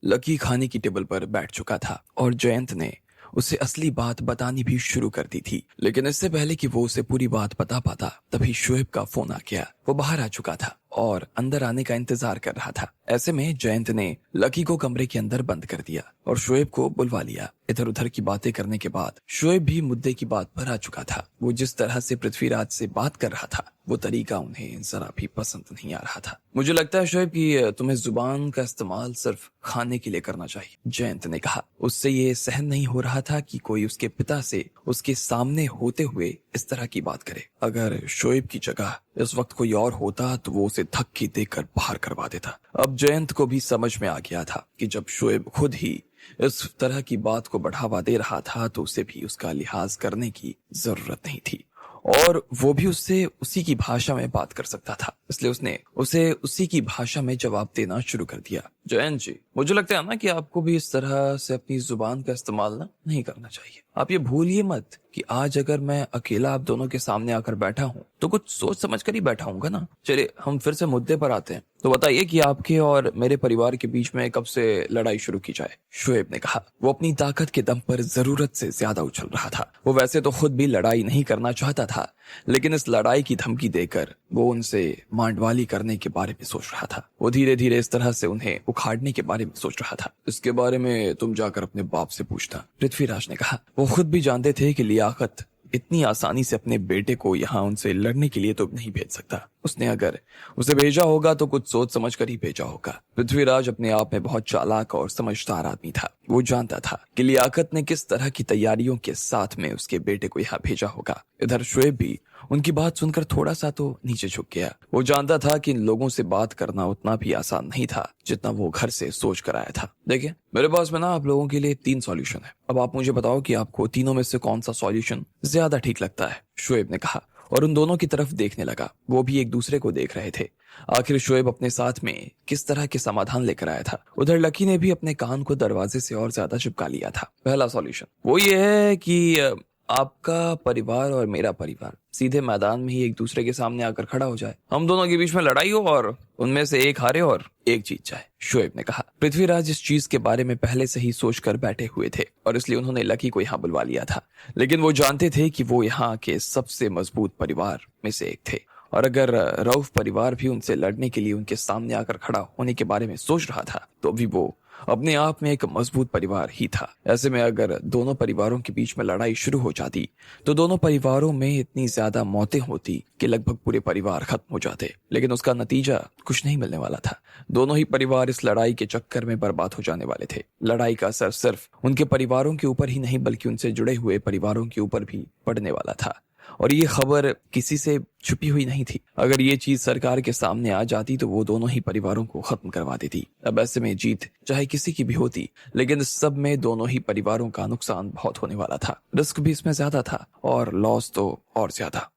Lucky खाने की table पर बैठ चुका था और जयंत ने उसे असली बात बतानी भी शुरू कर दी थी। लेकिन इससे पहले कि वो उसे पूरी बात बता पाता तभी शोएब का फोन आ गया। वो बाहर आ चुका था और अंदर आने का इंतजार कर रहा था। ऐसे में जयंत ने लकी को कमरे के अंदर बंद कर दिया और शोएब को बुलवा लिया। इधर उधर की बातें करने के बाद शोएब भी मुद्दे की बात पर आ चुका था। वो जिस तरह से पृथ्वीराज से बात कर रहा था वो तरीका उन्हें जरा भी पसंद नहीं आ रहा था। मुझे लगता है शोएब कि तुम्हें जुबान का इस्तेमाल सिर्फ खाने के लिए करना चाहिए, जयंत ने कहा। उससे ये सहन नहीं हो रहा था कि कोई उसके पिता से उसके सामने होते हुए इस तरह की बात करे। अगर शोएब की जगह इस वक्त कोई और होता तो वो उसे धक्के देकर बाहर करवा देता। अब जयंत को भी समझ में आ गया था कि जब शोएब खुद ही इस तरह की बात को बढ़ावा दे रहा था तो उसे भी उसका लिहाज करने की जरूरत नहीं थी और वो भी उससे उसी की भाषा में बात कर सकता था। इसलिए उसने उसे उसी की भाषा में जवाब देना शुरू कर दिया। जयंत जी, मुझे लगता है ना कि आपको भी इस तरह से अपनी जुबान का इस्तेमाल ना नहीं करना चाहिए। आप ये भूलिए मत कि आज अगर मैं अकेला आप दोनों के सामने आकर बैठा हूँ तो कुछ सोच समझ कर ही बैठा हूँगा ना। चलिए हम फिर से मुद्दे पर आते हैं। तो बताइए कि आपके और मेरे परिवार के बीच में कब से लड़ाई शुरू की जाए, शोएब ने कहा। वो अपनी ताकत के दम पर जरूरत से ज्यादा उछल रहा था। वो वैसे तो खुद भी लड़ाई नहीं करना चाहता था, लेकिन इस लड़ाई की धमकी देकर वो उनसे मांडवाली करने के बारे में सोच रहा था। वो धीरे धीरे इस तरह से उन्हें उखाड़ने के बारे में सोच रहा था। इसके बारे में तुम जाकर अपने बाप से पूछना, पृथ्वीराज ने कहा। वो खुद भी जानते थे कि लियाकत इतनी आसानी से अपने बेटे को यहाँ उनसे लड़ने के लिए तो नहीं भेज सकता। उसने अगर उसे भेजा होगा तो कुछ सोच समझ कर ही भेजा होगा। पृथ्वीराज अपने आप में बहुत चालाक और समझदार आदमी था। वो जानता था कि लियाकत ने किस तरह की तैयारियों के साथ में उसके बेटे को यहाँ भेजा होगा। इधर शोएब भी उनकी बात सुनकर थोड़ा सा तो नीचे झुक गया। वो जानता था कि इन लोगों से बात करना उतना भी आसान नहीं था जितना वो घर से सोच कर आया था। देखिए, मेरे पास में ना आप लोगों के लिए 3 सॉल्यूशन है। अब आप मुझे बताओ कि आपको तीनों में से कौन सा सॉल्यूशन ज्यादा ठीक लगता है, शोएब ने कहा और उन दोनों की तरफ देखने लगा। वो भी एक दूसरे को देख रहे थे। आखिर शोएब अपने साथ में किस तरह के समाधान लेकर आया था। उधर लकी ने भी अपने कान को दरवाजे से और ज्यादा चिपका लिया था। पहला सॉल्यूशन वो ये है कि आपका परिवार और मेरा परिवार सीधे मैदान में ही एक दूसरे के सामने आकर खड़ा हो जाए। हम दोनों के बीच में लड़ाई हो और उनमें से एक हारे और एक जीत जाए, शोएब ने कहा। पृथ्वीराज इस चीज के बारे में पहले से ही सोचकर बैठे हुए थे और इसलिए उन्होंने लकी को यहाँ बुलवा लिया था। लेकिन वो जानते थे कि वो यहाँ के सबसे मजबूत परिवार में से एक थे और अगर रऊफ परिवार भी उनसे लड़ने के लिए उनके सामने आकर खड़ा होने के बारे में सोच रहा था तो भी वो अपने आप में एक मजबूत परिवार ही था। ऐसे में अगर दोनों परिवारों के बीच में लड़ाई शुरू हो जाती तो दोनों परिवारों में इतनी ज्यादा मौतें होती कि लगभग पूरे परिवार खत्म हो जाते। लेकिन उसका नतीजा कुछ नहीं मिलने वाला था। दोनों ही परिवार इस लड़ाई के चक्कर में बर्बाद हो जाने वाले थे। लड़ाई का असर सिर्फ उनके परिवारों के ऊपर ही नहीं बल्कि उनसे जुड़े हुए परिवारों के ऊपर भी पड़ने वाला था और ये खबर किसी से छुपी हुई नहीं थी। अगर ये चीज सरकार के सामने आ जाती तो वो दोनों ही परिवारों को खत्म करवा देती। अब ऐसे में जीत चाहे किसी की भी होती, लेकिन इस सब में दोनों ही परिवारों का नुकसान बहुत होने वाला था। रिस्क भी इसमें ज्यादा था और लॉस तो और ज्यादा।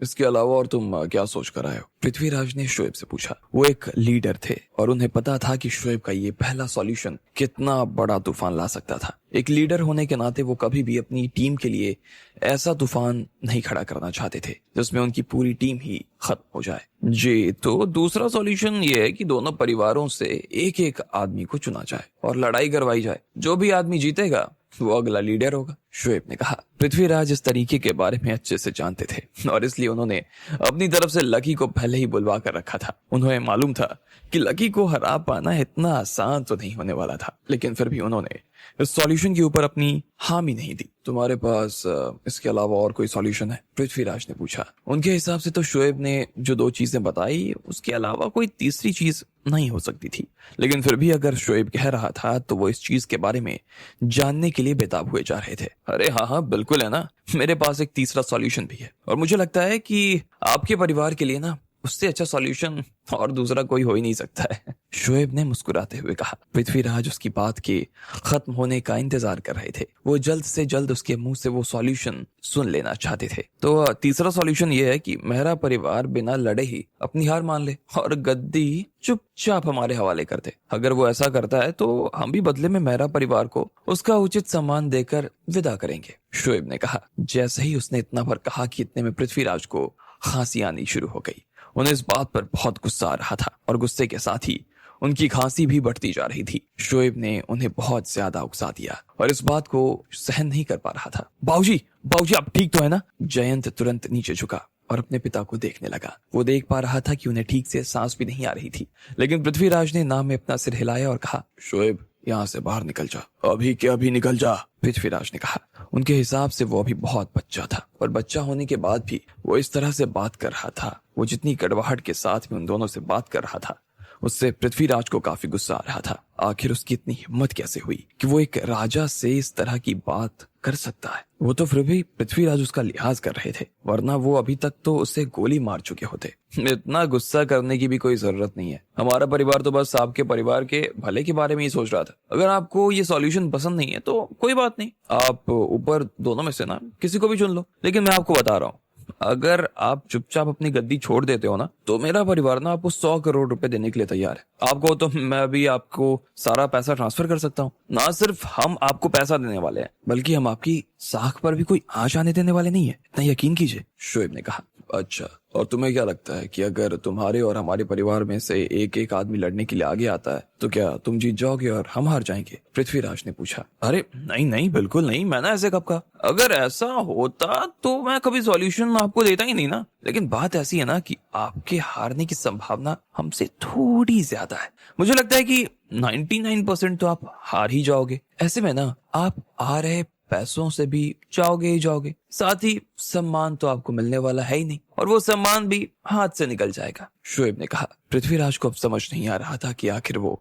इसके अलावा और तुम क्या सोच कर आए हो, पृथ्वीराज ने शोएब से पूछा। वो एक लीडर थे और उन्हें पता था कि शोएब का ये पहला सॉल्यूशन कितना बड़ा तूफान ला सकता था। एक लीडर होने के नाते वो कभी भी अपनी टीम के लिए ऐसा तूफान नहीं खड़ा करना चाहते थे जिसमें उनकी पूरी टीम ही खत्म हो जाए। जी, तो दूसरा सॉल्यूशन ये है कि दोनों परिवारों से एक एक आदमी को चुना जाए और लड़ाई करवाई जाए। जो भी आदमी जीतेगा वो अगला लीडर होगा, शोएब ने कहा। पृथ्वीराज इस तरीके के बारे में अच्छे से जानते थे और इसलिए उन्होंने अपनी तरफ से लकी को पहले ही बुलवा कर रखा था। उन्हें मालूम था कि लकी को हरा पाना इतना आसान तो नहीं होने वाला था, लेकिन फिर भी उन्होंने इस सॉल्यूशन के ऊपर अपनी हामी नहीं दी। तुम्हारे पास इसके अलावा और कोई सॉल्यूशन है, पृथ्वीराज ने पूछा। उनके हिसाब से तो शोएब ने जो 2 चीजें बताई उसके अलावा कोई तीसरी चीज नहीं हो सकती थी, लेकिन फिर भी अगर शोएब कह रहा था तो वो इस चीज के बारे में जानने के लिए बेताब हुए जा रहे थे। अरे हाँ हाँ बिल्कुल है ना, मेरे पास एक तीसरा सॉल्यूशन भी है और मुझे लगता है कि आपके परिवार के लिए ना उससे अच्छा सॉल्यूशन और दूसरा कोई हो ही नहीं सकता है, शोएब ने मुस्कुराते हुए कहा। पृथ्वीराज उसकी बात के खत्म होने का इंतजार कर रहे थे। वो जल्द से जल्द उसके मुंह से वो सॉल्यूशन सुन लेना चाहते थे। तो तीसरा सॉल्यूशन ये है कि मेरा परिवार बिना लड़े ही अपनी हार मान ले और गद्दी चुपचाप हमारे हवाले कर दे। अगर वो ऐसा करता है तो हम भी बदले में मेरा परिवार को उसका उचित सम्मान देकर विदा करेंगे, शोएब ने कहा। जैसे ही उसने इतना भर कहा कि इतने में पृथ्वीराज को खांसी आनी शुरू हो गई। उन्हें इस बात पर बहुत गुस्सा आ रहा था और गुस्से के साथ ही उनकी खांसी भी बढ़ती जा रही थी। शोएब ने उन्हें बहुत ज्यादा उकसा दिया और इस बात को सहन नहीं कर पा रहा था। बाबूजी, बाबूजी आप ठीक तो है ना? जयंत तुरंत नीचे झुका और अपने पिता को देखने लगा। वो देख पा रहा था कि उन्हें ठीक से सांस भी नहीं आ रही थी, लेकिन पृथ्वीराज ने नाम में अपना सिर हिलाया और कहा, शोएब यहाँ से बाहर निकल जा, अभी के अभी निकल जा। पृथ्वीराज ने कहा। उनके हिसाब से वो अभी बहुत बच्चा था और बच्चा होने के बाद भी वो इस तरह से बात कर रहा था। वो जितनी कड़वाहट के साथ में उन दोनों से बात कर रहा था, उससे पृथ्वीराज को काफी गुस्सा आ रहा था। आखिर उसकी इतनी हिम्मत कैसे हुई कि वो एक राजा से इस तरह की बात कर सकता है? वो तो फिर भी पृथ्वीराज उसका लिहाज कर रहे थे, वरना वो अभी तक तो उसे गोली मार चुके होते। इतना गुस्सा करने की भी कोई जरूरत नहीं है। हमारा परिवार तो बस आपके परिवार के भले के बारे में ही सोच रहा था। अगर आपको ये सॉल्यूशन पसंद नहीं है तो कोई बात नहीं, आप ऊपर दोनों में से ना किसी को भी चुन लो। लेकिन मैं आपको बता रहा हूँ, अगर आप चुपचाप अपनी गद्दी छोड़ देते हो ना, तो मेरा परिवार ना आपको 100 करोड़ रुपए देने के लिए तैयार है। आपको तो मैं भी आपको सारा पैसा ट्रांसफर कर सकता हूँ। ना सिर्फ हम आपको पैसा देने वाले हैं, बल्कि हम आपकी साख पर भी कोई आंच आने देने वाले नहीं है, इतना यकीन कीजिए। शोएब ने कहा। अच्छा, और तुम्हें क्या लगता है कि अगर तुम्हारे और हमारे परिवार में से एक एक आदमी लड़ने के लिए आगे आता है तो क्या तुम जीत जाओगे और हम हार जाएंगे? पृथ्वीराज ने पूछा। अरे नहीं नहीं, बिल्कुल नहीं, मैंने ऐसे कब कहा? अगर ऐसा होता तो मैं कभी सॉल्यूशन आपको देता ही नहीं ना। लेकिन बात ऐसी है ना कि आपके हारने की संभावना हमसे थोड़ी ज्यादा है। मुझे लगता है कि 99% तो आप हार ही जाओगे। ऐसे में ना आप आ रहे पैसों से भी जाओगे ही जाओगे, साथ ही सम्मान तो आपको मिलने वाला है ही नहीं, और वो सम्मान भी हाथ से निकल जाएगा। शोएब ने कहा। पृथ्वीराज को अब समझ नहीं आ रहा था कि आखिर वो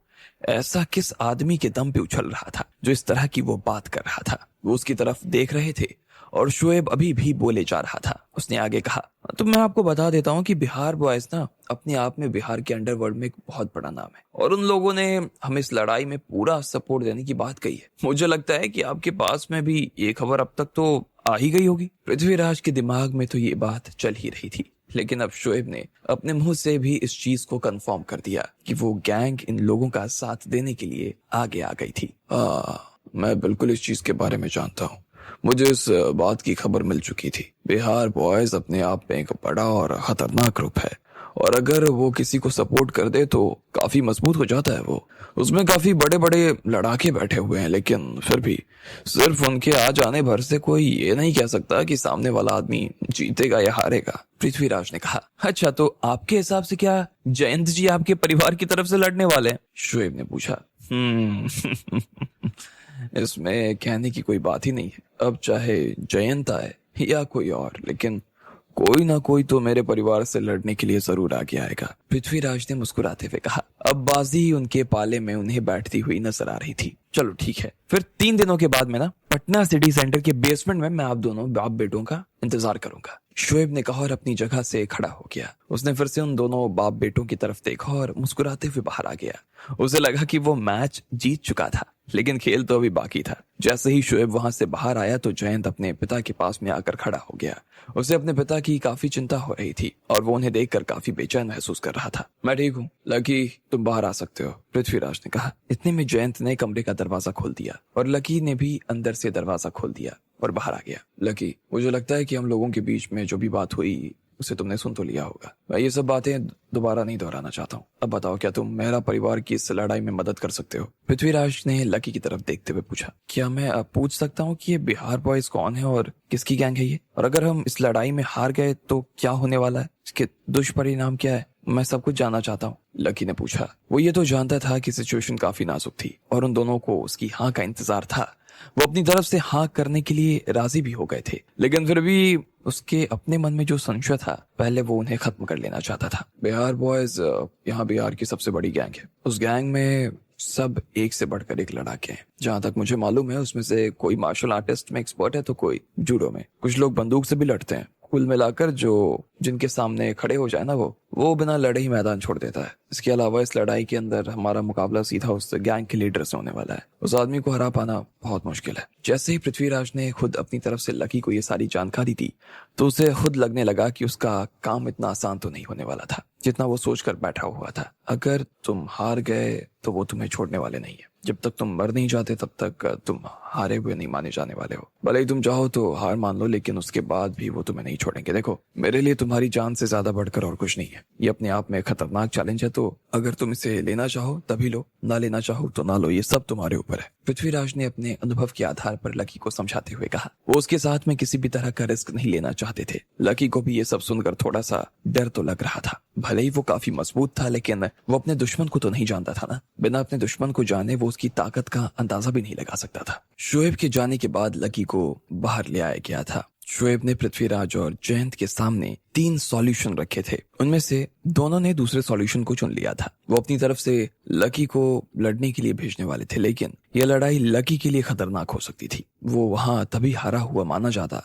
ऐसा किस आदमी के दम पे उछल रहा था जो इस तरह की वो बात कर रहा था। वो उसकी तरफ देख रहे थे और शोएब अभी भी बोले जा रहा था। उसने आगे कहा, तो मैं आपको बता देता हूँ कि बिहार बॉयज ना अपने आप में बिहार के अंडरवर्ल्ड में एक बहुत बड़ा नाम है, और उन लोगों ने हमें इस लड़ाई में पूरा सपोर्ट देने की बात कही है। मुझे लगता है कि आपके पास में भी ये खबर अब तक तो आ ही गई होगी। पृथ्वीराज के दिमाग में तो ये बात चल ही रही थी, लेकिन अब शोएब ने अपने मुंह से भी इस चीज को कंफर्म कर दिया कि वो गैंग इन लोगों का साथ देने के लिए आगे आ गई थी। मैं बिल्कुल इस चीज के बारे में जानता हूँ। मुझे इस बात की खबर मिल चुकी थी। बिहार बॉयज अपने आप में एक बड़ा और खतरनाक ग्रुप है, और अगर वो किसी को सपोर्ट कर दे तो काफी मजबूत हो जाता है। वो उसमें काफी बड़े बड़े लड़ाके बैठे हुए हैं, लेकिन फिर भी सिर्फ उनके आ जाने भर से कोई ये नहीं कह सकता कि सामने वाला आदमी जीतेगा या हारेगा। पृथ्वीराज ने कहा। अच्छा, तो आपके हिसाब से क्या जयंत जी आपके परिवार की तरफ से लड़ने वाले हैं? शोएब ने पूछा। इसमें कहने की कोई बात ही नहीं है। अब चाहे जयंत आए या कोई और, लेकिन कोई ना कोई तो मेरे परिवार से लड़ने के लिए जरूर आगे आएगा। पृथ्वीराज ने मुस्कुराते हुए कहा। अब बाजी उनके पाले में उन्हें बैठती हुई नजर आ रही थी। चलो ठीक है, फिर 3 दिनों के बाद में ना पटना सिटी सेंटर के बेसमेंट में मैं आप दोनों बाप बेटों का इंतजार करूंगा। शोएब ने कहा और अपनी जगह से खड़ा हो गया। उसने फिर से उन दोनों बाप बेटों की तरफ देखा और मुस्कुराते हुए बाहर आ गया। उसे लगा कि वो मैच जीत चुका था, लेकिन खेल तो अभी बाकी था। जैसे ही शोएब वहां से बाहर आया तो जयंत अपने पिता के पास में आकर खड़ा हो गया। उसे अपने पिता की काफी चिंता हो रही थी और वो उन्हें देखकर काफी बेचैन महसूस कर रहा था। मैं ठीक हूँ लकी, तुम बाहर आ सकते हो, पृथ्वीराज ने कहा। इतने में जयंत ने कमरे का दरवाजा खोल दिया और लकी ने भी अंदर से दरवाजा खोल दिया और बाहर आ गया। लकी, मुझे लगता है कि हम लोगों के बीच में जो भी बात हुई उसे तुमने सुन तो लिया होगा। मैं ये सब बातें दोबारा नहीं दोहराना चाहता हूँ। अब बताओ, क्या तुम मेरा परिवार की इस लड़ाई में मदद कर सकते हो? पृथ्वीराज ने लकी की तरफ देखते हुए पूछा। क्या मैं अब पूछ सकता हूँ कि ये बिहार बॉयज कौन है और किसकी गैंग है ये? और अगर हम इस लड़ाई में हार गए तो क्या होने वाला है? इसके दुष्परिणाम क्या है? मैं सब कुछ जानना चाहता हूँ, लकी ने पूछा। वो ये तो जानता था कि सिचुएशन काफी नाजुक थी और उन दोनों को उसकी हाँ का इंतजार था। वो अपनी तरफ से हाँ करने के लिए राजी भी हो गए थे, लेकिन फिर भी उसके अपने मन में जो संशय था, पहले वो उन्हें खत्म कर लेना चाहता था। बिहार बॉयज यहाँ बिहार की सबसे बड़ी गैंग है। उस गैंग में सब एक से बढ़कर एक लड़ाके हैं। जहां तक मुझे मालूम है उसमें से कोई मार्शल आर्टिस्ट में एक्सपर्ट है तो कोई जूडो में, कुछ लोग बंदूक से भी लड़ते हैं। कुल मिलाकर जो जिनके सामने खड़े हो जाए ना वो बिना लड़े ही मैदान छोड़ देता है। इसके अलावा इस लड़ाई के अंदर हमारा मुकाबला सीधा उस गैंग के लीडर से होने वाला है। उस आदमी को हरा पाना बहुत मुश्किल है। जैसे ही पृथ्वीराज ने खुद अपनी तरफ से लकी को ये सारी जानकारी दी तो उसे खुद लगने लगा कि उसका काम इतना आसान तो नहीं होने वाला था जितना वो सोचकर बैठा हुआ था। अगर तुम हार गए तो वो तुम्हें छोड़ने वाले नहीं है। जब तक तुम मर नहीं जाते तब तक तुम हारे हुए नहीं माने जाने वाले हो। भले ही तुम चाहो तो हार मान लो, लेकिन उसके बाद भी वो तुम्हें नहीं छोड़ेंगे। देखो, मेरे लिए तुम्हारी जान से ज्यादा बढ़कर और कुछ नहीं है। ये अपने आप में खतरनाक चैलेंज है, तो अगर तुम इसे लेना चाहो तभी लो, ना लेना चाहो तो ना लो, ये सब तुम्हारे ऊपर है। पृथ्वीराज ने अपने अनुभव के आधार पर लकी को समझाते हुए कहा। वो उसके साथ में किसी भी तरह का रिस्क नहीं लेना चाहते थे। लकी को भी ये सब सुनकर थोड़ा सा डर तो लग रहा था। भले ही वो काफी मजबूत था, लेकिन वो अपने दुश्मन को तो नहीं जानता था ना। बिना अपने दुश्मन को जाने वो उसकी ताकत का अंदाजा भी नहीं लगा सकता था। शोएब के जाने के बाद लकी को बाहर ले आया गया था। शोएब ने पृथ्वीराज और जयंत के सामने 3 सॉल्यूशन रखे थे। उनमें से दोनों ने दूसरे सॉल्यूशन को चुन लिया था। वो अपनी तरफ से लकी को लड़ने के लिए भेजने वाले थे, लेकिन यह लड़ाई लकी के लिए खतरनाक हो सकती थी। वो वहां तभी हारा हुआ माना जाता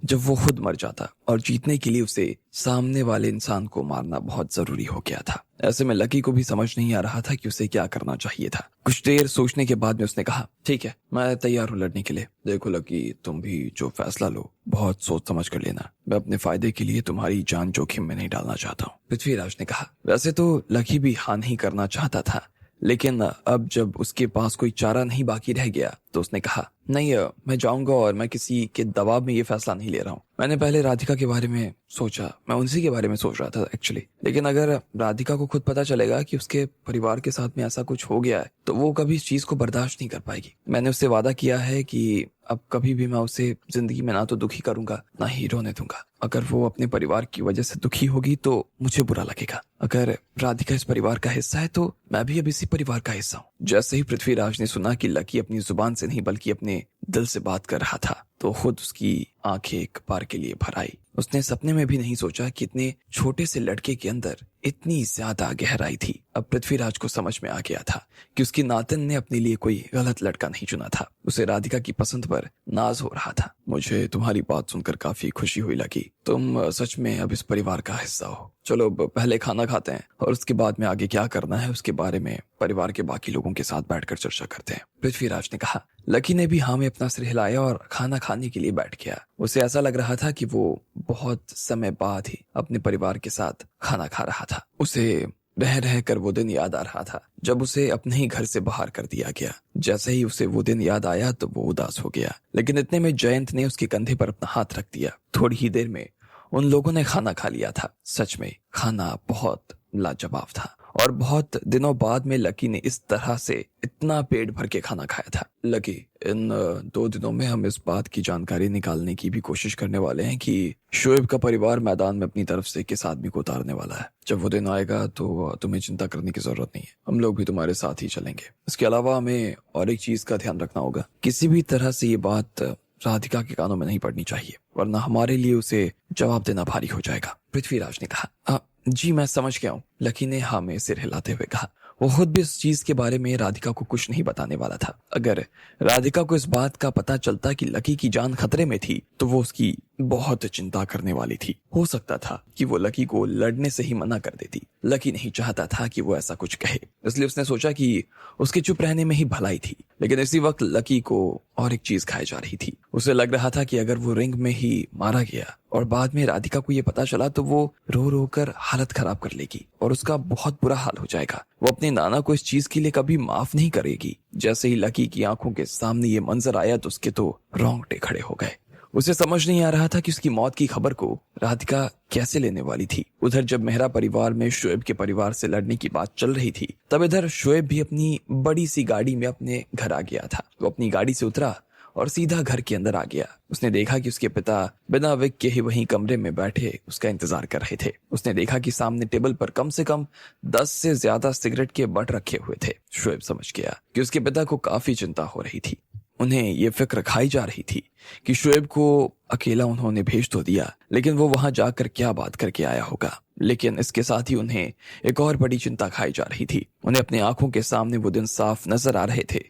जब वो खुद मर जाता, और जीतने के लिए उसे सामने वाले इंसान को मारना बहुत जरूरी हो गया था। ऐसे में लकी को भी समझ नहीं आ रहा था कि उसे क्या करना चाहिए था। कुछ देर सोचने के बाद में उसने कहा, ठीक है, मैं तैयार हूँ लड़ने के लिए। देखो लकी, तुम भी जो फैसला लो बहुत सोच समझ कर लेना। मैं अपने फायदे के लिए तुम्हारी जान जोखिम में नहीं डालना चाहता हूँ। पृथ्वीराज ने कहा। वैसे तो लकी भी हाँ नहीं करना चाहता था, लेकिन अब जब उसके पास कोई चारा नहीं बाकी रह गया तो उसने कहा, नहीं, मैं जाऊंगा और मैं किसी के दबाव में ये फैसला नहीं ले रहा हूँ। मैंने पहले राधिका के बारे में सोचा, मैं उनसी के बारे में सोच रहा था एक्चुअली, लेकिन अगर राधिका को खुद पता चलेगा कि उसके परिवार के साथ में ऐसा कुछ हो गया है तो वो कभी इस चीज को बर्दाश्त नहीं कर पाएगी। मैंने उससे वादा किया है कि अब कभी भी मैं उसे जिंदगी में ना तो दुखी करूंगा ना ही रोने दूंगा। अगर वो अपने परिवार की वजह से दुखी होगी तो मुझे बुरा लगेगा। अगर राधिका इस परिवार का हिस्सा है तो मैं भी अब इसी परिवार का हिस्सा हूँ। जैसे ही पृथ्वीराज ने सुना कि लकी अपनी जुबान से नहीं बल्कि अपने दिल से बात कर रहा था तो खुद उसकी आंखें एक बार के लिए भर आई। उसने सपने में भी नहीं सोचा कि इतने छोटे से लड़के के अंदर इतनी ज्यादा गहराई थी। अब पृथ्वीराज को समझ में आ गया था कि उसकी नातिन ने अपने लिए कोई गलत लड़का नहीं चुना था। उसे राधिका की पसंद पर नाज हो रहा था। मुझे तुम्हारी बात सुनकर काफी खुशी हुई लकी, तुम सच में अब इस परिवार का हिस्सा हो। चलो अब पहले खाना खाते हैं और उसके बाद में आगे क्या करना है उसके बारे में परिवार के बाकी लोगों के साथ बैठकर चर्चा करते हैं, पृथ्वीराज ने कहा। लकी ने भी हाँ में अपना सिर हिलाया और खाना खाने के लिए बैठ गया। उसे ऐसा लग रहा था कि वो बहुत समय बाद ही अपने परिवार के साथ खाना खा रहा था। उसे रह रह कर वो दिन याद आ रहा था जब उसे अपने ही घर से बाहर कर दिया गया। जैसे ही उसे वो दिन याद आया तो वो उदास हो गया, लेकिन इतने में जयंत ने उसके कंधे पर अपना हाथ रख दिया। थोड़ी ही देर में उन लोगों ने खाना खा लिया था। सच में खाना बहुत लाजवाब था और बहुत दिनों बाद में लकी ने इस तरह से इतना पेट भर के खाना खाया था। लकी, इन 2 दिनों में हम इस बात की जानकारी निकालने की भी कोशिश करने वाले हैं कि शोएब का परिवार मैदान में अपनी तरफ से किस आदमी को उतारने वाला है। जब वो दिन आएगा तो तुम्हें चिंता करने की जरूरत नहीं है, हम लोग भी तुम्हारे साथ ही चलेंगे। इसके अलावा हमें और एक चीज का ध्यान रखना होगा, किसी भी तरह से ये बात राधिका के कानों में नहीं पड़नी चाहिए, वरना हमारे लिए उसे जवाब देना भारी हो जाएगा, पृथ्वीराज ने कहा। जी मैं समझ गया हूँ, लकी ने हाँ में सिर हिलाते हुए कहा। वो खुद भी इस चीज के बारे में राधिका को कुछ नहीं बताने वाला था। अगर राधिका को इस बात का पता चलता कि लकी की जान खतरे में थी तो वो उसकी बहुत चिंता करने वाली थी। हो सकता था कि वो लकी को लड़ने से ही मना कर देती। लकी नहीं चाहता था कि वो ऐसा कुछ कहे, इसलिए उसने सोचा कि उसके चुप रहने में ही भलाई थी। लेकिन इसी वक्त लकी को और एक चीज खाई जा रही थी। उसे लग रहा था कि अगर वो रिंग में ही मारा गया और बाद में राधिका को ये पता चला तो वो रो रो कर हालत खराब कर लेगी और उसका बहुत बुरा हाल हो जाएगा। वो अपने नाना को इस चीज के लिए कभी माफ नहीं करेगी। जैसे ही लकी की आंखों के सामने ये मंजर आया तो उसके तो रोंगटे खड़े हो गए। उसे समझ नहीं आ रहा था कि उसकी मौत की खबर को राधिका कैसे लेने वाली थी। उधर जब मेहरा परिवार में शोएब के परिवार से लड़ने की बात चल रही थी तब इधर शोएब भी अपनी बड़ी सी गाड़ी में अपने घर आ गया था। वो अपनी गाड़ी से उतरा और सीधा घर के अंदर आ गया। उसने देखा कि उसके पिता बिना विग के ही वहीं कमरे में बैठे उसका इंतजार कर रहे थे। उसने देखा कि सामने टेबल पर कम से कम 10 से ज्यादा सिगरेट के बट रखे हुए थे। शोएब समझ गया कि उसके पिता को काफी चिंता हो रही थी। उन्हें ये फिक्र खाई जा रही थी कि शोएब को अकेला उन्होंने भेज तो दिया, लेकिन वो वहां जाकर क्या बात करके आया होगा। लेकिन इसके साथ ही उन्हें एक और बड़ी चिंता खाई जा रही थी। उन्हें अपनी आंखों के सामने वो दिन साफ नजर आ रहे थे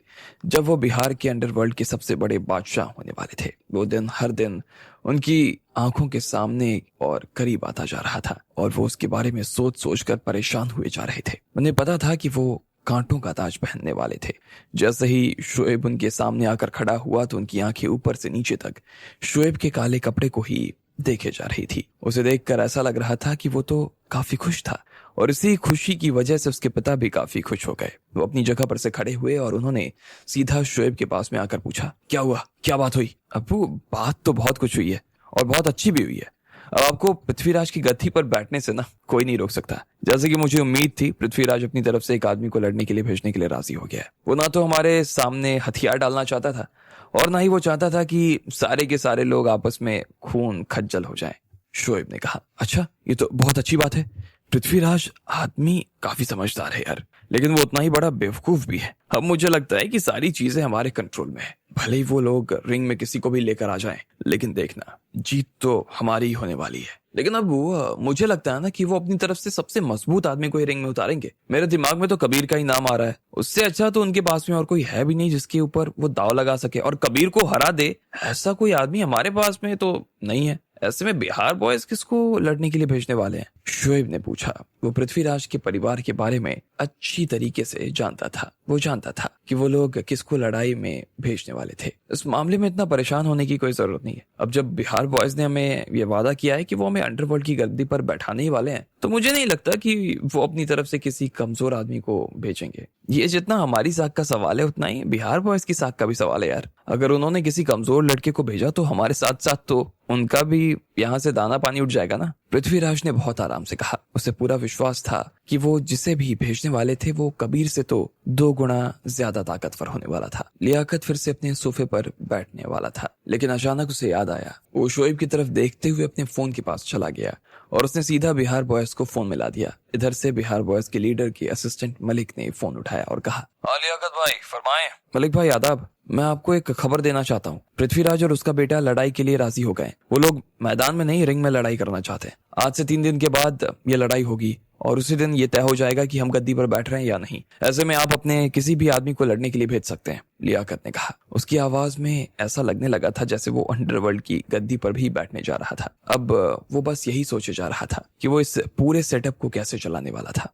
जब वो बिहार के अंडरवर्ल्ड के सबसे बड़े बादशाह होने वाले थे। वो दिन हर दिन उनकी आंखों के सामने और करीब आता जा रहा था और वो उसके बारे में सोच सोच कर परेशान हुए जा रहे थे। उन्हें पता था कि वो कांटों का ताज पहनने वाले थे। जैसे ही शोएब उनके सामने आकर खड़ा हुआ तो उनकी आंखें ऊपर से नीचे तक शोएब के काले कपड़े को ही देखे जा रही थी। उसे देखकर ऐसा लग रहा था कि वो तो काफी खुश था और इसी खुशी की वजह से उसके पिता भी काफी खुश हो गए। वो अपनी जगह पर से खड़े हुए और उन्होंने सीधा शोएब के पास में आकर पूछा, क्या हुआ, क्या बात हुई? अब्बू, बात तो बहुत कुछ हुई है और बहुत अच्छी भी हुई है। अब आपको पृथ्वीराज की गद्दी पर बैठने से ना कोई नहीं रोक सकता। जैसे कि मुझे उम्मीद थी, पृथ्वीराज अपनी तरफ से एक आदमी को लड़ने के लिए भेजने के लिए राजी हो गया है। वो ना तो हमारे सामने हथियार डालना चाहता था और ना ही वो चाहता था कि सारे के सारे लोग आपस में खून खज्जल हो जाएं। शोएब ने कहा, अच्छा, ये तो बहुत अच्छी बात है। पृथ्वीराज आदमी काफी समझदार है यार, लेकिन वो उतना ही बड़ा बेवकूफ भी है। अब मुझे लगता है कि सारी चीजें हमारे कंट्रोल में है। भले ही वो लोग रिंग में किसी को भी लेकर आ जाएं, लेकिन देखना, जीत तो हमारी ही होने वाली है। लेकिन अब वो मुझे लगता है ना कि वो अपनी तरफ से सबसे मजबूत आदमी को ही रिंग में उतारेंगे। मेरे दिमाग में तो कबीर का ही नाम आ रहा है। उससे अच्छा तो उनके पास में और कोई है भी नहीं जिसके ऊपर वो दाव लगा सके और कबीर को हरा दे। ऐसा कोई आदमी हमारे पास में तो नहीं है। ऐसे में बिहार बॉयज किसको लड़ने के लिए भेजने वाले हैं? शोएब ने पूछा। वो पृथ्वीराज के परिवार के बारे में अच्छी तरीके से जानता था। वो जानता था कि वो लोग किसको लड़ाई में भेजने वाले थे। इस मामले में इतना परेशान होने की कोई जरूरत नहीं है। अब जब बिहार बॉयज ने हमें ये वादा किया है कि वो हमें अंडरवर्ल्ड की गद्दी पर बैठाने ही वाले हैं, तो मुझे नहीं लगता कि वो अपनी तरफ से किसी कमजोर आदमी को भेजेंगे। ये जितना हमारी साख का सवाल है, उतना ही बिहार बॉयज की साख का भी सवाल है यार। अगर उन्होंने किसी कमजोर लड़के को भेजा तो हमारे साथ साथ तो उनका भी यहाँ से दाना पानी उठ जाएगा ना। पृथ्वीराज ने बहुत आराम से कहा। उसे पूरा विश्वास था कि वो जिसे भी भेजने वाले थे वो कबीर से तो 2 गुना ज्यादा ताकतवर होने वाला था। लियाकत फिर से अपने सोफे पर बैठने वाला था, लेकिन अचानक उसे याद आया। वो शोएब की तरफ देखते हुए अपने फोन के पास चला गया और उसने सीधा बिहार बॉयज को फोन मिला दिया। इधर से बिहार बॉयज के लीडर के असिस्टेंट मलिक ने फोन उठाया और कहा, हाँ लियाकत भाई, फरमाएं। मलिक भाई आदाब, मैं आपको एक खबर देना चाहता हूँ। पृथ्वीराज और उसका बेटा लड़ाई के लिए राजी हो गए। वो लोग मैदान में नहीं, रिंग में लड़ाई करना चाहते हैं। आज से 3 दिन के बाद ये लड़ाई होगी और उसी दिन ये तय हो जाएगा कि हम गद्दी पर बैठ रहे हैं या नहीं। ऐसे में आप अपने किसी भी आदमी को लड़ने के लिए भेज सकते हैं, लियाकत ने कहा। उसकी आवाज में ऐसा लगने लगा था जैसे वो अंडरवर्ल्ड की गद्दी पर भी बैठने जा रहा था। अब वो बस यही सोचे जा रहा था कि वो इस पूरे सेटअप को कैसे चलाने वाला था।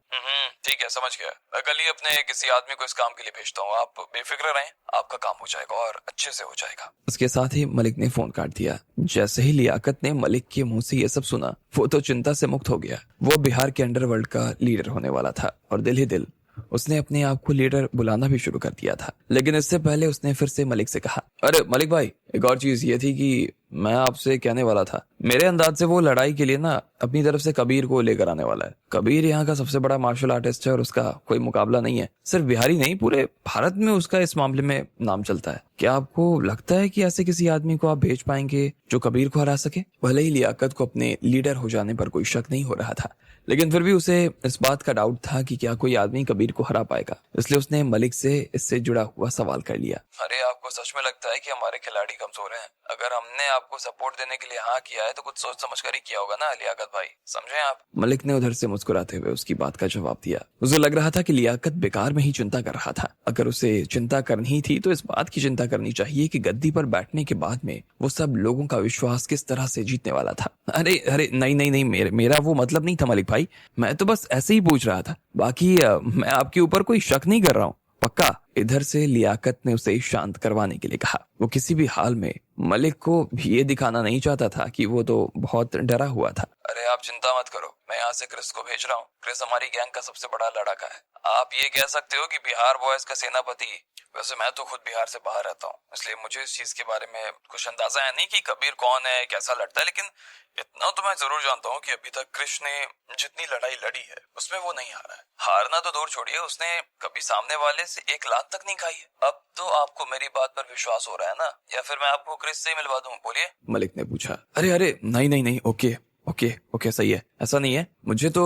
ठीक है, समझ गया। मैं कल ही अपने किसी आदमी को इस काम के लिए भेजता हूँ। आप बेफिक्र रहें, आपका काम हो जाएगा और अच्छे से हो जाएगा। उसके साथ ही मलिक ने फोन काट दिया। जैसे ही लियाकत ने मलिक के मुंह से ये सब सुना, वो तो चिंता से मुक्त हो गया। वो बिहार के अंडरवर्ल्ड का लीडर होने वाला था और दिल ही दिल उसने अपने आप को लीडर बुलाना भी शुरू कर दिया था। लेकिन इससे पहले उसने फिर से मलिक से कहा, अरे मलिक भाई, एक और चीज ये थी कि मैं आपसे कहने वाला था, मेरे अंदाज से वो लड़ाई के लिए ना अपनी तरफ से कबीर को लेकर आने वाला है। कबीर यहाँ का सबसे बड़ा मार्शल आर्टिस्ट है और उसका कोई मुकाबला नहीं है। सिर्फ बिहारी नहीं, पूरे भारत में उसका इस मामले में नाम चलता है। क्या आपको लगता है कि ऐसे किसी आदमी को आप भेज पाएंगे जो कबीर को हरा सके? भले ही लियाकत को अपने लीडर हो जाने पर कोई शक नहीं हो रहा था, लेकिन फिर भी उसे इस बात का डाउट था कि क्या कोई आदमी कबीर को हरा पाएगा। इसलिए उसने मलिक से इससे जुड़ा हुआ सवाल कर लिया। अरे आपको सच में लगता है कि हमारे खिलाड़ी कमजोर हैं? अगर हमने आपको सपोर्ट देने के लिए हाँ किया है तो कुछ सोच समझ कर ही किया होगा ना लियाकत भाई, समझे आप? मलिक ने उधर से मुस्कुराते हुए उसकी बात का जवाब दिया। उसे लग रहा था कि लियाकत बेकार में ही चिंता कर रहा था। अगर उसे चिंता करनी थी तो इस बात की चिंता करनी चाहिए कि गद्दी पर बैठने के बाद में वो सब लोगों का विश्वास किस तरह से जीतने वाला था। अरे अरे नहीं नहीं नहीं, मेरा वो मतलब नहीं था मलिक भाई, मैं तो बस ऐसे ही पूछ रहा था। बाकी मैं आपके ऊपर कोई शक नहीं कर रहा हूँ, पक्का। इधर से लियाकत ने उसे शांत करवाने के लिए कहा। वो किसी भी हाल में मलिक को ये दिखाना नहीं चाहता था कि वो तो बहुत डरा हुआ था। अरे आप चिंता मत करो, मैं यहाँ से क्रिस को भेज रहा हूँ। क्रिस हमारी गैंग का सबसे बड़ा लड़ाका है। आप ये कह सकते हो कि बिहार बॉयज का सेनापति। वैसे मैं तो खुद बिहार से बाहर रहता हूँ, इसलिए मुझे इस चीज के बारे में कुछ अंदाजा है नहीं कि कबीर कौन है, कैसा लड़ता है। लेकिन इतना तो मैं जरूर जानता हूँ कि अभी तक कृष्ण ने जितनी लड़ाई लड़ी है उसमें वो नहीं हारा है। हारना तो दूर छोड़िए, उसने कभी सामने वाले से 1 लात तक नहीं खाई है। अब तो आपको मेरी बात पर विश्वास हो रहा है ना, या फिर मैं आपको क्रिस से ही मिलवा दूं? बोलिए, मलिक ने पूछा। अरे अरे नहीं नहीं नहीं, ओके ओके ओके, सही है। ऐसा नहीं है, मुझे तो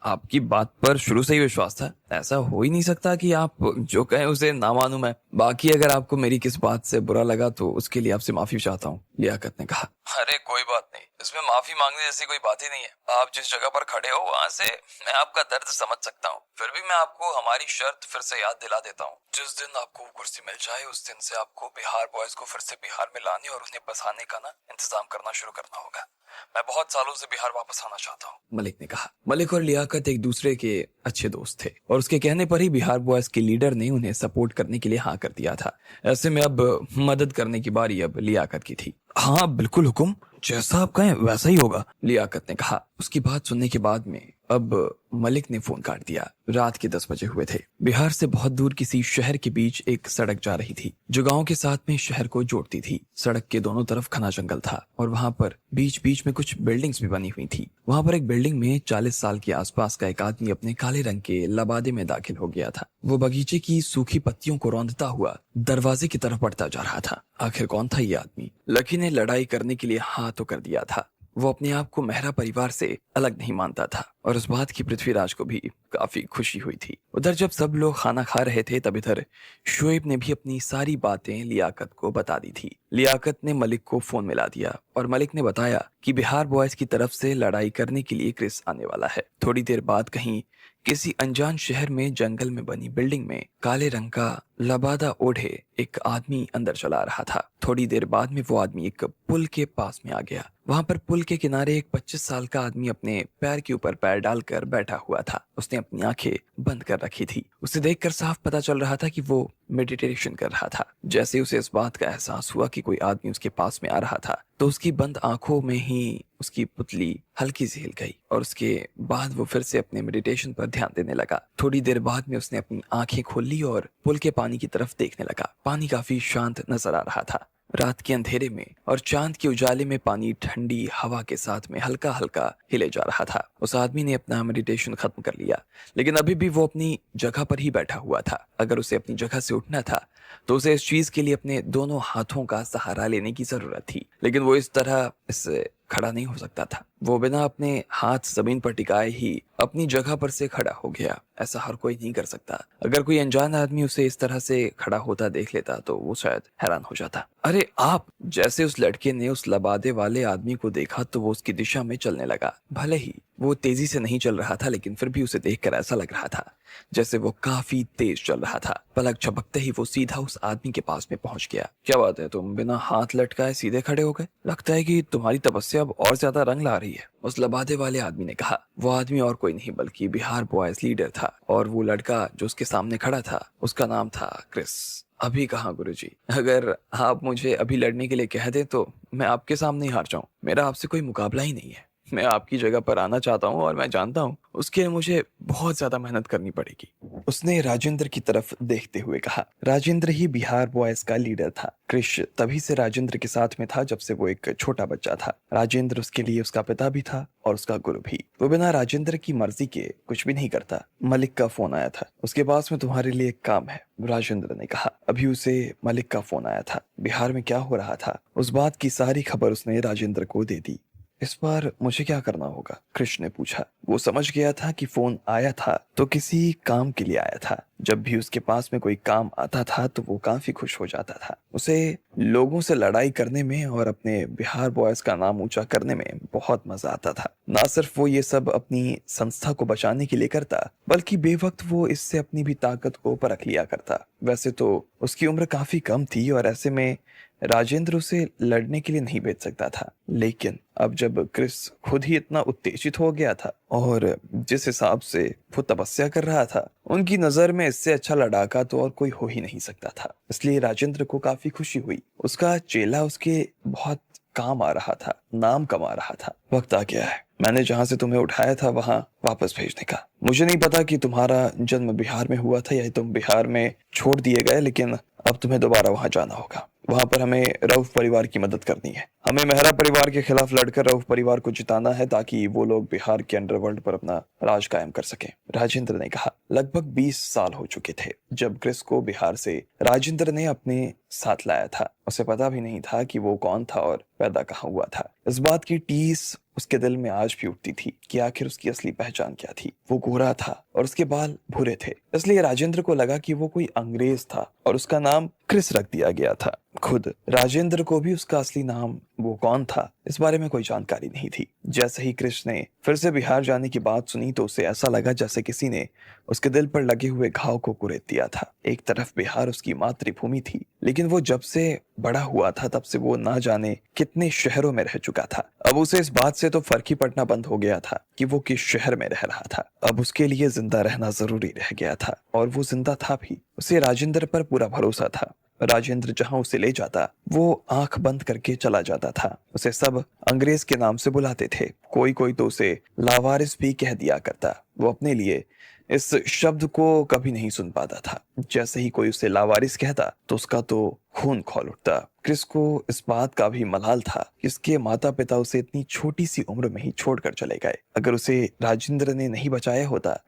आपकी बात पर शुरू से ही विश्वास था। ऐसा हो ही नहीं सकता कि आप जो कहें उसे ना मानूं मैं। बाकी अगर आपको मेरी किस बात से बुरा लगा तो उसके लिए आपसे माफी चाहता हूँ, लियाकत ने कहा। अरे कोई बात नहीं, इसमें माफी मांगने जैसी कोई बात ही नहीं है। आप जिस जगह पर खड़े हो वहाँ से मैं आपका दर्द समझ सकता हूँ। फिर भी मैं आपको हमारी शर्त फिर से याद दिला देता हूँ। जिस दिन आपको कुर्सी मिल जाए उस दिन से आपको बिहार बॉयज को फिर से बिहार में लाने और उन्हें बसाने का ना इंतजाम करना शुरू करना होगा। मैं बहुत सालों से बिहार वापस आना चाहता हूँ, मलिक ने कहा। मलिक और लियाकत एक दूसरे के अच्छे दोस्त थे और उसके कहने पर ही बिहार बॉयज के लीडर ने उन्हें सपोर्ट करने के लिए हाँ कर दिया था। ऐसे में अब मदद करने की बारी अब लियाकत की थी। हाँ बिल्कुल हुकुम, जैसा आप कहें वैसा ही होगा, लियाकत ने कहा। उसकी बात सुनने के बाद में अब मलिक ने फोन काट दिया। रात के 10 बजे हुए थे। बिहार से बहुत दूर किसी शहर के बीच एक सड़क जा रही थी जो गांव के साथ में शहर को जोड़ती थी। सड़क के दोनों तरफ घना जंगल था और वहां पर बीच बीच में कुछ बिल्डिंग्स भी बनी हुई थी। वहां पर एक बिल्डिंग में 40 साल के आसपास का एक आदमी अपने काले रंग के लबादे में दाखिल हो गया था। वो बगीचे की सूखी पत्तियों को रौंदता हुआ दरवाजे की तरफ बढ़ता जा रहा था। आखिर कौन था ये आदमी? लकी ने लड़ाई करने के लिए हाँ तो कर दिया था। वो अपने आप को मेहरा परिवार से अलग नहीं मानता था और उस बात की पृथ्वीराज को भी काफी खुशी हुई थी। उधर जब सब लोग खाना खा रहे थे तब इधर शोएब ने भी अपनी सारी बातें लियाकत को बता दी थी। लियाकत ने मलिक को फोन मिला दिया और मलिक ने बताया कि बिहार बॉयज की तरफ से लड़ाई करने के लिए क्रिस आने वाला है। थोड़ी देर बाद कहीं किसी अनजान शहर में जंगल में बनी बिल्डिंग में काले रंग का लबादा ओढ़े एक आदमी अंदर चला रहा था। थोड़ी देर बाद में वो आदमी एक पुल के पास में आ गया। वहां पर पुल के किनारे एक 25 साल का आदमी अपने पैर के ऊपर पैर डालकर बैठा हुआ था। उसने अपनी आंखें बंद कर रखी थी। उसे देखकर साफ पता चल रहा था कि वो मेडिटेशन कर रहा था। जैसे उसे इस बात का एहसास हुआ कि कोई आदमी उसके पास में आ रहा था तो उसकी बंद आंखों में ही उसकी पुतली हल्की सी हिल गई और उसके बाद वो फिर से अपने मेडिटेशन पर ध्यान देने लगा। थोड़ी देर बाद में उसने अपनी आंखें खोल ली और पुल के पानी की तरफ देखने लगा। पानी काफी शांत नजर आ रहा था। रात के अंधेरे में और चांद के उजाले में पानी ठंडी हवा के साथ में हल्का हल्का हिले जा रहा था। उस आदमी ने अपना मेडिटेशन खत्म कर लिया लेकिन अभी भी वो अपनी जगह पर ही बैठा हुआ था। अगर उसे अपनी जगह से उठना था तो उसे इस चीज के लिए अपने दोनों हाथों का सहारा लेने की जरूरत थी, लेकिन वो इस तरह इससे खड़ा नहीं हो सकता था। वो बिना अपने हाथ जमीन पर टिकाए ही अपनी जगह पर से खड़ा हो गया। ऐसा हर कोई नहीं कर सकता। अगर कोई अनजान आदमी उसे इस तरह से खड़ा होता देख लेता तो वो शायद हैरान हो जाता। अरे आप! जैसे उस लड़के ने उस लबादे वाले आदमी को देखा तो वो उसकी दिशा में चलने लगा। भले ही वो तेजी से नहीं चल रहा था लेकिन फिर भी उसे देखकर ऐसा लग रहा था जैसे वो काफी तेज चल रहा था। पलक झपकते ही वो सीधा उस आदमी के पास में पहुंच गया। क्या बात है, तुम बिना हाथ लटकाए सीधे खड़े हो गए? लगता है कि तुम्हारी तपस्या अब और ज्यादा रंग ला रही है, उस लबादे वाले आदमी ने कहा। वो आदमी और कोई नहीं बल्कि बिहार बॉयज लीडर था और वो लड़का जो उसके सामने खड़ा था उसका नाम था क्रिस। अभी कहाँ गुरुजी? अगर आप मुझे अभी लड़ने के लिए कह दें तो मैं आपके सामने ही हार जाऊं। मेरा आपसे कोई मुकाबला ही नहीं है। मैं आपकी जगह पर आना चाहता हूँ और मैं जानता हूँ उसके लिए मुझे बहुत ज्यादा मेहनत करनी पड़ेगी, उसने राजेंद्र की तरफ देखते हुए कहा। राजेंद्र ही बिहार बॉयज का लीडर था। क्रिश तभी से राजेंद्र के साथ में था जब से वो एक छोटा बच्चा था। राजेंद्र उसके लिए उसका पिता भी था और उसका गुरु भी। वो बिना राजेंद्र की मर्जी के कुछ भी नहीं करता। मलिक का फोन आया था। उसके पास में तुम्हारे लिए एक काम है, राजेंद्र ने कहा। अभी उसे मलिक का फोन आया था। बिहार में क्या हो रहा था उस बात की सारी खबर उसने राजेंद्र को दे दी। इस बार मुझे क्या करना होगा? कृष्ण ने पूछा। वो समझ गया था कि फोन आया था तो किसी काम के लिए आया था। जब भी उसके पास में कोई काम आता था तो वो काफी खुश हो जाता था। उसे लोगों से लड़ाई करने में और अपने बिहार बॉयज का नाम ऊंचा करने में बहुत मजा आता था। ना सिर्फ वो ये सब अपनी संस्था को बचाने के लिए करता बल्कि बेवक्त वो इससे अपनी भी ताकत को परख लिया करता। वैसे तो उसकी उम्र काफी कम थी और ऐसे में राजेंद्र उसे लड़ने के लिए नहीं भेज सकता था, लेकिन अब जब क्रिस खुद ही इतना उत्तेजित हो गया था और जिस हिसाब से वो तपस्या कर रहा था, उनकी नजर में इससे अच्छा लड़ाका तो और कोई हो ही नहीं सकता था। इसलिए राजेंद्र को काफी खुशी हुई। उसका चेला उसके बहुत काम आ रहा था, नाम कमा रहा था। वक्त आ गया है मैंने जहाँ से तुम्हें उठाया था वहां वापस भेजने का। मुझे नहीं पता कि तुम्हारा जन्म बिहार में हुआ था या तुम बिहार में छोड़ दिए गए, लेकिन अब तुम्हें दोबारा वहां जाना होगा। वहां पर हमें रऊफ परिवार की मदद करनी है। हमें मेहरा परिवार के खिलाफ लड़कर रऊफ परिवार को जिताना है ताकि वो लोग बिहार के अंडरवर्ल्ड पर अपना राज कायम कर सकें, राजेंद्र ने कहा। लगभग 20 साल हो चुके थे जब क्रिस को बिहार से राजेंद्र ने अपने साथ लाया था। उसे पता भी नहीं था कि वो कौन था और पैदा कहाँ हुआ था। इस बात की टीस उसके दिल में आज भी उठती थी कि आखिर उसकी असली पहचान क्या थी। वो गोरा था और उसके बाल भूरे थे, इसलिए राजेंद्र को लगा कि वो कोई अंग्रेज था और उसका नाम क्रिस रख दिया गया था। खुद राजेंद्र को भी उसका असली नाम वो कौन था इस बारे में कोई जानकारी नहीं थी। जैसे ही कृष्ण ने फिर से बिहार जाने की बात सुनी तो उसे ऐसा लगा जैसे किसी ने उसके दिल पर लगे हुए घाव को कुरेद दिया था। एक तरफ बिहार उसकी मातृभूमि थी, लेकिन वो जब से बड़ा हुआ था तब से वो ना जाने कितने शहरों में रह चुका था। अब उसे इस बात से तो फर्क ही पड़ना बंद हो गया था कि वो किस शहर में रह रहा था। अब उसके लिए जिंदा रहना जरूरी रह गया था और वो जिंदा था भी। उसे राजेंद्र पर पूरा भरोसा था। राजेंद्र जहां उसे ले जाता वो आंख बंद करके चला जाता था। उसे सब अंग्रेज के नाम से बुलाते थे, कोई कोई तो उसे लावारिस भी कह दिया करता। वो अपने लिए इस शब्द को कभी नहीं सुन पाता था। जैसे ही कोई उसे लावारिस कहता तो उसका तो खून खौल उठता। क्रिस को इस बात का भी मलाल था कि उसके माता पिता उसे इतनी छोटी सी उम्र में ही छोड़कर चले गए। अगर उसे राजेंद्र ने नहीं बचाया होता,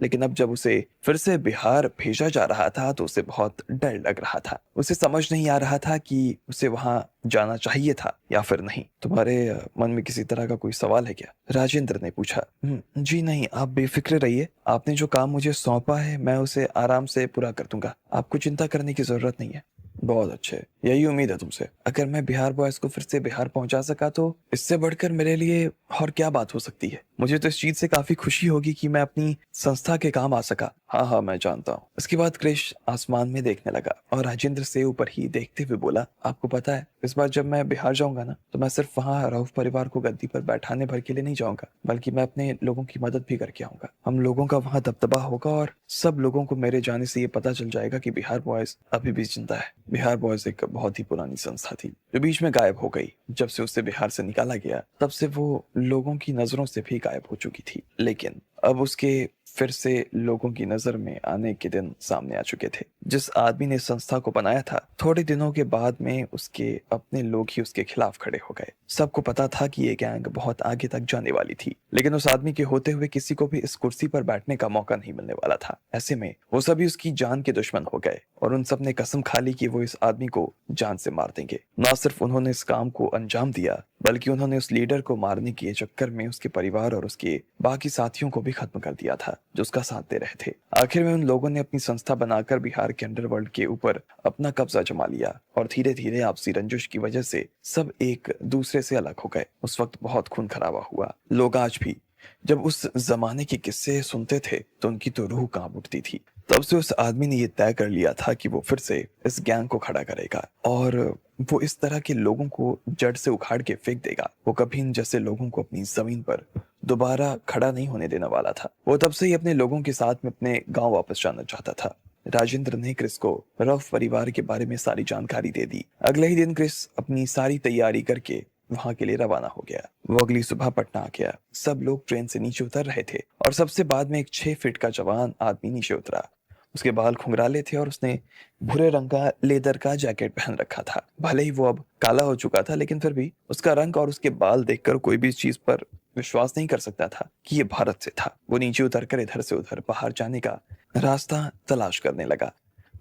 लेकिन अब जब उसे फिर से बिहार भेजा जा रहा था तो उसे बहुत डर लग रहा था। उसे समझ नहीं आ रहा था कि उसे वहां जाना चाहिए था या फिर नहीं। तुम्हारे मन में किसी तरह का कोई सवाल है क्या? राजेंद्र ने पूछा। जी नहीं, आप बेफिक्र रहिए। आपने जो काम मुझे सौंपा है मैं उसे आराम से पूरा कर दूंगा। आपको चिंता करने की जरूरत नहीं है। बहुत अच्छे, यही उम्मीद है तुमसे। अगर मैं बिहार बॉयज को फिर से बिहार पहुंचा सका तो इससे बढ़कर मेरे लिए और क्या बात हो सकती है। मुझे तो इस चीज से काफी खुशी होगी कि मैं अपनी संस्था के काम आ सका। हाँ हाँ, मैं जानता हूँ। इसके बाद क्रिश आसमान में देखने लगा और राजेंद्र से ऊपर ही देखते हुए बोला, आपको पता है इस बार जब मैं बिहार जाऊंगा ना तो मैं सिर्फ वहाँ रऊफ परिवार को गद्दी पर बैठाने भर के लिए नहीं जाऊंगा, बल्कि मैं अपने लोगों की मदद भी करके आऊंगा। हम लोगों का वहाँ दबदबा होगा और सब लोगों को मेरे जाने से ये पता चल जाएगा कि बिहार बॉयज अभी भी जिंदा है। बिहार बॉयज एक बहुत ही पुरानी संस्था थी जो बीच में गायब हो गई। जब से उसे बिहार से निकाला गया तब से वो लोगों की नजरों से भी गायब हो चुकी थी। लेकिन अब उसके फिर से लोगों की नजर में आने के दिन सामने आ चुके थे। जिस आदमी ने संस्था को बनाया था, थोड़े दिनों के बाद में उसके अपने लोग ही उसके खिलाफ खड़े हो गए। सबको पता था कि ये गैंग बहुत आगे तक जाने वाली थी, लेकिन उस आदमी के होते हुए किसी को भी इस कुर्सी पर बैठने का मौका नहीं मिलने वाला था। ऐसे में वो सभी उसकी जान के दुश्मन हो गए और उन सब ने कसम खा ली कि वो इस आदमी को जान से मार देंगे। न सिर्फ उन्होंने इस काम को अंजाम दिया, बल्कि उन्होंने उस लीडर को मारने के चक्कर में उसके परिवार और उसके बाकी साथियों को भी खत्म कर दिया था जो उसका साथ दे रहे थे। आखिर में उन लोगों ने अपनी संस्था बनाकर बिहार के अंडरवर्ल्ड के ऊपर अपना कब्जा जमा लिया और धीरे धीरे आपसी रंजिश की वजह से सब एक दूसरे से अलग हो गए। उस वक्त बहुत खून खराबा हुआ। लोग आज भी जब उस जमाने के किस्से सुनते थे तो उनकी तो रूह कांप उठती थी। तब से उस आदमी ने यह तय कर लिया था कि वो फिर से इस गैंग को खड़ा करेगा और वो इस तरह के लोगों को जड़ से उखाड़ के फेंक देगा। वो कभी इन जैसे लोगों को अपनी जमीन पर दोबारा खड़ा नहीं होने देने वाला था। वो तब से ही अपने लोगों के साथ में अपने गांव वापस जाना चाहता था। राजेंद्र ने क्रिस को रफ परिवार के बारे में सारी जानकारी दे दी। अगले ही दिन क्रिस अपनी सारी तैयारी करके वहां के लिए रवाना हो गया। वो अगली सुबह पटना आ गया। सब लोग ट्रेन से नीचे उतर रहे थे और सबसे बाद में एक 6 फीट का जवान आदमी नीचे उतरा। उसके बाल खुंगराले थे और उसने भूरे रंग का लेदर का जैकेट पहन रखा था। भले ही वो अब काला हो चुका था, लेकिन फिर भी उसका रंग और उसके बाल देखकर कोई भी इस चीज पर विश्वास नहीं कर सकता था कि ये भारत से था। वो नीचे उतरकर इधर से उधर बाहर जाने का रास्ता तलाश करने लगा।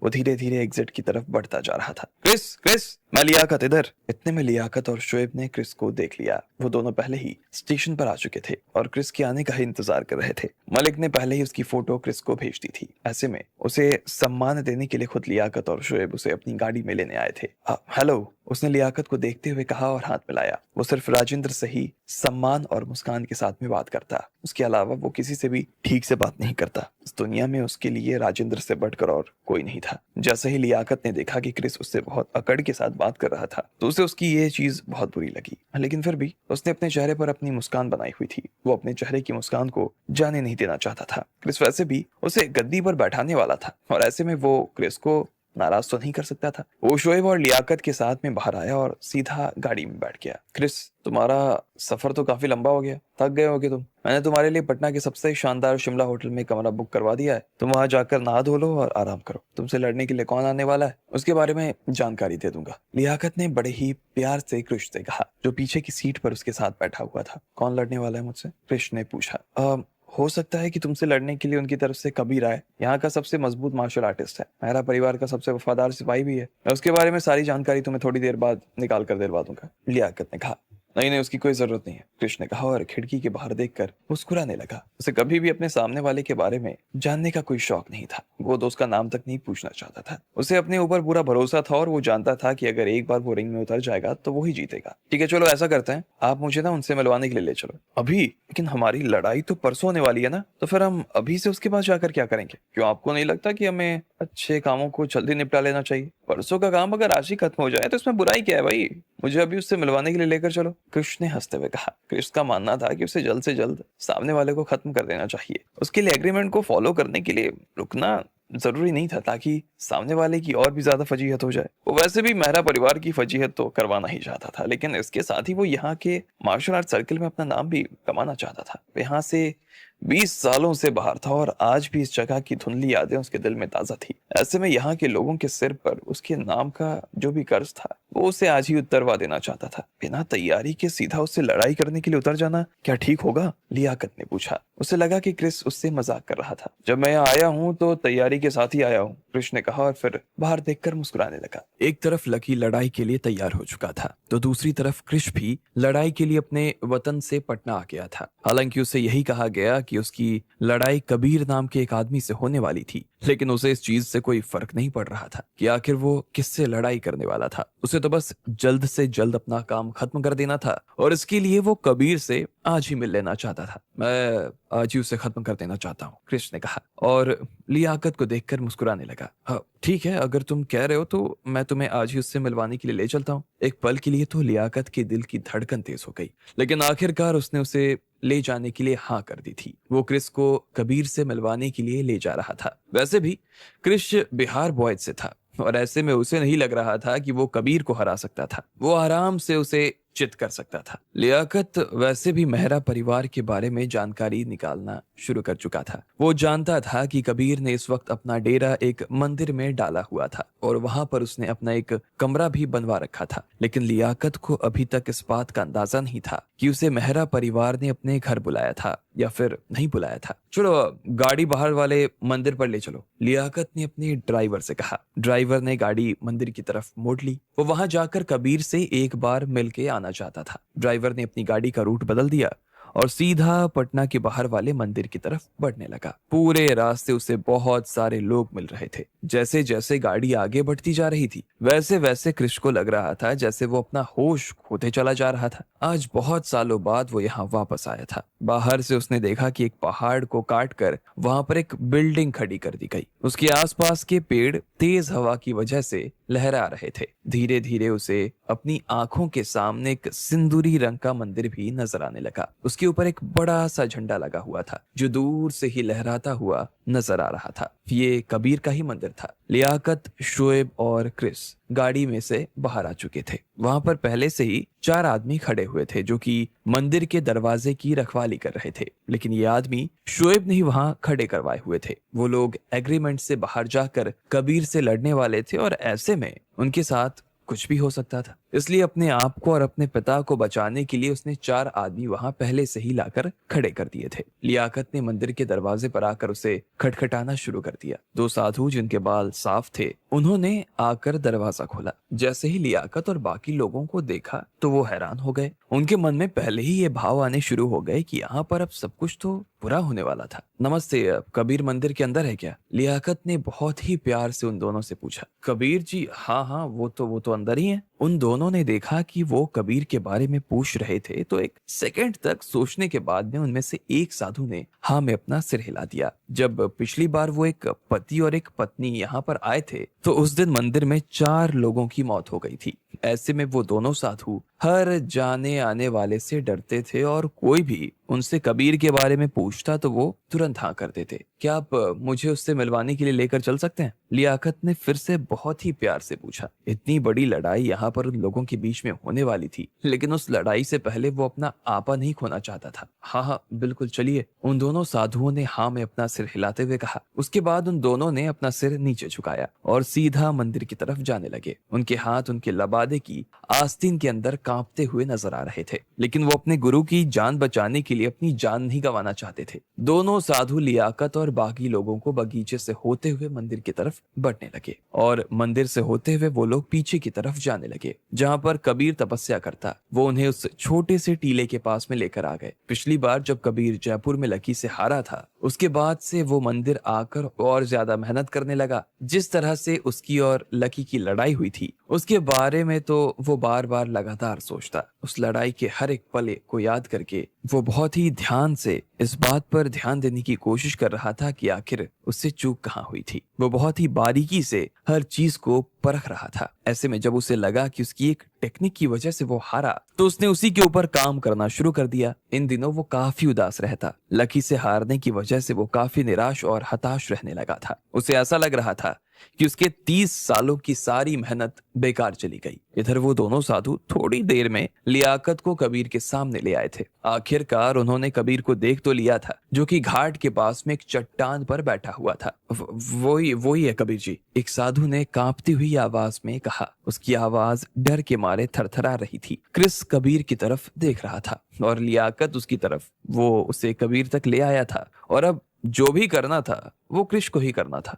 वो धीरे धीरे एग्जिट की तरफ बढ़ता जा रहा था। क्रिस क्रिस, मैं लियाकत इधर। इतने में लियाकत और शोएब ने क्रिस को देख लिया। वो दोनों पहले ही स्टेशन पर आ चुके थे और क्रिस के आने का ही इंतजार कर रहे थे। मलिक ने पहले ही उसकी फोटो क्रिस को भेज दी थी। ऐसे में उसे सम्मान देने के लिए खुद लियाकत और शोएब उसे अपनी गाड़ी में लेने आए थे। हेलो, उसने लियाकत को देखते हुए कहा और हाथ मिलाया। वो सिर्फ राजेंद्र से ही सम्मान और मुस्कान के साथ में बात करता, उसके अलावा वो किसी से भी ठीक से बात नहीं करता। इस दुनिया में उसके लिए राजेंद्र से बढ़कर और कोई नहीं था। जैसे ही लियाकत ने देखा कि क्रिस उससे बहुत अकड़ के साथ बात कर रहा था तो उसे उसकी ये चीज बहुत बुरी लगी, लेकिन फिर भी उसने अपने चेहरे पर अपनी मुस्कान बनाई हुई थी। वो अपने चेहरे की मुस्कान को जाने नहीं देना चाहता था। क्रिस वैसे भी उसे गद्दी पर बैठाने वाला था और ऐसे में वो क्रिस को नाराज तो नहीं कर सकता था। वो शोएब और लियाकत के साथ में बाहर आया और सीधा गाड़ी में बैठ गया। क्रिस, तुम्हारा सफर तो काफी लंबा हो गया, थक गए होगे तुम। मैंने तुम्हारे लिए पटना के सबसे शानदार शिमला होटल में कमरा बुक करवा दिया है। तुम वहां जाकर नहा धो लो और आराम करो। तुमसे लड़ने के लिए कौन आने वाला है उसके बारे में जानकारी दे दूंगा। लियाकत ने बड़े ही प्यार से क्रिश से कहा, जो पीछे की सीट पर उसके साथ बैठा हुआ था। कौन लड़ने वाला है मुझसे? क्रिश ने पूछा। हो सकता है कि तुमसे लड़ने के लिए उनकी तरफ से कबीर आए। यहाँ का सबसे मजबूत मार्शल आर्टिस्ट है, मेरा परिवार का सबसे वफादार सिपाही भी है। मैं उसके बारे में सारी जानकारी तुम्हें थोड़ी देर बाद निकाल कर दिलवा दूंगा। लियाकत ने कहा। नहीं नहीं, उसकी कोई जरूरत नहीं है, कृष्ण ने कहा और खिड़की के बाहर देखकर मुस्कुराने लगा। उसे कभी भी अपने सामने वाले के बारे में जानने का कोई शौक नहीं था। वो दोस्त का नाम तक नहीं पूछना चाहता था। उसे अपने ऊपर पूरा भरोसा था और वो जानता था कि अगर एक बार वो रिंग में उतर जाएगा तो वो ही जीतेगा। ठीक है, चलो ऐसा करते हैं, आप मुझे ना उनसे मिलवाने के लिए ले चलो अभी। लेकिन हमारी लड़ाई तो परसों होने वाली है ना, तो फिर हम अभी से उसके पास जाकर क्या करेंगे? क्यों आपको नहीं लगता कि हमें अच्छे कामों को जल्दी निपटा लेना चाहिए? परसों का काम अगर आज ही खत्म हो जाए तो इसमें बुराई क्या है भाई? मुझे अभी उससे मिलवाने के लिए लेकर चलो, कृष्ण ने हंसते हुए कहा। कृष्ण का मानना था कि उसे जल्द से जल्द सामने वाले को खत्म कर देना चाहिए। उसके लिए एग्रीमेंट को फॉलो करने के लिए रुकना जरूरी नहीं था ताकि सामने वाले की और भी ज्यादा फजीहत हो जाए। वो वैसे भी मेहरा परिवार की फजीहत तो करवाना ही चाहता था, लेकिन इसके साथ ही वो यहाँ के मार्शल आर्ट सर्कल में अपना नाम भी कमाना चाहता था। वो यहाँ से 20 सालों से बाहर था और आज भी इस जगह की धुंधली यादें उसके दिल में ताजा थी। ऐसे में यहाँ के लोगों के सिर पर उसके नाम का जो भी कर्ज था वो उसे आज ही उतरवा देना चाहता था। बिना तैयारी के सीधा उससे लड़ाई करने के लिए उतर जाना क्या ठीक होगा? लियाकत ने पूछा। उसे लगा कि क्रिस उससे मजाक कर रहा था। जब मैं यहाँ आया हूँ तो तैयारी के साथ ही आया हूँ, क्रिस ने कहा और फिर बाहर देखकर मुस्कुराने लगा। एक तरफ लकी लड़ाई के लिए तैयार हो चुका था तो दूसरी तरफ क्रिश भी लड़ाई के लिए अपने वतन से पटना आ गया था। हालांकि उसे यही कहा गया कि उसकी लड़ाई कबीर नाम के एक आदमी से होने वाली थी, लेकिन उसे इस चीज से कोई फर्क नहीं पड़ रहा था कि आखिर वो किससे लड़ाई करने वाला था। उसे तो बस जल्द से जल्द अपना काम खत्म कर देना था और इसके लिए वो कबीर से आज ही मिल लेना चाहता था। मैं आज ही उसे खत्म कर देना चाहता हूँ, क्रिश ने कहा और लियाकत को देखकर मुस्कुराने लगा। हाँ ठीक है, अगर तुम कह रहे हो तो मैं तुम्हें आज ही उससे मिलवाने के लिए ले चलता हूँ। एक पल के लिए तो लियाकत के दिल की धड़कन तेज हो गई, लेकिन आखिरकार उसने उसे ले जाने के लिए हाँ कर दी थी। वो क्रिस को कबीर से मिलवाने के लिए ले जा रहा था। वैसे भी क्रिश बिहार बॉयज से था और ऐसे में उसे नहीं लग रहा था कि वो कबीर को हरा सकता था। वो आराम से उसे चित कर सकता था। लियाकत वैसे भी मेहरा परिवार के बारे में जानकारी निकालना शुरू कर चुका था। वो जानता था कि कबीर ने इस वक्त अपना डेरा एक मंदिर में डाला हुआ था और वहां पर उसने अपना एक कमरा भी बनवा रखा था। लेकिन लियाकत को अभी तक इस बात का अंदाजा नहीं था कि उसे मेहरा परिवार ने अपने घर बुलाया था या फिर नहीं बुलाया था। चलो गाड़ी बाहर वाले मंदिर पर ले चलो, लियाकत ने अपने ड्राइवर से कहा। ड्राइवर ने गाड़ी मंदिर की तरफ मोड़ ली। वो वहां जाकर कबीर से एक बार मिल के आना चाहता था। ड्राइवर ने अपनी गाड़ी का रूट बदल दिया और सीधा पटना के बाहर वाले मंदिर की तरफ बढ़ने लगा। पूरे रास्ते उसे बहुत सारे लोग मिल रहे थे। जैसे जैसे गाड़ी आगे बढ़ती जा रही थी वैसे वैसे क्रिश को लग रहा था जैसे वो अपना होश खोते चला जा रहा था। आज बहुत सालों बाद वो यहाँ वापस आया था। बाहर से उसने देखा कि एक पहाड़ को काट कर वहां पर एक बिल्डिंग खड़ी कर दी गई। उसके आसपास के पेड़ तेज हवा की वजह से लहरा रहे थे। धीरे धीरे उसे अपनी आंखों के सामने एक सिंदूरी रंग का मंदिर भी नजर आने लगा। उसके ऊपर एक बड़ा सा झंडा लगा हुआ था जो दूर से ही लहराता हुआ नजर आ रहा था। ये कबीर का ही मंदिर था। लियाकत, शोएब और क्रिस गाड़ी में से बाहर आ चुके थे। वहां पर पहले से ही 4 आदमी खड़े हुए थे जो कि मंदिर के दरवाजे की रखवाली कर रहे थे, लेकिन ये आदमी शोएब ने ही वहां खड़े करवाए हुए थे। वो लोग एग्रीमेंट से बाहर जाकर कबीर से लड़ने वाले थे और ऐसे में उनके साथ कुछ भी हो सकता था। इसलिए अपने आप को और अपने पिता को बचाने के लिए उसने 4 आदमी वहां पहले से ही लाकर खड़े कर दिए थे। लियाकत ने मंदिर के दरवाजे पर आकर उसे खटखटाना शुरू कर दिया। 2 साधु जिनके बाल साफ थे उन्होंने आकर दरवाजा खोला। जैसे ही लियाकत और बाकी लोगों को देखा तो वो हैरान हो गए। उनके मन में पहले ही ये भाव आने शुरू हो गए कि यहाँ पर अब सब कुछ तो बुरा होने वाला था। नमस्ते, अब कबीर मंदिर के अंदर है क्या? लियाकत ने बहुत ही प्यार से उन दोनों से पूछा। कबीर जी, हाँ हाँ वो तो अंदर ही है। उन दोनों ने देखा कि वो कबीर के बारे में पूछ रहे थे तो एक सेकंड तक सोचने के बाद में उनमें से एक साधु ने हाँ में अपना सिर हिला दिया। जब पिछली बार वो एक पति और एक पत्नी यहाँ पर आए थे तो उस दिन मंदिर में 4 लोगों की मौत हो गई थी। ऐसे में वो दोनों साधु हर जाने आने वाले से डरते थे और कोई भी उनसे कबीर के बारे में पूछता तो वो तुरंत हाँ करते थे। क्या आप मुझे उससे मिलवाने के लिए लेकर चल सकते हैं? लियाकत ने फिर से बहुत ही प्यार से पूछा। इतनी बड़ी लड़ाई यहाँ पर उन लोगों के बीच में होने वाली थी, लेकिन उस लड़ाई से पहले वो अपना आपा नहीं खोना चाहता था। हाँ हाँ बिल्कुल चलिए, उन दोनों साधुओं ने हाँ में अपना सिर हिलाते हुए कहा। उसके बाद उन दोनों ने अपना सिर नीचे झुकाया और सीधा मंदिर की तरफ जाने लगे। उनके हाथ उनके लबादे की आस्तीन के अंदर कांपते हुए नजर आ रहे थे, लेकिन वो अपने गुरु की जान बचाने के लिए अपनी जान नहीं गंवाना चाहते थे। दोनों साधु लियाकत और बाकी लोगों को बगीचे से होते हुए मंदिर की तरफ बढ़ने लगे और मंदिर से होते हुए वो लोग पीछे की तरफ जाने लगे जहां पर कबीर तपस्या करता। वो उन्हें उस छोटे से टीले के पास में लेकर आ गए। पिछली बार जब कबीर जयपुर में लकी से हारा था उसके बाद से वो मंदिर आकर और ज्यादा मेहनत करने लगा। जिस तरह से उसकी और लकी की लड़ाई हुई थी उसके बारे में तो वो बार बार लगातार सोचता। उस लड़ाई के हर एक पल को याद करके वो बहुत ही ध्यान से इस बात पर ध्यान देने की कोशिश कर रहा था कि आखिर उससे चूक कहाँ हुई थी। वो बहुत ही बारीकी से हर चीज को परख रहा था। ऐसे में जब उसे लगा कि उसकी एक टेक्निक की वजह से वो हारा, तो उसने उसी के ऊपर काम करना शुरू कर दिया। इन दिनों वो काफी उदास रहता। लकी से हारने की वजह से वो काफी निराश और हताश रहने लगा था। उसे ऐसा लग रहा था कि उसके 30 सालों की सारी मेहनत बेकार चली गई। इधर वो दोनों साधु थोड़ी देर में लियाकत को कबीर के सामने ले आए थे। आखिरकार उन्होंने कबीर को देख तो लिया था, जो कि घाट के पास में एक चट्टान पर बैठा हुआ था। वही है कबीर जी, एक साधु ने कांपती हुई आवाज में कहा। उसकी आवाज डर के मारे थरथरा रही थी। क्रिस कबीर की तरफ देख रहा था और लियाकत उसकी तरफ। वो उसे कबीर तक ले आया था और अब जो भी करना था वो कृष को ही करना था।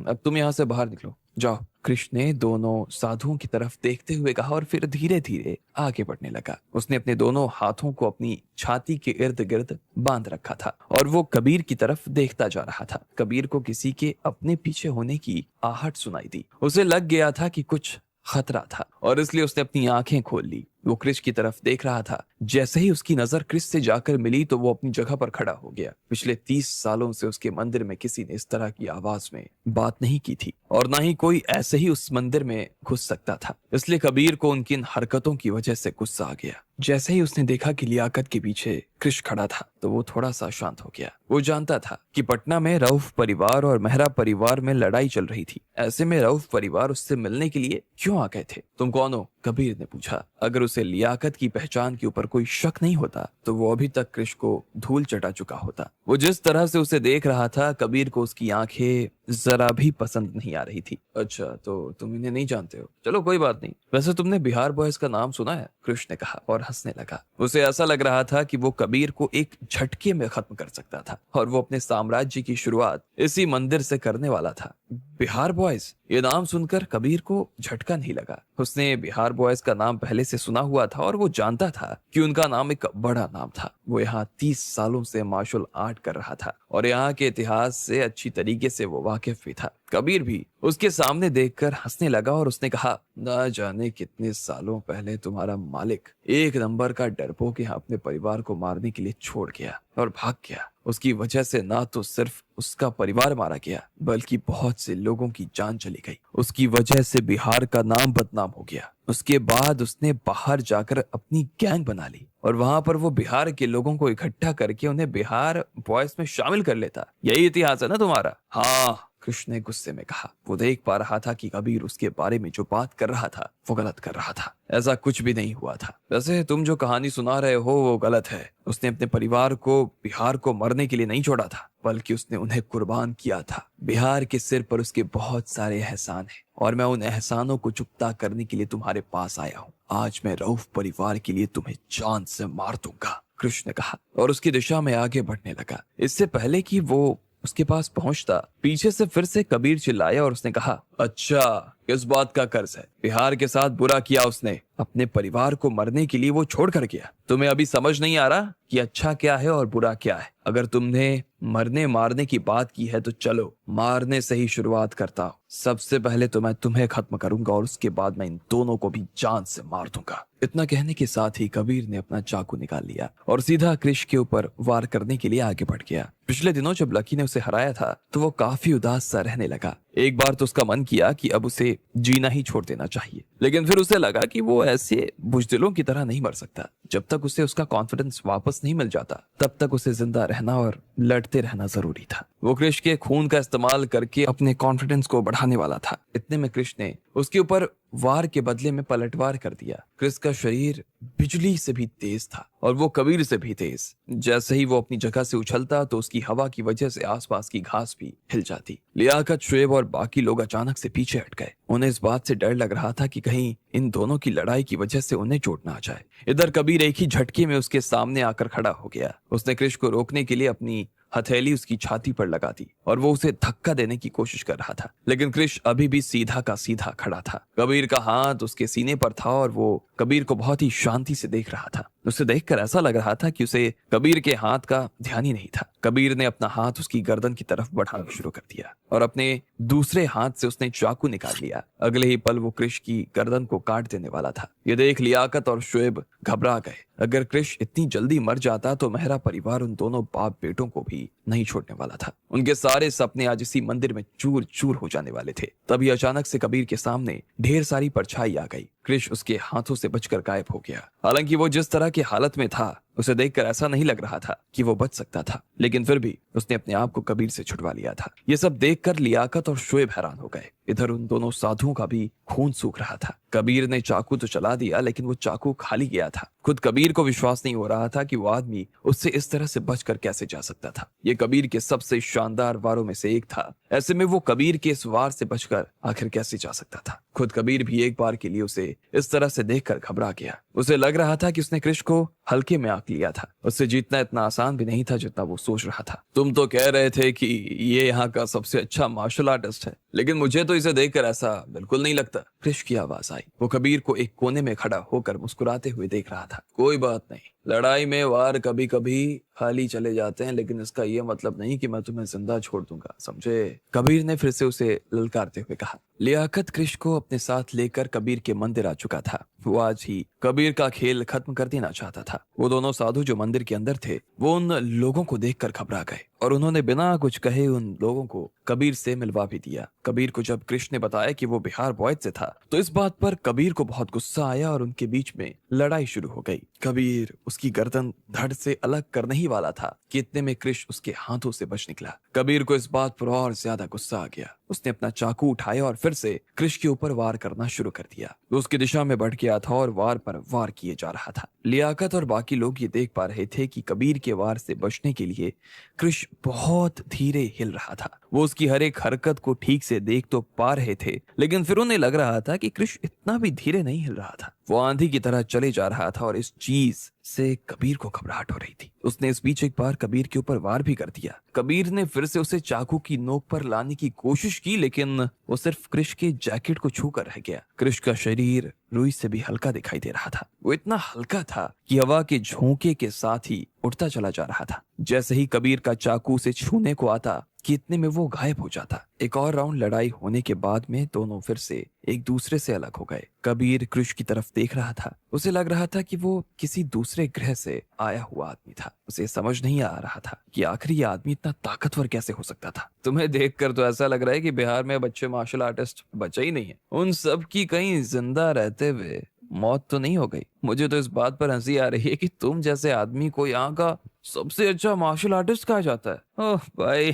अब तुम यहाँ से बाहर निकलो, जाओ। कृष ने दोनों साधुओं की तरफ देखते हुए कहा और फिर धीरे धीरे आगे बढ़ने लगा। उसने अपने दोनों हाथों को अपनी छाती के इर्द गिर्द बांध रखा था और वो कबीर की तरफ देखता जा रहा था। कबीर को किसी के अपने पीछे होने की आहट सुनाई दी। उसे लग गया था कि कुछ खतरा था और इसलिए उसने अपनी आंखें खोल ली। वो क्रिस की तरफ देख रहा था। जैसे ही उसकी नजर क्रिस से जाकर मिली तो वो अपनी जगह पर खड़ा हो गया। पिछले 30 सालों से उसके मंदिर में किसी ने इस तरह की आवाज में बात नहीं की थी और ना ही कोई ऐसे ही उस मंदिर में घुस सकता था। इसलिए कबीर को उनकी इन हरकतों की वजह से गुस्सा आ गया। जैसे ही उसने देखा कि लियाकत के पीछे क्रिश खड़ा था तो वो थोड़ा सा शांत हो गया। वो जानता था कि पटना में रऊफ परिवार और मेहरा परिवार में लड़ाई चल रही थी। ऐसे में रऊफ परिवार उससे मिलने के लिए क्यों आ गए थे? तुम कौन हो? कबीर ने पूछा। अगर उसे लियाकत की पहचान के ऊपर कोई शक नहीं होता तो वो अभी तक क्रिश को धूल चटा चुका होता। वो जिस तरह से उसे देख रहा था, कबीर को उसकी आंखें जरा भी पसंद नहीं आ रही थी। अच्छा, तो तुम इन्हें नहीं जानते हो? चलो कोई बात नहीं। वैसे तुमने बिहार बॉयज का नाम सुना है? कृष ने कहा और हंसने लगा। उसे ऐसा लग रहा था कि वो कबीर को एक झटके में खत्म कर सकता था और वो अपने साम्राज्य की शुरुआत इसी मंदिर से करने वाला था। बिहार बॉयज, ये नाम सुनकर कबीर को झटका नहीं लगा। उसने बिहार बॉयज का नाम पहले से सुना हुआ था और वो जानता था कि उनका नाम एक बड़ा नाम था। वो यहाँ 30 सालों से मार्शल आर्ट कर रहा था और यहाँ के इतिहास से अच्छी तरीके से वो वाकिफ भी था। कबीर भी उसके सामने देखकर हंसने लगा और उसने कहा, ना जाने कितने सालों पहले तुम्हारा मालिक एक नंबर का डरपोक यहाँ अपने परिवार को मारने के लिए छोड़ गया और भाग गया। उसकी वजह से ना तो सिर्फ उसका परिवार मारा गया बल्कि बहुत से लोगों की जान चली गई। उसकी वजह से बिहार का नाम बदनाम हो गया। उसके बाद उसने बाहर जाकर अपनी गैंग बना ली और वहां पर वो बिहार के लोगों को इकट्ठा करके उन्हें बिहार बॉयज में शामिल कर लेता। यही इतिहास है ना तुम्हारा? हाँ, कृष्ण ने गुस्से में कहा। वो देख पा रहा था कि कबीर उसके बारे में जो बात कर रहा था वो गलत कर रहा था। ऐसा कुछ भी नहीं हुआ था। वैसे तुम जो कहानी सुना रहे हो वो गलत है। उसने अपने परिवार को बिहार को मरने के लिए नहीं छोड़ा था बल्कि उसने उन्हें कुर्बान किया था। बिहार के सिर पर उसके बहुत सारे एहसान हैं और मैं उन एहसानों को चुकता करने के लिए तुम्हारे पास आया हूँ। आज मैं रऊफ परिवार के लिए तुम्हें जान से मार दूंगा, कृष्ण ने कहा और उसकी दिशा में आगे बढ़ने लगा। इससे पहले कि वो उसके पास पहुंचता, पीछे से फिर से कबीर चिल्लाया और उसने कहा, अच्छा, किस बात का कर्ज है? बिहार के साथ बुरा किया उसने, अपने परिवार को मरने के लिए वो छोड़ कर गया। तुम्हें अभी समझ नहीं आ रहा कि अच्छा क्या है और बुरा क्या है? अगर तुमने मरने मारने की बात की है तो चलो मारने से ही शुरुआत करता हूँ। सबसे पहले तो मैं तुम्हें खत्म करूंगा और उसके बाद मैं इन दोनों को भी जान से मार दूंगा। इतना कहने के साथ ही कबीर ने अपना चाकू निकाल लिया और सीधा कृष के ऊपर वार करने के लिए आगे बढ़ गया। पिछले दिनों जब लकी ने उसे हराया था तो वो काफी उदास सा रहने लगा। एक बार तो उसका मन किया कि अब उसे जीना ही छोड़ देना चाहिए, लेकिन फिर उसे लगा कि वो ऐसे बुजदिलों की तरह नहीं मर सकता। जब तक उसे उसका कॉन्फिडेंस वापस नहीं मिल जाता तब तक उसे जिंदा रहना और लड़ते रहना जरूरी था। वो कृष के खून का इस्तेमाल करके अपने कॉन्फिडेंस को बढ़ाने वाला था। इतने में कृष ने उसके ऊपर वार के बदले में पलटवार कर दिया। क्रिस का शरीर बिजली से भी तेज था और वो कबीर से भी तेज। जैसे ही वो अपनी जगह से उछलता तो उसकी हवा की वजह से आसपास की घास भी हिल जाती। लियाकत, शुएब और बाकी लोग अचानक से पीछे हट गए। उन्हें इस बात से डर लग रहा था कि कहीं इन दोनों की लड़ाई की वजह से उन्हें चोट ना आ जाए। इधर कबीर एक ही झटके में उसके सामने आकर खड़ा हो गया। उसने क्रिश को रोकने के लिए अपनी हथेली उसकी छाती पर लगा दी और वो उसे धक्का देने की कोशिश कर रहा था, लेकिन क्रिश अभी भी सीधा का सीधा खड़ा था। कबीर का हाथ उसके सीने पर था और वो कबीर को बहुत ही शांति से देख रहा था। उसे देखकर ऐसा लग रहा था कि उसे कबीर के हाथ का ध्यान ही नहीं था। कबीर ने अपना हाथ उसकी गर्दन की तरफ बढ़ाना शुरू कर दिया और अपने दूसरे हाथ से उसने चाकू निकाल लिया। अगले ही पल वो कृष की गर्दन को काट देने वाला था। ये देख लियाकत और शुएब घबरा गए। अगर कृष इतनी जल्दी मर जाता तो मेहरा परिवार उन दोनों बाप बेटों को भी नहीं छोड़ने वाला था। उनके सारे सपने आज इसी मंदिर में चूर चूर हो जाने वाले थे। तभी अचानक से कबीर के सामने ढेर सारी परछाई आ गई। कृष उसके हाथों से बचकर गायब हो गया। हालांकि वो जिस तरह की हालत में था उसे देखकर ऐसा नहीं लग रहा था कि वो बच सकता था, लेकिन फिर भी उसने अपने आप को कबीर से छुड़वा लिया था। ये सब देखकर लियाकत और शुएब हैरान हो गए। इधर उन दोनों साधुओं का भी खून सूख रहा था। कबीर ने चाकू तो चला दिया, लेकिन वो चाकू खाली गया था। खुद कबीर को विश्वास नहीं हो रहा था कि वो आदमी उससे इस तरह से बचकर कैसे जा सकता था। ये कबीर के सबसे शानदार वारों में से एक था। ऐसे में वो कबीर के इस वार से बचकर आखिर कैसे जा सकता था। खुद कबीर भी एक बार के लिए उसे इस तरह से देखकर घबरा गया। उसे लग रहा था कि उसने कृष को हल्के में आंक लिया था। उससे जीतना इतना आसान भी नहीं था जितना वो सोच रहा था। तुम तो कह रहे थे कि ये यहाँ का सबसे अच्छा मार्शल आर्टिस्ट है, लेकिन मुझे तो इसे देखकर ऐसा बिल्कुल नहीं लगता। कृष की आवाज आई। वो कबीर को एक कोने में खड़ा होकर मुस्कुराते हुए देख रहा था। कोई बात नहीं, लड़ाई में वार कभी कभी खाली चले जाते हैं, लेकिन इसका ये मतलब नहीं कि मैं तुम्हें जिंदा छोड़ दूंगा, समझे? कबीर ने फिर से उसे ललकारते हुए कहा। लियाकत कृष को अपने साथ लेकर कबीर के मंदिर आ चुका था। वो आज ही कबीर का खेल खत्म कर देना चाहता था। वो दोनों साधु जो मंदिर के अंदर थे वो उन लोगों को देखकर घबरा गए और उन्होंने बिना कुछ कहे उन लोगों को कबीर से मिलवा भी दिया। कबीर को जब कृष्ण ने बताया कि वो बिहार बॉयज से था तो इस बात पर कबीर को बहुत गुस्सा आया और उनके बीच में लड़ाई शुरू हो गई। कबीर उसकी गर्दन धड़ से अलग करने ही वाला था कि इतने में कृष्ण उसके हाथों से बच निकला। कबीर को इस बात पर और ज्यादा गुस्सा आ गया। उसने अपना चाकू उठाया और फिर से कृष्ण के ऊपर वार करना शुरू कर दिया। वो उसकी दिशा में बढ़ गया था और वार पर वार किए जा रहा था। लियाकत और बाकी लोग ये देख पा रहे थे कि कबीर के वार से बचने के लिए कृष्ण बहुत धीरे हिल रहा था। वो उसकी हर एक हरकत को ठीक से देख तो पा रहे थे, लेकिन फिर उन्हें लग रहा था कि कृष्ण इतना भी धीरे नहीं हिल रहा था। वो आंधी की तरह चले जा रहा था और इस चीज से कबीर को घबराहट हो रही थी। उसने इस बीच एक बार कबीर के ऊपर वार भी कर दिया। कबीर ने फिर से उसे चाकू की नोक पर लाने की कोशिश की, लेकिन वो सिर्फ कृष के जैकेट को छूकर रह गया। कृष का शरीर रुई से भी हल्का दिखाई दे रहा था। वो इतना हल्का था कि हवा के झोंके के साथ ही उड़ता चला जा रहा था। जैसे ही कबीर का चाकू से छूने को आता कि इतने में वो गायब हो जाता। एक और राउंड लड़ाई होने के बाद में दोनों फिर से एक दूसरे से अलग हो गए। कबीर कृष की तरफ देख रहा था। उसे लग रहा था कि वो किसी दूसरे ग्रह से आया हुआ आदमी था। उसे समझ नहीं आ रहा था कि आखिर ये आदमी इतना ताकतवर कैसे हो सकता था। तुम्हें देखकर तो ऐसा लग रहा है कि बिहार में बच्चे मार्शल आर्टिस्ट बचे ही नहीं है। उन सब की कहीं जिंदा रहते हुए मौत तो नहीं हो गई। मुझे तो इस बात पर हंसी आ रही है कि तुम जैसे आदमी को यहाँ का सबसे अच्छा मार्शल आर्टिस्ट कहा जाता है। ओह भाई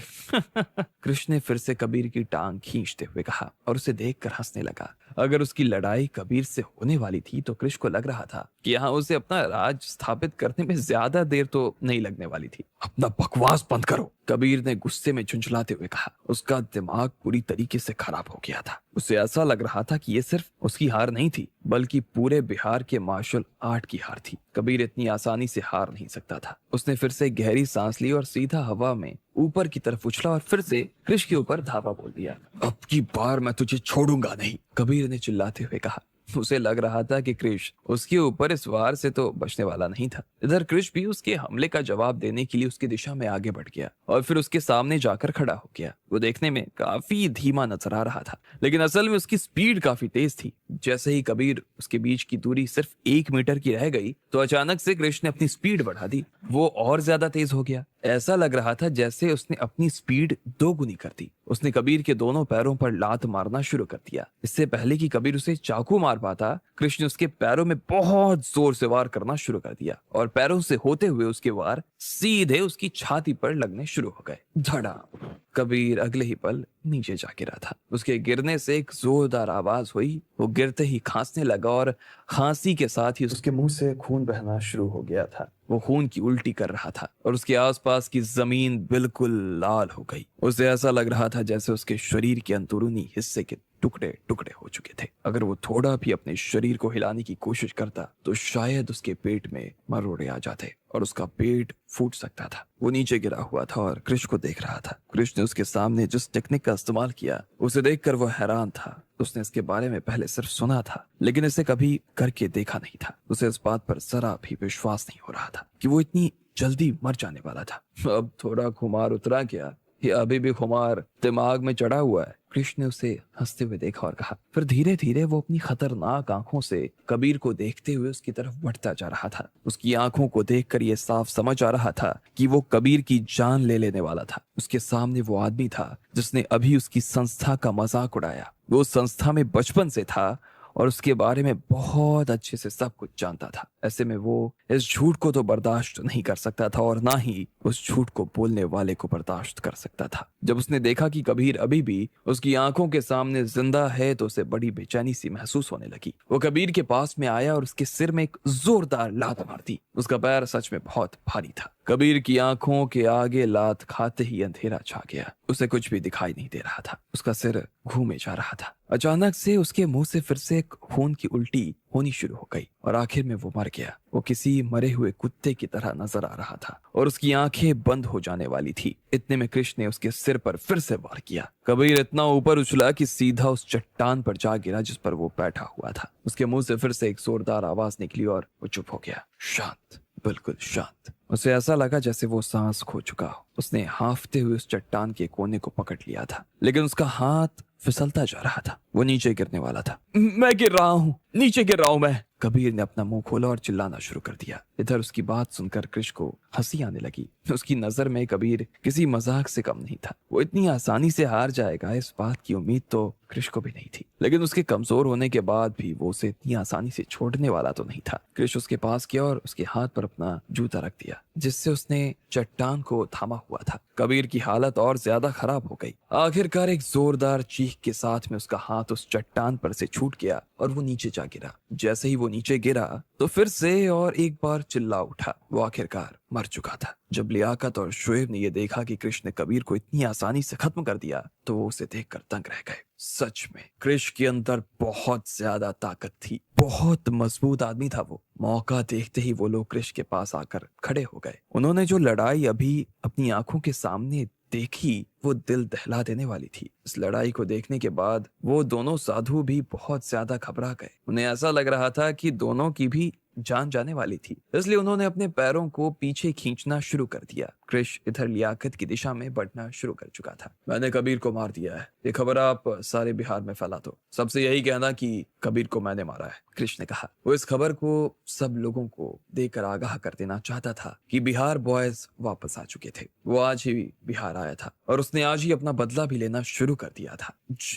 कृष्ण ने फिर से कबीर की टांग खींचते हुए कहा और उसे देखकर हंसने लगा। अगर उसकी लड़ाई कबीर से होने वाली थी तो कृष्ण को लग रहा था कि यहाँ उसे अपना राज स्थापित करने में ज्यादा देर तो नहीं लगने वाली थी। अपना बकवास बंद करो, कबीर ने गुस्से में झुंझलाते हुए कहा। उसका दिमाग पूरी तरीके से खराब हो गया था। उसे ऐसा लग रहा था कि ये सिर्फ उसकी हार नहीं थी, बल्कि पूरे बिहार के मार्शल आर्ट की हार थी। कबीर इतनी आसानी से हार नहीं सकता था। उसने फिर से गहरी सांस ली और सीधा हवा में ऊपर की तरफ उछला और फिर से कृष्ण के ऊपर धावा बोल दिया। अब की बार मैं तुझे छोड़ूंगा नहीं, कबीर ने चिल्लाते हुए कहा। उसे लग रहा था कि कृष उसके ऊपर इस वार से तो बचने वाला नहीं था। इधर कृष भी उसके हमले का जवाब देने के लिए उसकी दिशा में आगे बढ़ गया और फिर उसके सामने जाकर खड़ा हो गया। वो देखने में काफी धीमा नजर आ रहा था, लेकिन असल में उसकी स्पीड काफी तेज थी। जैसे ही कबीर उसके बीच की दूरी सिर्फ 1 मीटर की रह गई तो अचानक से कृष ने अपनी स्पीड बढ़ा दी। वो और ज्यादा तेज हो गया। ऐसा लग रहा था जैसे उसने अपनी स्पीड 2 गुनी कर दी। उसने कबीर के दोनों पैरों पर लात मारना शुरू कर दिया। इससे पहले कि कबीर उसे चाकू मार पाता, कृष्ण ने उसके पैरों में बहुत जोर से वार करना शुरू कर दिया और पैरों से होते हुए उसके वार सीधे उसकी छाती पर लगने शुरू हो गए। धड़ाम। कबीर अगले ही पल नीचे जा गिरा था। उसके गिरने से एक जोरदार आवाज हुई। वो गिरते ही खांसने लगा और खांसी के साथ ही उसके मुंह से खून बहना शुरू हो गया था। वो खून की उल्टी कर रहा था और उसके आसपास की जमीन बिल्कुल लाल हो गई। उसे ऐसा लग रहा था जैसे उसके शरीर के अंदरूनी हिस्से के टुकड़े टुकड़े हो चुके थे। अगर वो थोड़ा भी अपने शरीर को हिलाने की कोशिश करता तो शायद उसके पेट में मरोड़े आ जाते और उसका पेट फूट सकता था। वो नीचे गिरा हुआ था और क्रिश को देख रहा था। क्रिश ने उसके सामने जिस टेक्निक का इस्तेमाल किया उसे देखकर वो हैरान था। उसने इसके बारे में पहले सिर्फ सुना था लेकिन इसे कभी करके देखा नहीं था। उसे इस बात पर जरा भी विश्वास नहीं हो रहा था कि वो इतनी जल्दी मर जाने वाला था। अब थोड़ा खुमार उतरा क्या, या अभी भी खुमार दिमाग में चढ़ा हुआ है? कृष्ण ने उसे हंसते हुए देखा और कहा। फिर धीरे धीरे वो अपनी खतरनाक आंखों से कबीर को देखते हुए उसकी तरफ बढ़ता जा रहा था। उसकी आंखों को देखकर ये साफ समझ आ रहा था कि वो कबीर की जान ले लेने वाला था। उसके सामने वो आदमी था जिसने अभी उसकी संस्था का मजाक उड़ाया। वो उस संस्था में बचपन से था और उसके बारे में बहुत अच्छे से सब कुछ जानता था। ऐसे में वो इस झूठ को तो बर्दाश्त नहीं कर सकता था और ना ही उस झूठ को बोलने वाले को बर्दाश्त कर सकता था। जब उसने देखा कि कबीर अभी भी उसकी आंखों के सामने जिंदा है तो उसे बड़ी बेचैनी सी महसूस होने लगी। वो कबीर के पास में आया और उसके सिर में एक जोरदार लात मार दी। उसका पैर सच में बहुत भारी था। कबीर की आंखों के आगे लात खाते ही अंधेरा छा गया। उसे कुछ भी दिखाई नहीं दे रहा था। उसका सिर घूमे जा रहा था। अचानक से उसके मुंह से फिर से एक खून की उल्टी होनी शुरू हो गई और आखिर में वो मर गया। वो किसी मरे हुए कुत्ते की तरह नजर आ रहा था और उसकी आंखें बंद हो जाने वाली थी। इतने में कृष्ण ने उसके सिर पर फिर से वार किया। कबीर इतना ऊपर उछला कि सीधा उस चट्टान पर जा गिरा जिस पर वो बैठा हुआ था। उसके मुंह से फिर से एक जोरदार आवाज निकली और वो चुप हो गया। शांत, बिल्कुल शांत। उसे ऐसा लगा जैसे वो सांस खो चुका हो। उसने हांफते हुए उस चट्टान के कोने को पकड़ लिया था लेकिन उसका हाथ फिसलता जा रहा था। वो नीचे गिरने वाला था। मैं गिर रहा हूँ, नीचे गिर रहा हूँ मैं। कबीर ने अपना मुंह खोला और चिल्लाना शुरू कर दिया। इधर उसकी बात सुनकर कृष को हंसी आने लगी। उसकी नजर में कबीर किसी मजाक से कम नहीं था। वो इतनी आसानी से हार जाएगा इस बात की उम्मीद तो कृष को भी नहीं थी, लेकिन उसके कमजोर होने के बाद भी वो उसे इतनी आसानी से छोड़ने वाला तो नहीं था। कृष उसके पास गया और उसके हाथ पर अपना जूता रख दिया जिससे उसने चट्टान को थामा हुआ था। कबीर की हालत और ज्यादा खराब हो गई। आखिरकार एक जोरदार चीख के साथ में उसका हाथ उस चट्टान पर से छूट गया और वो नीचे जा गिरा। जैसे ही वो नीचे गिरा तो फिर से और एक बार चिल्ला उठा। वो आखिरकार मर चुका था। जब लियाकत और शुएब ने यह देखा कि कृष ने कबीर को इतनी आसानी से खत्म कर दिया तो वो उसे देखकर दंग रह गए। सच में कृष के अंदर बहुत ज्यादा ताकत थी। बहुत मजबूत आदमी था वो। मौका देखते ही वो लोग कृष के पास आकर खड़े हो गए। उन्होंने जो लड़ाई अभी अपनी आंखों के सामने देखी वो दिल दहला देने वाली थी। इस लड़ाई को देखने के बाद वो दोनों साधु भी बहुत ज्यादा घबरा गए। उन्हें ऐसा लग रहा था कि दोनों की भी जान जाने वाली थी, इसलिए उन्होंने अपने पैरों को पीछे खींचना शुरू कर दिया। कृष इधर लियाकत की दिशा में बढ़ना शुरू कर चुका था। मैंने कबीर को मार दिया है, ये खबर आप सारे बिहार में फैला दो। सबसे यही कहना कि कबीर को मैंने मारा है, कृष ने कहा। वो इस खबर को सब लोगों को देकर आगाह कर देना चाहता था कि बिहार बॉयज वापस आ चुके थे। वो आज ही बिहार आया था और उसने आज ही अपना बदला भी लेना शुरू कर दिया था।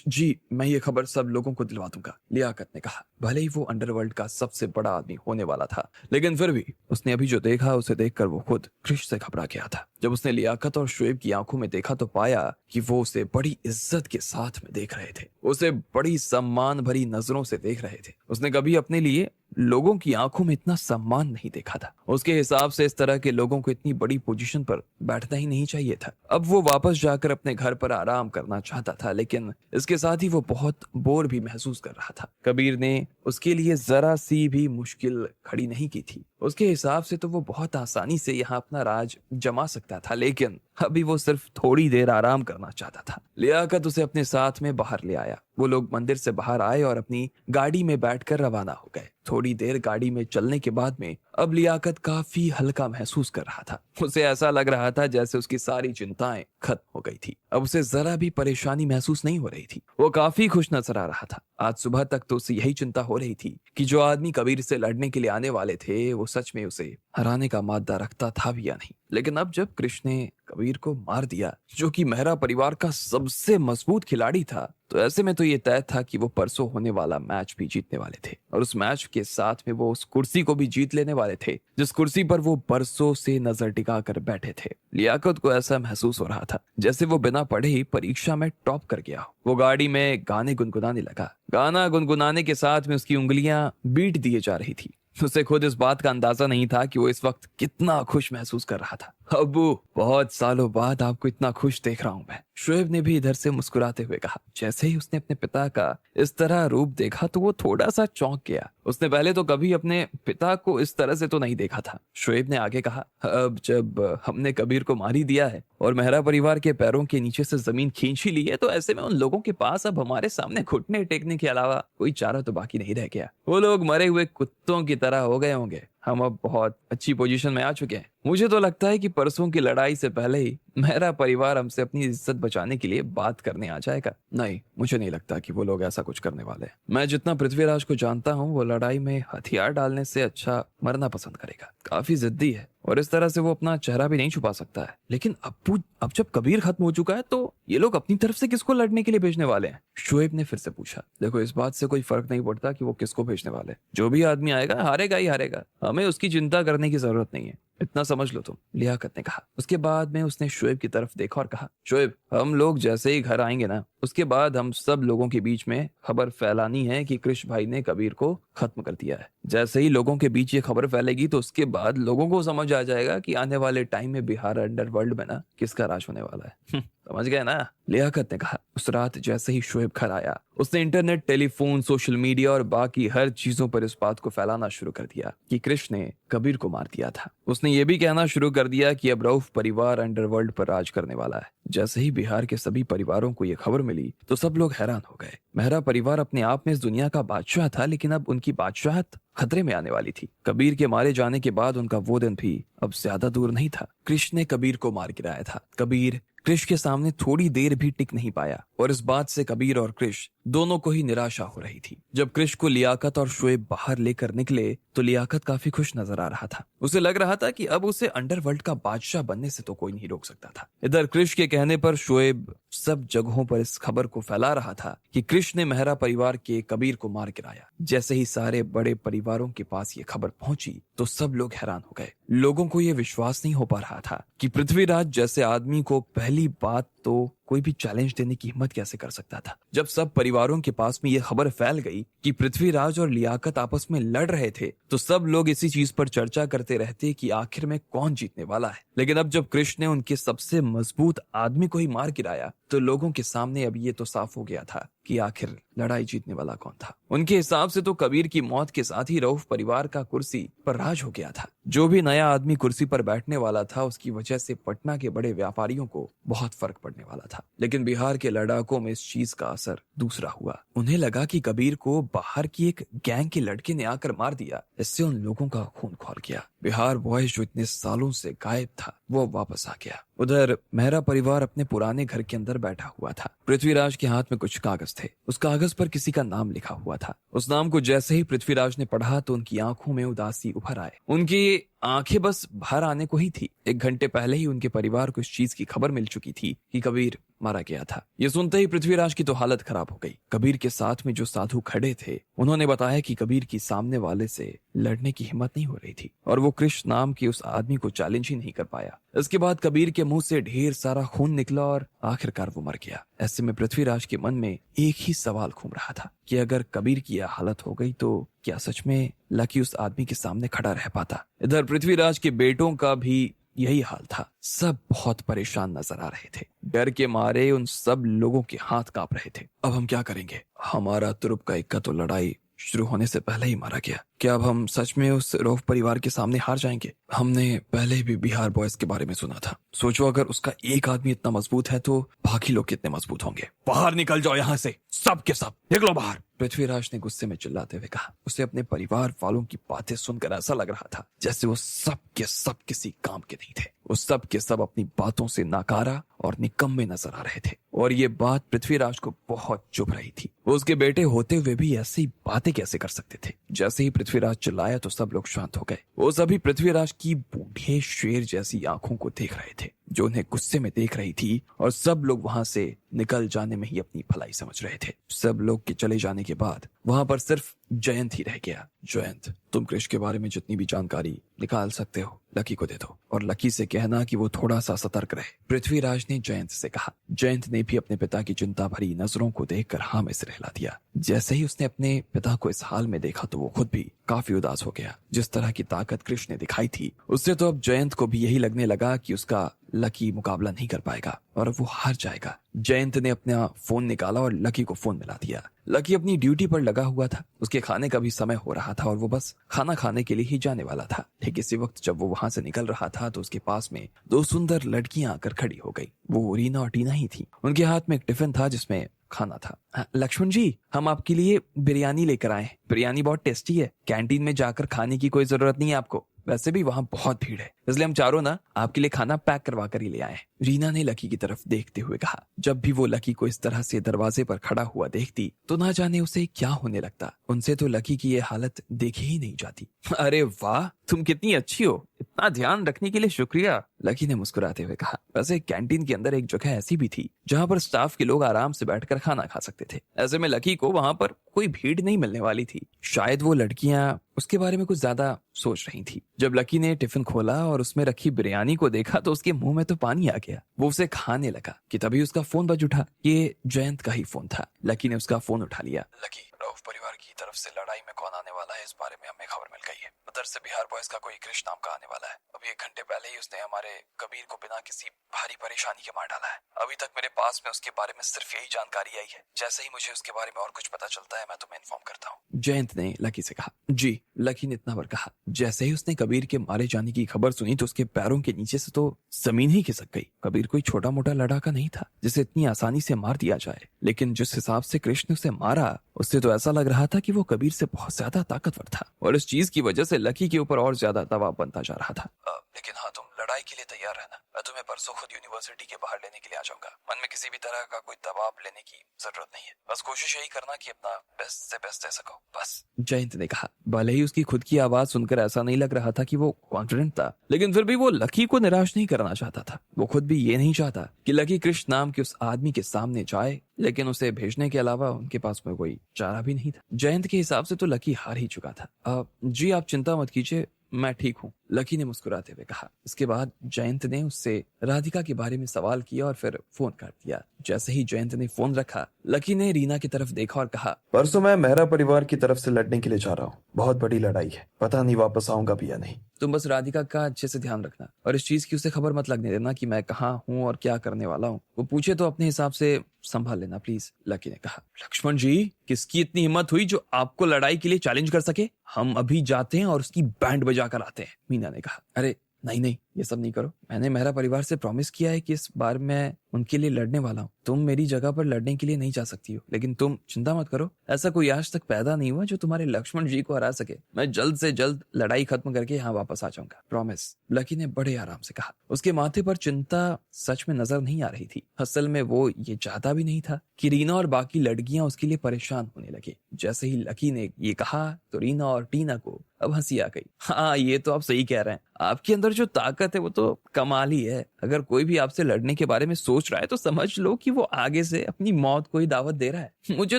जी, मैं ये खबर सब लोगों को दिलवा दूंगा, लियाकत ने कहा। भले ही वो अंडरवर्ल्ड का सबसे बड़ा आदमी होने वाला था, लेकिन फिर भी उसने अभी जो देखा उसे देखकर वो खुद कृष से घबरा गया था। जब उसने लियाकत और शुएब की आंखों में देखा तो पाया कि वो उसे बड़ी इज्जत के साथ में देख रहे थे। उसे बड़ी सम्मान भरी नजरों से देख रहे थे। उसने कभी अपने लिए लोगों की आंखों में इतना सम्मान नहीं देखा था। उसके हिसाब से इस तरह के लोगों को इतनी बड़ी पोजीशन पर बैठना ही नहीं चाहिए था। अब वो वापस जाकर अपने घर पर आराम करना चाहता था, लेकिन इसके साथ ही वो बहुत बोर भी महसूस कर रहा था। कबीर ने उसके लिए जरा सी भी मुश्किल खड़ी नहीं की थी। उसके हिसाब से तो वो बहुत आसानी से यहाँ अपना राज जमा सकता था, लेकिन अभी वो सिर्फ थोड़ी देर आराम करना चाहता था। लियाकत उसे अपने साथ में बाहर ले आया। वो लोग मंदिर से बाहर आए और अपनी गाड़ी में बैठकर रवाना हो गए। थोड़ी देर गाड़ी में चलने के बाद में अब लियाकत काफी हल्का महसूस कर रहा था। उसे ऐसा लग रहा था जैसे उसकी सारी चिंताएं खत्म हो गई थी। अब उसे जरा भी परेशानी महसूस नहीं हो रही थी। वो काफी खुश नजर आ रहा था। आज सुबह तक तो उसे यही चिंता हो रही थी कि जो आदमी कबीर से लड़ने के लिए आने वाले थे वो सच में उसे हराने का मादा रखता था भी या नहीं। लेकिन अब जब कृष्ण ने कबीर को मार दिया, जो कि मेहरा परिवार का सबसे मजबूत खिलाड़ी था, तो ऐसे में तो ये तय था कि वो परसों होने वाला मैच भी जीतने वाले थे और उस मैच के साथ में वो उस कुर्सी को भी जीत लेने वाले थे जिस कुर्सी पर वो बरसों से नजर टिका कर बैठे थे। लियाकत को ऐसा महसूस हो रहा था जैसे वो बिना पढ़े ही परीक्षा में टॉप कर गया हो। वो गाड़ी में गाने गुनगुनाने लगा। गाना गुनगुनाने के साथ में उसकी उंगलियां बीट दिए जा रही थी। उसे खुद इस बात का अंदाजा नहीं था कि वो इस वक्त कितना खुश महसूस कर रहा था। अब्बू, बहुत सालों बाद आपको इतना खुश देख रहा हूं मैं। शोएब ने भी इधर से मुस्कुराते हुए कहा। जैसे ही उसने अपने पिता का इस तरह रूप देखा तो वो थोड़ा सा चौंक गया। उसने पहले तो कभी अपने पिता को इस तरह से तो नहीं देखा था। शोएब ने आगे कहा, अब जब हमने कबीर को मार ही दिया है और मेहरा परिवार के पैरों के नीचे से जमीन खींच ही ली है, तो ऐसे में उन लोगों के पास अब हमारे सामने घुटने टेकने के अलावा कोई चारा तो बाकी नहीं रह गया। वो लोग मरे हुए कुत्तों की तरह हो गए होंगे। हम अब बहुत अच्छी पोजीशन में आ चुके हैं। मुझे तो लगता है कि परसों की लड़ाई से पहले ही मेरा परिवार हमसे अपनी इज्जत बचाने के लिए बात करने आ जाएगा। नहीं, मुझे नहीं लगता कि वो लोग ऐसा कुछ करने वाले हैं। मैं जितना पृथ्वीराज को जानता हूँ, वो लड़ाई में हथियार डालने से अच्छा मरना पसंद करेगा। काफी जिद्दी है और इस तरह से वो अपना चेहरा भी नहीं छुपा सकता है। लेकिन अब जब कबीर खत्म हो चुका है तो ये लोग अपनी तरफ से किसको लड़ने के लिए भेजने वाले हैं? शोएब ने फिर से पूछा। देखो, इस बात से कोई फर्क नहीं पड़ता कि वो किसको भेजने वाले। जो भी आदमी आएगा हारेगा ही हारेगा। हमें उसकी चिंता करने की जरूरत नहीं है, इतना समझ लो तुम, लियाकत ने कहा। उसके बाद में उसने शोएब की तरफ देखा और कहा, शोएब, हम लोग जैसे ही घर आएंगे ना, उसके बाद हम सब लोगों के बीच में खबर फैलानी है कि कृष्ण भाई ने कबीर को खत्म कर दिया है। जैसे ही लोगों के बीच ये खबर फैलेगी तो उसके बाद लोगों को समझ आ जाएगा कि आने वाले टाइम में बिहार अंडरवर्ल्ड में ना किसका राज होने वाला है। समझ गए ना? लियाकत ने कहा। उस रात जैसे ही शोएब घर आया, उसने इंटरनेट, टेलीफोन, सोशल मीडिया और बाकी हर चीजों पर इस बात को फैलाना शुरू कर दिया कि कृष्ण ने कबीर को मार दिया था। उसने ये भी कहना शुरू कर दिया कि अब रऊफ परिवार अंडरवर्ल्ड पर राज करने वाला है। जैसे ही बिहार के सभी परिवारों को यह खबर मिली तो सब लोग हैरान हो गए। मेहरा परिवार अपने आप में इस दुनिया का बादशाह था, लेकिन अब उनकी बादशाहत खतरे में आने वाली थी। कबीर के मारे जाने के बाद उनका वो दिन भी अब ज्यादा दूर नहीं था। कृष्ण ने कबीर को मार गिराया था। कबीर कृष्ण के सामने थोड़ी देर भी टिक नहीं पाया और इस बात से कबीर और कृष्ण दोनों को ही निराशा हो रही थी। जब कृष्ण को लियाकत और शोएब बाहर लेकर निकले तो लियाकत काफी खुश नजर आ रहा था। उसे लग रहा था कि अब उसे अंडरवर्ल्ड का बादशाह बनने से तो कोई नहीं रोक सकता था। इधर कृष्ण के कहने पर शोएब सब जगहों पर इस खबर को फैला रहा था कि कृष्ण ने मेहरा परिवार के कबीर को मार गिराया। जैसे ही सारे बड़े परिवारों के पास ये खबर पहुंची तो सब लोग हैरान हो गए। लोगों को यह विश्वास नहीं हो पा रहा था कि पृथ्वीराज जैसे आदमी को पहली बात तो कोई भी चैलेंज देने की हिम्मत कैसे कर सकता था। जब सब परिवारों के पास में यह खबर फैल गई कि पृथ्वीराज और लियाकत आपस में लड़ रहे थे तो सब लोग इसी चीज पर चर्चा करते रहते कि आखिर में कौन जीतने वाला है। लेकिन अब जब कृष्ण ने उनके सबसे मजबूत आदमी को ही मार गिराया तो लोगों के सामने अब ये तो साफ हो गया था कि आखिर लड़ाई जीतने वाला कौन था। उनके हिसाब से तो कबीर की मौत के साथ ही रऊफ परिवार का कुर्सी पर राज हो गया था। जो भी नया आदमी कुर्सी पर बैठने वाला था उसकी वजह से पटना के बड़े व्यापारियों को बहुत फर्क पड़ने वाला था। लेकिन बिहार के लड़ाकों में इस चीज का असर दूसरा हुआ। उन्हें लगा कि कबीर को बाहर की एक गैंग के लड़के ने आकर मार दिया। इससे उन लोगों का खून खौल गया। बिहार बॉयज जो इतने सालों से गायब था वो वापस आ गया। उधर मेहरा परिवार अपने पुराने घर के अंदर बैठा हुआ था। पृथ्वीराज के हाथ में कुछ कागज थे। उस कागज पर किसी का नाम लिखा हुआ था। उस नाम को जैसे ही पृथ्वीराज ने पढ़ा तो उनकी आंखों में उदासी उभर आए। उनकी आंखें बस बाहर आने को ही थी। 1 घंटे पहले ही उनके परिवार को इस चीज की खबर मिल चुकी थी कि कबीर मारा गया था। ये सुनते ही पृथ्वीराज की तो हालत खराब हो गई। कबीर के साथ में जो साधु खड़े थे उन्होंने बताया कि कबीर की सामने वाले से लड़ने की हिम्मत नहीं हो रही थी और वो कृष्ण नाम के उस आदमी को चैलेंज ही नहीं कर पाया। इसके बाद कबीर के मुंह से ढेर सारा खून निकला और आखिरकार वो मर गया। ऐसे में पृथ्वीराज के मन में एक ही सवाल घूम रहा था कि अगर कबीर की यह हालत हो गई तो क्या सच में लकी उस आदमी के सामने खड़ा रह पाता। इधर पृथ्वीराज के बेटों का भी यही हाल था। सब बहुत परेशान नजर आ रहे थे। डर के मारे उन सब लोगों के हाथ कांप रहे थे। अब हम क्या करेंगे? हमारा तुरुप का इक्का तो लड़ाई शुरू होने से पहले ही मारा गया। क्या अब हम सच में उस रऊफ परिवार के सामने हार जाएंगे? हमने पहले भी बिहार बॉयज के बारे में सुना था। सोचो अगर उसका एक आदमी इतना मजबूत है तो बाकी लोग कितने मजबूत होंगे। बाहर निकल जाओ यहाँ से, सब के सब निकलो बाहर, पृथ्वीराज ने गुस्से में चिल्लाते हुए कहा। उसे अपने परिवार वालों की बातें सुनकर ऐसा लग रहा था जैसे वो सब के सब किसी काम के नहीं थे। वो सब के सब अपनी बातों से नाकारा और निकम्मे नजर आ रहे थे और ये बात पृथ्वीराज को बहुत चुभ रही थी। वो उसके बेटे होते हुए भी ऐसी बातें कैसे कर सकते थे। जैसे ही पृथ्वीराज चिल्लाया तो सब लोग शांत हो गए। वो सभी पृथ्वीराज की बूढ़े शेर जैसी आंखों को देख रहे थे। जो उन्हें गुस्से में देख रही थी, और सब लोग वहां से निकल जाने में ही अपनी भलाई समझ रहे थे। सब लोग के चले जाने के बाद वहां पर सिर्फ जयंत ही रह गया। जयंत, तुम कृष के बारे में जितनी भी जानकारी निकाल सकते हो लकी को दे दो, और लकी से कहना कि वो थोड़ा सा सतर्क रहे, पृथ्वीराज ने जयंत से कहा। जयंत ने भी अपने पिता की चिंता भरी नजरों को देखकर हाँ में सिर हिला दिया। जैसे ही उसने अपने पिता को इस हाल में देखा तो वो खुद भी काफी उदास हो गया। जिस तरह की ताकत कृष ने दिखाई थी, उससे तो अब जयंत को भी यही लगने लगा कि उसका लकी मुकाबला नहीं कर पाएगा और अब वो हार जाएगा। जयंत ने अपना फोन निकाला और लकी को फोन मिला दिया। लकी अपनी ड्यूटी पर लगा हुआ था, उसके खाने का भी समय हो रहा था और वो बस खाना खाने के लिए ही जाने वाला था। ठीक इसी वक्त जब वो वहां से निकल रहा था तो उसके पास में दो सुंदर लड़कियां आकर खड़ी हो गई। वो रीना और टीना ही थी। उनके हाथ में एक टिफिन था जिसमें खाना था। लक्ष्मण जी, हम आपके लिए बिरयानी लेकर आए हैं। बिरयानी बहुत टेस्टी है, कैंटीन में जाकर खाने की कोई जरूरत नहीं है आपको, वैसे भी वहां बहुत भीड़ है, इसलिए हम चारों ना आपके लिए खाना पैक करवा कर ही ले आए हैं। रीना ने लकी की तरफ देखते हुए कहा। जब भी वो लकी को इस तरह से दरवाजे पर खड़ा हुआ देखती तो ना जाने उसे क्या होने लगता। उनसे तो लकी की ये हालत देखी ही नहीं जाती। अरे वाह, तुम कितनी अच्छी हो, इतना ध्यान रखने के लिए शुक्रिया, लकी ने मुस्कुराते हुए कहा। वैसे कैंटीन के अंदर एक जगह ऐसी भी थी जहाँ पर स्टाफ के लोग आराम से बैठकर खाना खा सकते थे। ऐसे में लकी को वहां पर कोई भीड़ नहीं मिलने वाली थी। शायद वो लड़कियां उसके बारे में कुछ ज्यादा सोच रही थी। जब लकी ने टिफिन खोला और उसमें रखी बिरयानी को देखा तो उसके मुंह में तो पानी आ गया। वो उसे खाने लगा कि तभी उसका फोन बज उठा। ये जयंत का ही फोन था। लकी ने उसका फोन उठा लिया। लकी, रऊफ परिवार की तरफ से लड़ाई में कौन आने वाला है इस बारे में हमें खबर मिल गई है। उधर से बिहार बॉयज का कोई कृष्ण नाम का आने वाला है। अभी 1 घंटे पहले ही उसने हमारे कबीर को बिना किसी भारी परेशानी के मार डाला है। अभी तक मेरे पास में उसके बारे में सिर्फ यही जानकारी आई है। जैसे ही मुझे उसके बारे में और कुछ पता चलता है मैं तुम्हें इन्फॉर्म करता हूँ, जयंत ने लकी से कहा। जी, लकी ने इतना बार कहा। जैसे ही उसने कबीर के मारे जाने की खबर सुनी तो उसके पैरों के नीचे से तो जमीन ही खिसक गई। कबीर कोई छोटा मोटा लड़ाका नहीं था जिसे इतनी आसानी से मार दिया जाए, लेकिन जिस हिसाब से कृष्ण ने उसे मारा उससे तो ऐसा लग रहा था कि वो कबीर से बहुत ज्यादा ताकतवर था, और इस चीज की वजह से लकी के ऊपर और ज्यादा दबाव बनता जा रहा था। लेकिन हाँ, तुम लड़ाई के लिए तैयार रहना, मैं तुम्हें परसों खुद यूनिवर्सिटी के बाहर लेने के लिए आ जाऊंगा। मन में किसी भी तरह का कोई दबाव लेने की जरूरत नहीं है, बस कोशिश यही करना कि अपना बेस्ट से बेस्ट दे सको, बस, जयंत ने कहा। भले ही उसकी खुद की आवाज सुनकर ऐसा नहीं लग रहा था कि वो कॉन्फिडेंट था, लेकिन फिर भी वो लकी को निराश नहीं करना चाहता था। वो खुद भी ये नहीं चाहता कि लकी कृष्ण नाम के उस आदमी के सामने जाए, लेकिन उसे भेजने के अलावा उनके पास में कोई चारा भी नहीं था। जयंत के हिसाब से तो लकी हार ही चुका था। जी आप चिंता मत कीजिए, मैं ठीक हूँ, लकी ने मुस्कुराते हुए कहा। इसके बाद जयंत ने उससे राधिका के बारे में सवाल किया और फिर फोन काट दिया। जैसे ही जयंत ने फोन रखा, लकी ने रीना की तरफ देखा और कहा, परसों मैं मेहरा परिवार की तरफ से लड़ने के लिए जा रहा हूँ। बहुत बड़ी लड़ाई है, पता नहीं वापस आऊंगा भी या नहीं। तुम बस राधिका का अच्छे से ध्यान रखना और इस चीज की उसे खबर मत लगने देना कि मैं कहाँ हूँ और क्या करने वाला हूँ। वो पूछे तो अपने हिसाब से संभाल लेना प्लीज, लकी ने कहा। लक्ष्मण जी, किसकी इतनी हिम्मत हुई जो आपको लड़ाई के लिए चैलेंज कर सके? हम अभी जाते हैं और उसकी बैंड बजा कर आते हैं, मीना ने कहा। अरे नहीं नहीं, ये सब नहीं करो। मैंने मेहरा परिवार से प्रॉमिस किया है कि इस बार मैं उनके लिए लड़ने वाला हूँ। तुम मेरी जगह पर लड़ने के लिए नहीं जा सकती हो, लेकिन तुम चिंता मत करो, ऐसा कोई आज तक पैदा नहीं हुआ जो तुम्हारे लक्ष्मण जी को हरा सके। मैं जल्द से जल्द लड़ाई खत्म करके यहाँ वापस आ जाऊंगा, प्रॉमिस, लकी ने बड़े आराम से कहा। उसके माथे पर चिंता सच में नजर नहीं आ रही थी। असल में वो ये चाहता भी नहीं था कि रीना और बाकी लड़कियां उसके लिए परेशान होने लगे। जैसे ही लकी ने ये कहा तो रीना और टीना को अब हंसी आ गई। हाँ, ये तो आप सही कह रहे हैं, आपके अंदर जो ताकत है वो तो कमाल ही है। अगर कोई भी आपसे लड़ने के बारे में सोच रहा है तो समझ लो कि वो आगे से अपनी मौत को ही दावत दे रहा है। मुझे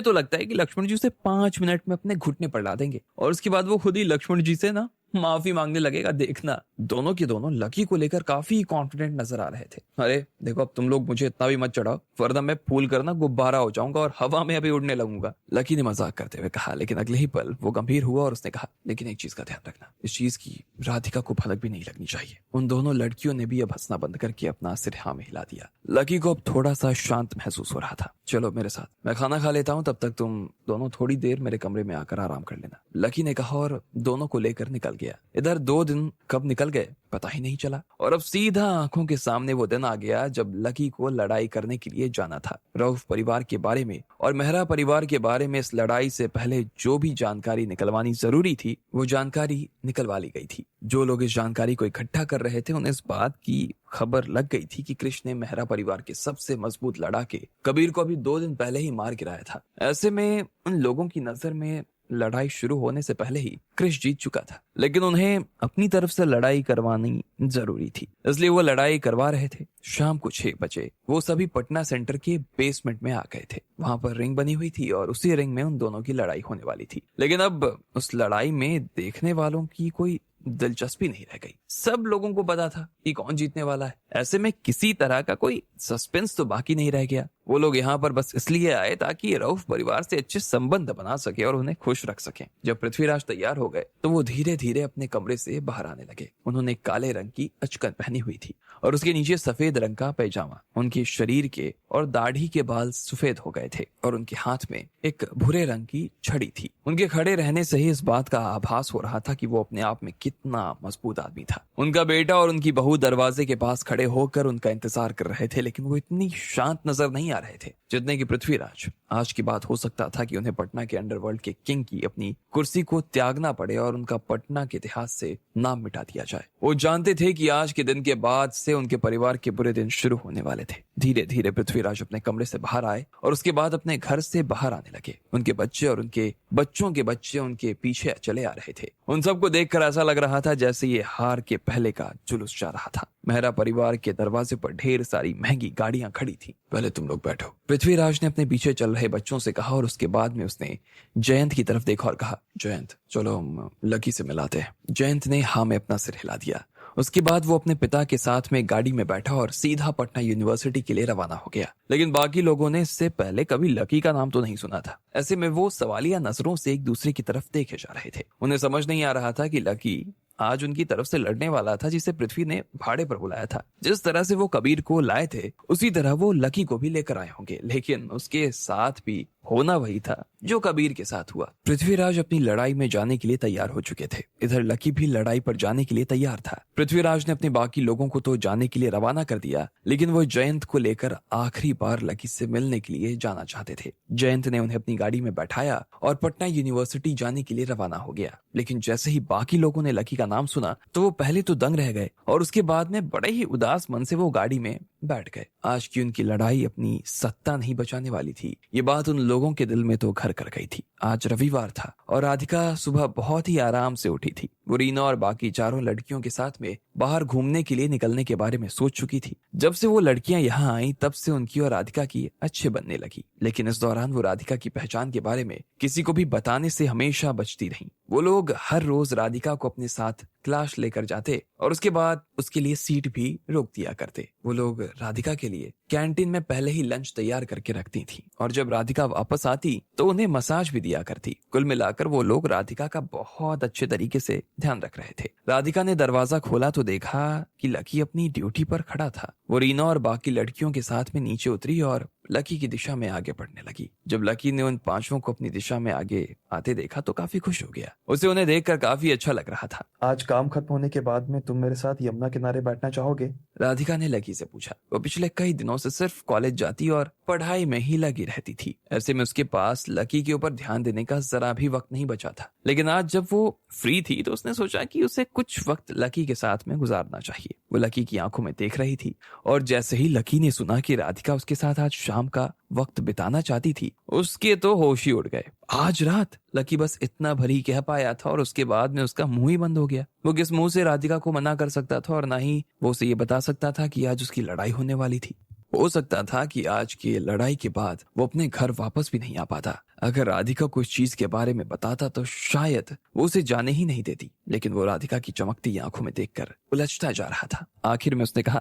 तो लगता है कि लक्ष्मण जी उसे 5 मिनट में अपने घुटने पर ला देंगे और उसके बाद वो खुद ही लक्ष्मण जी से ना माफी मांगने लगेगा, देखना। दोनों के दोनों लकी को लेकर काफी कॉन्फिडेंट नजर आ रहे थे। अरे देखो, अब तुम लोग मुझे इतना भी मत चढ़ाओ, वरना मैं फूल करना गुब्बारा हो जाऊंगा और हवा में अभी उड़ने लगूंगा, लकी ने मजाक करते हुए कहा। लेकिन अगले ही पल वो गंभीर हुआ और उसने कहा, लेकिन एक चीज का ध्यान रखना, इस चीज की राधिका को भनक भी नहीं लगनी चाहिए। उन दोनों लड़कियों ने भी अब हंसना बंद करके अपना सिर हाँ में हिला दिया। लकी को अब थोड़ा सा शांत महसूस हो रहा था। चलो मेरे साथ, मैं खाना खा लेता हूँ, तब तक तुम दोनों थोड़ी देर मेरे कमरे में आकर आराम कर लेना, लकी ने कहा और दोनों को लेकर निकल गया। इधर 2 दिन कब निकल गए पता ही नहीं चला, और अब सीधा आंखों के सामने वो दिन आ गया जब लकी को लड़ाई करने के लिए जाना था। रऊफ परिवार के बारे में और मेहरा परिवार के बारे में इस लड़ाई से पहले जो भी जानकारी निकलवानी जरूरी थी वो जानकारी निकलवा ली गई थी। जो लोग इस जानकारी को इकट्ठा कर रहे थे उन्हें इस बात की खबर लग गई थी कि कृष्ण ने मेहरा परिवार के सबसे मजबूत लड़ाके कबीर को अभी 2 दिन पहले ही मार गिराया था। ऐसे में उन लोगों की नजर में लड़ाई शुरू होने से पहले ही क्रिश जीत चुका था, लेकिन उन्हें अपनी तरफ से लड़ाई करवानी जरूरी थी, इसलिए वो लड़ाई करवा रहे थे। शाम को 6 बजे वो सभी पटना सेंटर के बेसमेंट में आ गए थे। वहां पर रिंग बनी हुई थी और उसी रिंग में उन दोनों की लड़ाई होने वाली थी। लेकिन अब उस लड़ाई में देखने वालों की कोई दिलचस्पी नहीं रह गई। सब लोगों को पता था कि कौन जीतने वाला है। ऐसे में किसी तरह का कोई सस्पेंस तो बाकी नहीं रह गया। वो लोग यहाँ पर बस इसलिए आए ताकि रऊफ परिवार से अच्छे संबंध बना सके और उन्हें खुश रख सके। जब पृथ्वीराज तैयार हो गए तो वो धीरे धीरे अपने कमरे से बाहर आने लगे। उन्होंने काले रंग की अचकन पहनी हुई थी और उसके नीचे सफेद रंग का पैजामा। उनके शरीर के और दाढ़ी के बाल सफेद हो गए थे और उनके हाथ में एक भूरे रंग की छड़ी थी। उनके खड़े रहने से ही इस बात का आभास हो रहा था कि वो अपने आप में कितना मजबूत आदमी था। उनका बेटा और उनकी बहू दरवाजे के पास खड़े होकर उनका इंतजार कर रहे थे, लेकिन वो इतनी शांत नजर नहीं आ रहे थे जितने कि पृथ्वीराज। आज की बात हो सकता था कि उन्हें पटना के अंडरवर्ल्ड के किंग की अपनी कुर्सी को त्यागना पड़े और उनका पटना के इतिहास से नाम मिटा दिया जाए। वो जानते थे कि आज के दिन के बाद से उनके परिवार के बुरे दिन शुरू होने वाले थे। धीरे धीरे पृथ्वीराज अपने कमरे से बाहर आए और उसके बाद अपने घर से बाहर आने लगे। उनके बच्चे और उनके बच्चों के बच्चे उनके पीछे चले आ रहे थे। उन सबको देखकर ऐसा लग रहा था जैसे ये हार के पहले का जुलूस जा रहा था। मेहरा परिवार के दरवाजे पर ढेर सारी महंगी गाड़ियां खड़ी थी। पहले तुम लोग बैठो, पृथ्वीराज ने अपने पीछे चल रहे बच्चों से कहा और उसके बाद में उसने जयंत की तरफ देखा और कहा, जयंत चलो हम लकी से मिलाते हैं। जयंत ने हाँ में अपना सिर हिला दिया। उसके बाद वो अपने पिता के साथ में गाड़ी में बैठा और सीधा पटना यूनिवर्सिटी के लिए रवाना हो गया। लेकिन बाकी लोगों ने इससे पहले कभी लकी का नाम तो नहीं सुना था। ऐसे में वो सवालिया नजरों से एक दूसरे की तरफ देखे जा रहे थे। उन्हें समझ नहीं आ रहा था कि लकी आज उनकी तरफ से लड़ने वाला था जिसे पृथ्वी ने भाड़े पर बुलाया था। जिस तरह से वो कबीर को लाए थे उसी तरह वो लकी को भी लेकर आए होंगे, लेकिन उसके साथ भी होना वही था जो कबीर के साथ हुआ। पृथ्वीराज अपनी लड़ाई में जाने के लिए तैयार हो चुके थे। इधर लकी भी लड़ाई पर जाने के लिए तैयार था। पृथ्वीराज ने अपने बाकी लोगों को तो जाने के लिए रवाना कर दिया, लेकिन वो जयंत को लेकर आखिरी बार लकी से मिलने के लिए जाना चाहते थे। जयंत ने उन्हें अपनी गाड़ी में बैठाया और पटना यूनिवर्सिटी जाने के लिए रवाना हो गया। लेकिन जैसे ही बाकी लोगों ने लकी का नाम सुना तो वो पहले तो दंग रह गए और उसके बाद में बड़े ही उदास मन से वो गाड़ी में बैठ गए। आज की उनकी लड़ाई अपनी सत्ता नहीं बचाने वाली थी। ये बात उन लोगों के दिल में तो घर कर गई थी। आज रविवार था और राधिका सुबह बहुत ही आराम से उठी थी। वो रीना और बाकी चारों लड़कियों के साथ में बाहर घूमने के लिए निकलने के बारे में सोच चुकी थी। जब से वो लड़कियां यहाँ आई तब से उनकी और राधिका की अच्छे बनने लगी, लेकिन इस दौरान वो राधिका की पहचान के बारे में किसी को भी बताने से हमेशा बचती रही। वो लोग हर रोज राधिका को अपने साथ क्लास लेकर जाते और उसके बाद उसके लिए सीट भी रोक दिया करते। वो लोग राधिका के लिए कैंटीन में पहले ही लंच तैयार करके रखती थी और जब राधिका वापस आती तो उन्हें मसाज भी दिया करती। कुल मिलाकर वो लोग राधिका का बहुत अच्छे तरीके से ध्यान रख रहे थे। राधिका ने दरवाजा खोला तो देखा कि लकी अपनी ड्यूटी पर खड़ा था। वो रीना और बाकी लड़कियों के साथ में नीचे उतरी और लकी की दिशा में आगे बढ़ने लगी। जब लकी ने उन पांचों को अपनी दिशा में आगे आते देखा तो काफी खुश हो गया। उसे उन्हें देखकर काफी अच्छा लग रहा था। आज काम खत्म होने के बाद में तुम मेरे साथ यमुना किनारे बैठना चाहोगे? राधिका ने लकी से पूछा। वो पिछले कई दिनों से सिर्फ कॉलेज जाती और पढ़ाई में ही लगी रहती थी। ऐसे में उसके पास लकी के ऊपर ध्यान देने का जरा भी वक्त नहीं बचा था। लेकिन आज जब वो फ्री थी तो उसने सोचा कि उसे कुछ वक्त लकी के साथ में गुजारना चाहिए। वो लकी की आंखों में देख रही थी और जैसे ही लकी ने सुना कि राधिका उसके साथ आज शाम का वक्त बिताना चाहती थी, उसके तो होश ही उड़ गए। आज रात, लकी बस इतना भरी कह पाया था और उसके बाद में उसका मुंह ही बंद हो गया। वो किस मुंह से राधिका को मना कर सकता था और ना ही वो उसे ये बता सकता था कि आज उसकी लड़ाई होने वाली थी। हो सकता था कि आज की लड़ाई के बाद वो अपने घर वापस भी नहीं आ पाता। अगर राधिका को इस चीज के बारे में बताता तो शायद वो उसे जाने ही नहीं देती। लेकिन वो राधिका की चमकती आंखों में देखकर उलझता जा रहा था। आखिर में उसने कहा,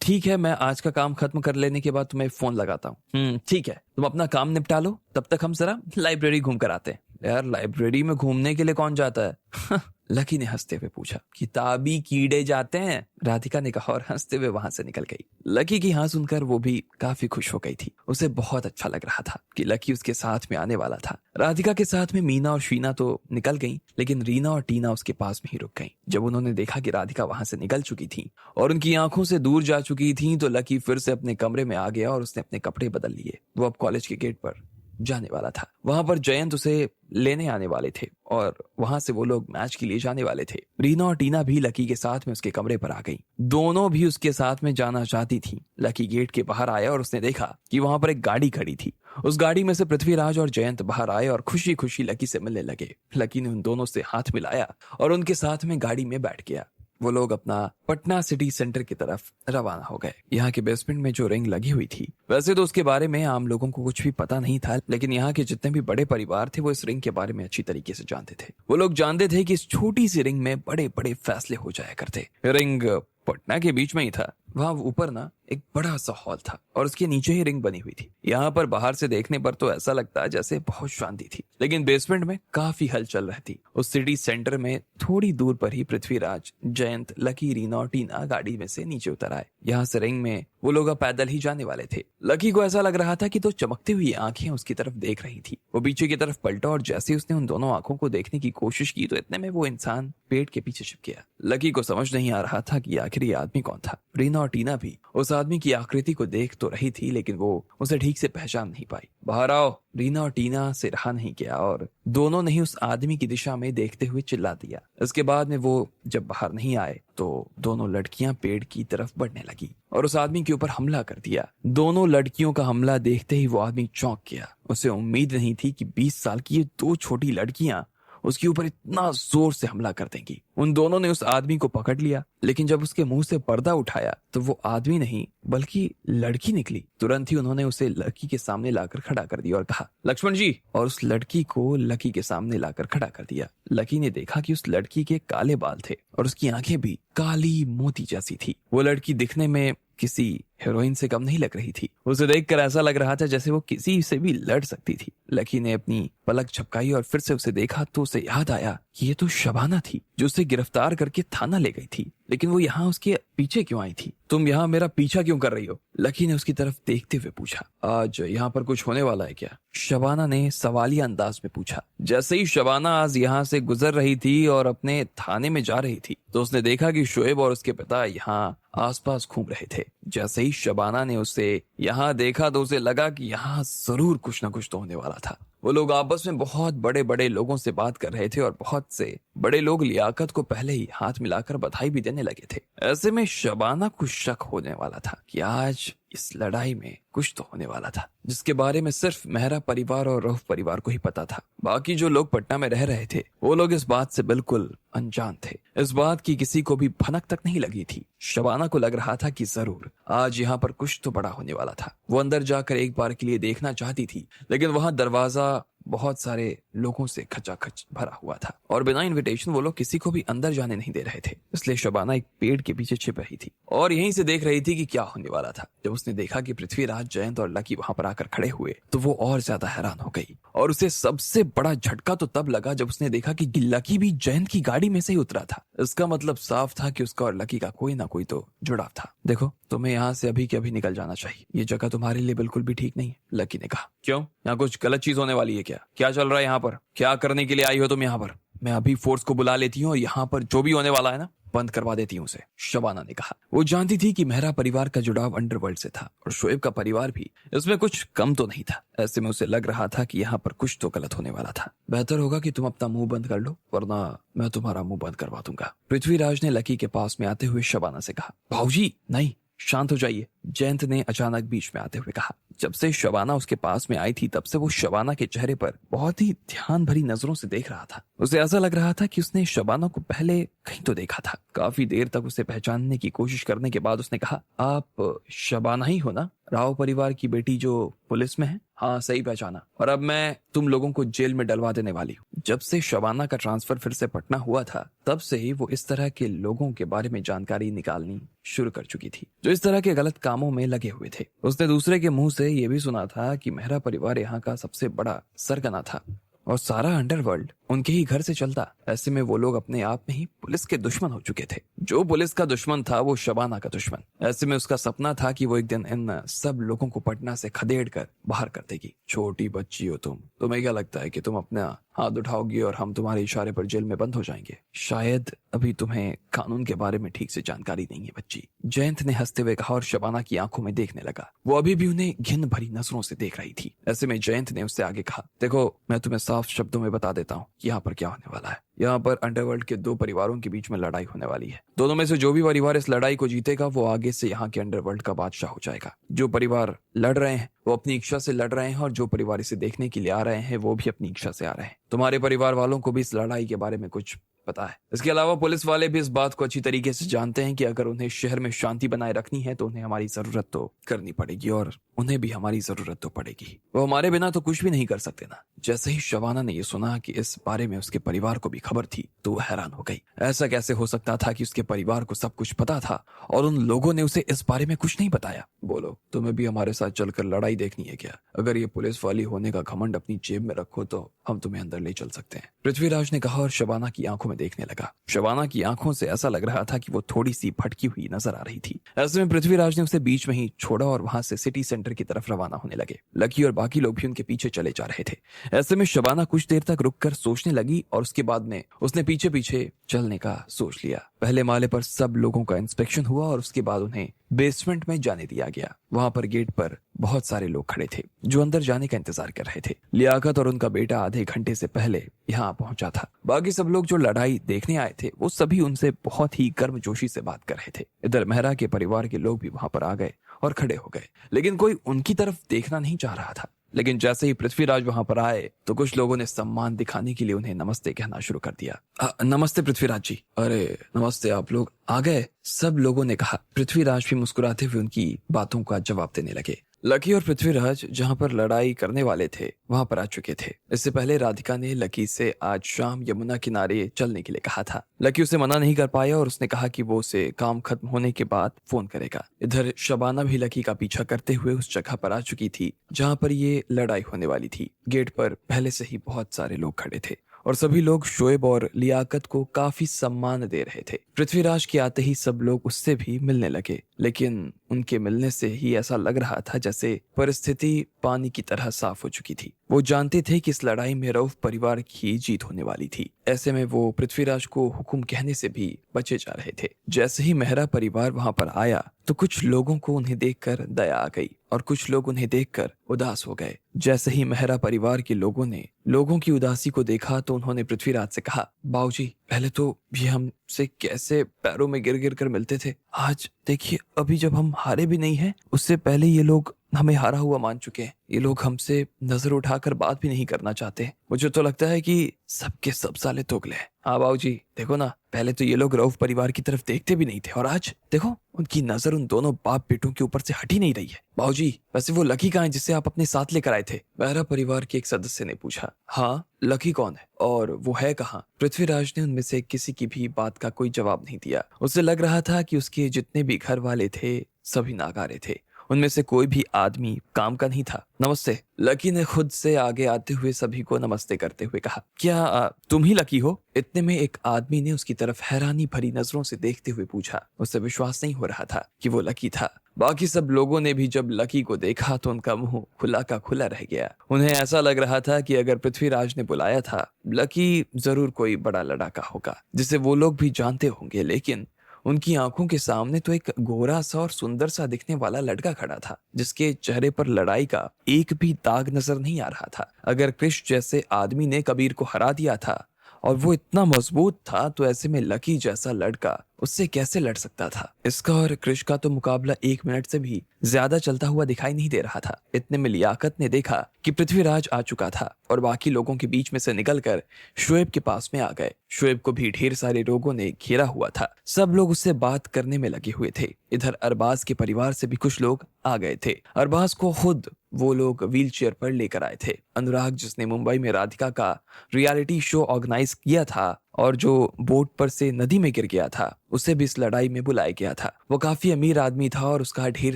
ठीक है, मैं आज का काम खत्म कर लेने के बाद तुम्हें फोन लगाता हूँ। ठीक है, तुम अपना काम निपटा लो, तब तक हम जरा लाइब्रेरी घूम कर आते हैं। यार, लाइब्रेरी में घूमने के लिए कौन जाता है? लकी ने हंसते हुए पूछा। किताबी कीड़े जाते हैं, राधिका ने कहा और हंसते हुए वहां से निकल गई। लकी की हाँ सुनकर वो भी काफी खुश हो गई थी। उसे बहुत अच्छा लग रहा था कि लकी उसके साथ में आने वाला था। राधिका के साथ में मीना और शीना तो निकल गईं, लेकिन रीना और टीना उसके पास में ही रुक गईं। जब उन्होंने देखा कि राधिका वहां से निकल चुकी थी और उनकी आंखों से दूर जा चुकी थी तो लकी फिर से अपने कमरे में आ गया और उसने अपने कपड़े बदल लिए। वो अब कॉलेज के गेट पर जाने वाला था। वहां पर जयंत उसे लेने आने वाले थे और वहां से वो लोग मैच के लिए जाने वाले थे। रीना और टीना भी लकी के साथ में उसके कमरे पर आ गई। दोनों भी उसके साथ में जाना चाहती थी। लकी गेट के बाहर आया और उसने देखा कि वहां पर एक गाड़ी खड़ी थी। उस गाड़ी में से पृथ्वीराज और जयंत बाहर आए और खुशी खुशी लकी से मिलने लगे। लकी ने उन दोनों से हाथ मिलाया और उनके साथ में गाड़ी में बैठ गया। वो लोग अपना पटना सिटी सेंटर की तरफ रवाना हो गए। यहाँ के बेसमेंट में जो रिंग लगी हुई थी, वैसे तो उसके बारे में आम लोगों को कुछ भी पता नहीं था, लेकिन यहाँ के जितने भी बड़े परिवार थे वो इस रिंग के बारे में अच्छी तरीके से जानते थे। वो लोग जानते थे कि इस छोटी सी रिंग में बड़े बड़े फैसले हो जाया करते। रिंग पटना के बीच में ही था। वहां ऊपर ना एक बड़ा सा हॉल था और उसके नीचे ही रिंग बनी हुई थी। यहाँ पर बाहर से देखने पर तो ऐसा लगता है जैसे बहुत शांति थी, लेकिन बेसमेंट में काफी हलचल रहती। उस सिटी सेंटर में थोड़ी दूर पर ही पृथ्वीराज, जयंत, लकी, रीना और टीना गाड़ी में से नीचे उतर आए। यहाँ से रिंग में वो लोग अब पैदल ही जाने वाले थे। लकी को ऐसा लग रहा था कि तो चमकती हुई आंखें उसकी तरफ देख रही थी। वो पीछे की तरफ पलटा और जैसे उसने उन दोनों आंखों को देखने की कोशिश की तो इतने में वो इंसान पेड़ के पीछे छिप गया। लकी को समझ नहीं आ रहा था कि आखिर ये आदमी कौन था। रीना और टीना भी उस आदमी की आकृति को देख तो रही थी, लेकिन वो उसे ठीक से पहचान नहीं पाई। बाहर आओ, रीना और टीना से रहा नहीं गया और दोनों ने ही उस आदमी की दिशा में देखते हुए चिल्ला दिया। इसके बाद में वो जब बाहर नहीं आए तो दोनों लड़कियां पेड़ की तरफ बढ़ने लगी और उस आदमी के ऊपर हमला कर दिया। दोनों लड़कियों का हमला देखते ही वो आदमी चौंक गया। उसे उम्मीद नहीं थी कि 20 साल की ये दो छोटी लड़कियां उसके ऊपर इतना जोर से हमला कर देंगी। उन दोनों ने उस आदमी को पकड़ लिया, लेकिन जब उसके मुंह से पर्दा उठाया तो वो आदमी नहीं बल्कि लड़की निकली। तुरंत ही उन्होंने उसे लकी के सामने लाकर खड़ा कर दिया और कहा, लक्ष्मण जी, और उस लड़की को लकी के सामने लाकर खड़ा कर दिया। लकी ने देखा कि उस लड़की के काले बाल थे और उसकी आंखें भी काली मोती जैसी थी। वो लड़की दिखने में किसी हीरोइन से कम नहीं लग रही थी। उसे देखकर ऐसा लग रहा था जैसे वो किसी से भी लड़ सकती थी। लकी ने अपनी पलक झपकाई और फिर से उसे देखा तो उसे याद आया कि ये तो शबाना थी जो उसे गिरफ्तार करके थाना ले गई थी, लेकिन वो यहाँ उसके पीछे क्यों आई थी? तुम यहाँ मेरा पीछा क्यों कर रही हो? लकी ने उसकी तरफ देखते हुए पूछा। आज यहाँ पर कुछ होने वाला है क्या? शबाना ने सवालिया अंदाज में पूछा। जैसे ही शबाना आज यहाँ से गुजर रही थी और अपने थाने में जा रही थी तो उसने देखा कि शोएब और उसके पिता यहाँ आसपास घूम रहे थे। जैसे ही शबाना ने उसे यहाँ देखा तो उसे लगा कि यहाँ जरूर कुछ ना कुछ तो होने वाला था। वो लोग आपस में बहुत बड़े बड़े लोगों से बात कर रहे थे और बहुत से बड़े लोग लियाकत को पहले ही हाथ मिलाकर बधाई भी देने लगे थे। ऐसे में शबाना को शक होने वाला था कि आज इस लड़ाई में कुछ तो होने वाला था, जिसके बारे में सिर्फ मेहरा परिवार और रऊफ परिवार को ही पता था। बाकी जो लोग पटना में रह रहे थे वो लोग इस बात से बिल्कुल अनजान थे। इस बात की किसी को भी भनक तक नहीं लगी थी। शबाना को लग रहा था कि जरूर आज यहाँ पर कुछ तो बड़ा होने वाला था। वो अंदर जाकर एक बार के लिए देखना चाहती थी, लेकिन वहां दरवाजा बहुत सारे लोगों से खचाखच भरा हुआ था और बिना इनविटेशन वो लोग किसी को भी अंदर जाने नहीं दे रहे थे। इसलिए शबाना एक पेड़ के पीछे छिप रही थी और यहीं से देख रही थी कि क्या होने वाला था। जब उसने देखा कि पृथ्वीराज, जयंत और लकी वहां पर आकर खड़े हुए तो वो और ज्यादा हैरान हो गई और उसे सबसे बड़ा झटका तो तब लगा जब उसने देखा कि लकी भी जयंत की गाड़ी में से ही उतरा था। इसका मतलब साफ था कि उसका और लकी का कोई ना कोई तो जुड़ाव था। देखो, तुम्हें यहाँ से अभी के अभी निकल जाना चाहिए। ये जगह तुम्हारे लिए बिल्कुल भी ठीक नहीं है, लकी ने कहा। क्यों? यहाँ कुछ गलत चीज होने वाली है क्या? क्या चल रहा है यहाँ पर? क्या करने के लिए आई हो तुम यहाँ पर? मैं अभी फोर्स को बुला लेती हूँ और यहाँ पर जो भी होने वाला है ना बंद करवा देती हूँ उसे, शबाना ने कहा। वो जानती थी कि मेहरा परिवार का जुड़ाव अंडरवर्ल्ड से था और शोएब का परिवार भी इसमें कुछ कम तो नहीं था। ऐसे में उसे लग रहा था कि यहाँ पर कुछ तो गलत होने वाला था। बेहतर होगा कि तुम अपना मुंह बंद कर लो, वरना मैं तुम्हारा मुंह बंद करवा दूंगा, पृथ्वीराज ने लकी के पास में आते हुए शबाना से कहा। भाऊजी नहीं, शांत हो जाइए, जयंत ने अचानक बीच में आते हुए कहा। जब से शबाना उसके पास में आई थी तब से वो शबाना के चेहरे पर बहुत ही ध्यान भरी नजरों से देख रहा था। उसे ऐसा लग रहा था कि उसने शबाना को पहले कहीं तो देखा था। काफी देर तक उसे पहचानने की कोशिश करने के बाद उसने कहा, आप शबाना ही हो ना, राव परिवार की बेटी जो पुलिस में है? हाँ, सही पहचाना, और अब मैं तुम लोगों को जेल में डलवा देने वाली हूँ। जब से शबाना का ट्रांसफर फिर से पटना हुआ था तब से ही वो इस तरह के लोगों के बारे में जानकारी निकालनी शुरू कर चुकी थी जो इस तरह के गलत कामों में लगे हुए थे। उसने दूसरे के मुंह से ये भी सुना था कि मेहरा परिवार यहाँ का सबसे बड़ा सरगना था और सारा अंडरवर्ल्ड उनके ही घर से चलता। ऐसे में वो लोग अपने आप में ही पुलिस के दुश्मन हो चुके थे। जो पुलिस का दुश्मन था वो शबाना का दुश्मन। ऐसे में उसका सपना था कि वो एक दिन इन सब लोगों को पटना से खदेड़ कर बाहर कर देगी। छोटी बच्ची हो तुम, तुम्हें क्या लगता है कि तुम अपना हाथ उठाओगी और हम तुम्हारे इशारे पर जेल में बंद हो जाएंगे? शायद अभी तुम्हें कानून के बारे में ठीक से जानकारी नहीं है बच्ची, जयंत ने हंसते हुए कहा और शबाना की आंखों में देखने लगा। वो अभी भी उन्हें घिन भरी नजरों से देख रही थी। ऐसे में जयंत ने उससे आगे कहा, देखो मैं तुम्हें साफ शब्दों में बता देता हूँ यहाँ पर क्या होने वाला है। यहाँ पर अंडरवर्ल्ड के दो परिवारों के बीच में लड़ाई होने वाली है। दोनों में से जो भी परिवार इस लड़ाई को जीतेगा वो आगे से यहाँ के अंडरवर्ल्ड का बादशाह हो जाएगा। जो परिवार लड़ रहे हैं वो अपनी इच्छा से लड़ रहे हैं और जो परिवार इसे देखने के लिए आ रहे हैं वो भी अपनी इच्छा से आ रहे हैं। तुम्हारे परिवार वालों को भी इस लड़ाई के बारे में कुछ पता है। इसके अलावा पुलिस वाले भी इस बात को अच्छी तरीके से जानते हैं कि अगर उन्हें शहर में शांति बनाए रखनी है तो उन्हें हमारी जरूरत तो करनी पड़ेगी और उन्हें भी हमारी जरूरत तो पड़ेगी। वो हमारे बिना तो कुछ भी नहीं कर सकते ना। जैसे ही शबाना ने यह सुना कि इस बारे में उसके परिवार को भी खबर थी तो वो हैरान हो गई। ऐसा कैसे हो सकता था कि उसके परिवार को सब कुछ पता था और उन लोगों ने उसे इस बारे में कुछ नहीं बताया? बोलो, तुम्हें भी हमारे साथ चलकर लड़ाई देखनी है क्या? अगर ये पुलिस वाली होने का घमंड अपनी जेब में रखो तो हम तुम्हें अंदर ले चल सकते हैं, पृथ्वीराज ने कहा और शबाना की आंखों में देखने लगा। शबाना की आंखों से ऐसा लग रहा था कि वो थोड़ी सी भटकी हुई नजर आ रही थी। ऐसे में पृथ्वीराज ने उसे बीच में ही छोड़ा और वहां से सिटी सेंटर की तरफ रवाना होने लगे। लकी और बाकी लोग भी उनके पीछे चले जा रहे थे। ऐसे में शबाना कुछ देर तक रुककर सोचने लगी और उसके बाद में उसने पीछे पीछे चलने का सोच लिया। पहले माले पर सब लोगों का इंस्पेक्शन हुआ और उसके बाद उन्हें बेसमेंट में जाने दिया गया। वहां पर गेट पर बहुत सारे लोग खड़े थे जो अंदर जाने का इंतजार कर रहे थे। लियाकत और उनका बेटा आधे घंटे से पहले यहाँ पहुंचा था। बाकी सब लोग जो लड़ाई देखने आए थे वो सभी उनसे बहुत ही गर्मजोशी से बात कर रहे थे। इधर मेहरा के परिवार के लोग भी वहां पर आ गए और खड़े हो गए, लेकिन कोई उनकी तरफ देखना नहीं चाह रहा था। लेकिन जैसे ही पृथ्वीराज वहां पर आए तो कुछ लोगों ने सम्मान दिखाने के लिए उन्हें नमस्ते कहना शुरू कर दिया। नमस्ते पृथ्वीराज जी। अरे नमस्ते, आप लोग आ गए, सब लोगों ने कहा। पृथ्वीराज भी मुस्कुराते हुए उनकी बातों का जवाब देने लगे। लकी और पृथ्वीराज जहां पर लड़ाई करने वाले थे वहां पर आ चुके थे। इससे पहले राधिका ने लकी से आज शाम यमुना किनारे चलने के लिए कहा था। लकी उसे मना नहीं कर पाया और उसने कहा कि वो उसे काम खत्म होने के बाद फोन करेगा। इधर शबाना भी लकी का पीछा करते हुए उस जगह पर आ चुकी थी जहां पर ये लड़ाई होने वाली थी। गेट पर पहले से ही बहुत सारे लोग खड़े थे और सभी लोग शोएब और लियाकत को काफी सम्मान दे रहे थे। पृथ्वीराज के आते ही सब लोग उससे भी मिलने लगे, लेकिन उनके मिलने से ही ऐसा लग रहा था जैसे परिस्थिति पानी की तरह साफ हो चुकी थी। वो जानते थे कि इस लड़ाई में रऊफ परिवार की जीत होने वाली थी। ऐसे में वो पृथ्वीराज को हुक्म कहने से भी बचे जा रहे थे। जैसे ही मेहरा परिवार वहां पर आया तो कुछ लोगों को उन्हें देखकर दया आ गई और कुछ लोग उन्हें देखकर उदास हो गए। जैसे ही मेहरा परिवार के लोगों ने लोगों की उदासी को देखा तो उन्होंने पृथ्वीराज से कहा, बाबूजी पहले तो ये हमसे कैसे पैरों में गिर गिर कर मिलते थे, आज देखिए अभी जब हम हारे भी नहीं हैं उससे पहले ये लोग हमें हारा हुआ मान चुके हैं। ये लोग हमसे नजर उठाकर बात भी नहीं करना चाहते। मुझे तो लगता है कि सबके सब साले दोगले हैं। हाँ बाबूजी देखो ना, पहले तो ये लोग रऊफ परिवार की तरफ देखते भी नहीं थे और आज देखो उनकी नजर उन दोनों बाप बेटों के ऊपर से हट ही नहीं रही है। बाबूजी वैसे वो लकी कहाँ है जिसे आप अपने साथ लेकर आए थे? मेहरा परिवार के एक सदस्य ने पूछा। हाँ, लकी कौन है और वो है कहाँ? पृथ्वीराज ने उनमें से किसी की भी बात का कोई जवाब नहीं दिया। उसे लग रहा था कि उसके जितने भी घर वाले थे सभी नाकारे थे, उनमें से कोई भी आदमी काम का नहीं था। नमस्ते, लकी ने खुद से आगे आते हुए सभी को नमस्ते करते हुए कहा। क्या तुम ही लकी हो? इतने में एक आदमी ने उसकी तरफ हैरानी भरी नजरों से देखते हुए पूछा। उसे विश्वास नहीं हो रहा था कि वो लकी था। बाकी सब लोगों ने भी जब लकी को देखा तो उनका मुंह खुला का खुला रह गया। उन्हें ऐसा लग रहा था कि अगर पृथ्वीराज ने बुलाया था लकी जरूर कोई बड़ा लड़ाका होगा जिसे वो लोग भी जानते होंगे, लेकिन उनकी आंखों के सामने तो एक गोरा सा और सुंदर सा दिखने वाला लड़का खड़ा था जिसके चेहरे पर लड़ाई का एक भी दाग नजर नहीं आ रहा था। अगर कृष जैसे आदमी ने कबीर को हरा दिया था और वो इतना मजबूत था तो ऐसे में लकी जैसा लड़का उससे कैसे लड़ सकता था? इसका और कृष का तो मुकाबला 1 मिनट से भी ज्यादा चलता हुआ दिखाई नहीं दे रहा था। इतने में लियाकत ने देखा कि पृथ्वीराज आ चुका था और बाकी लोगों के बीच में से निकलकर शोएब के पास में आ गए। शोएब को भी ढेर सारे लोगों ने घेरा हुआ था। सब लोग उससे बात करने में लगे हुए थे। इधर अरबाज के परिवार से भी कुछ लोग आ गए थे। अरबाज को खुद वो लोग व्हील चेयर पर लेकर आए थे। अनुराग जिसने मुंबई में राधिका का रियलिटी शो ऑर्गेनाइज किया था और जो बोट पर से नदी में गिर गया था उसे भी इस लड़ाई में बुलाया गया था। वो काफी अमीर आदमी था और उसका ढेर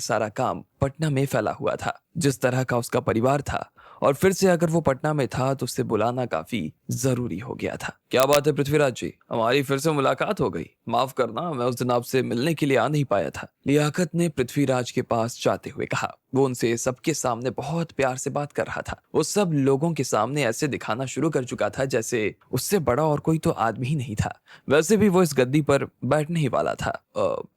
सारा काम पटना में फैला हुआ था। जिस तरह का उसका परिवार था और फिर से अगर वो पटना में था तो उसे बुलाना काफी जरूरी हो गया था। क्या बात है पृथ्वीराज जी, हमारी फिर से मुलाकात हो गई। माफ करना, मैं उस दिन आपसे मिलने के लिए आ नहीं पाया था। लियाकत ने पृथ्वीराज के पास जाते हुए कहा। वो उनसे सबके सामने बहुत प्यार से बात कर रहा था। वो सब लोगों के सामने ऐसे दिखाना शुरू कर चुका था जैसे उससे बड़ा और कोई तो आदमी ही नहीं था। वैसे भी वो इस गद्दी पर बैठने ही वाला था।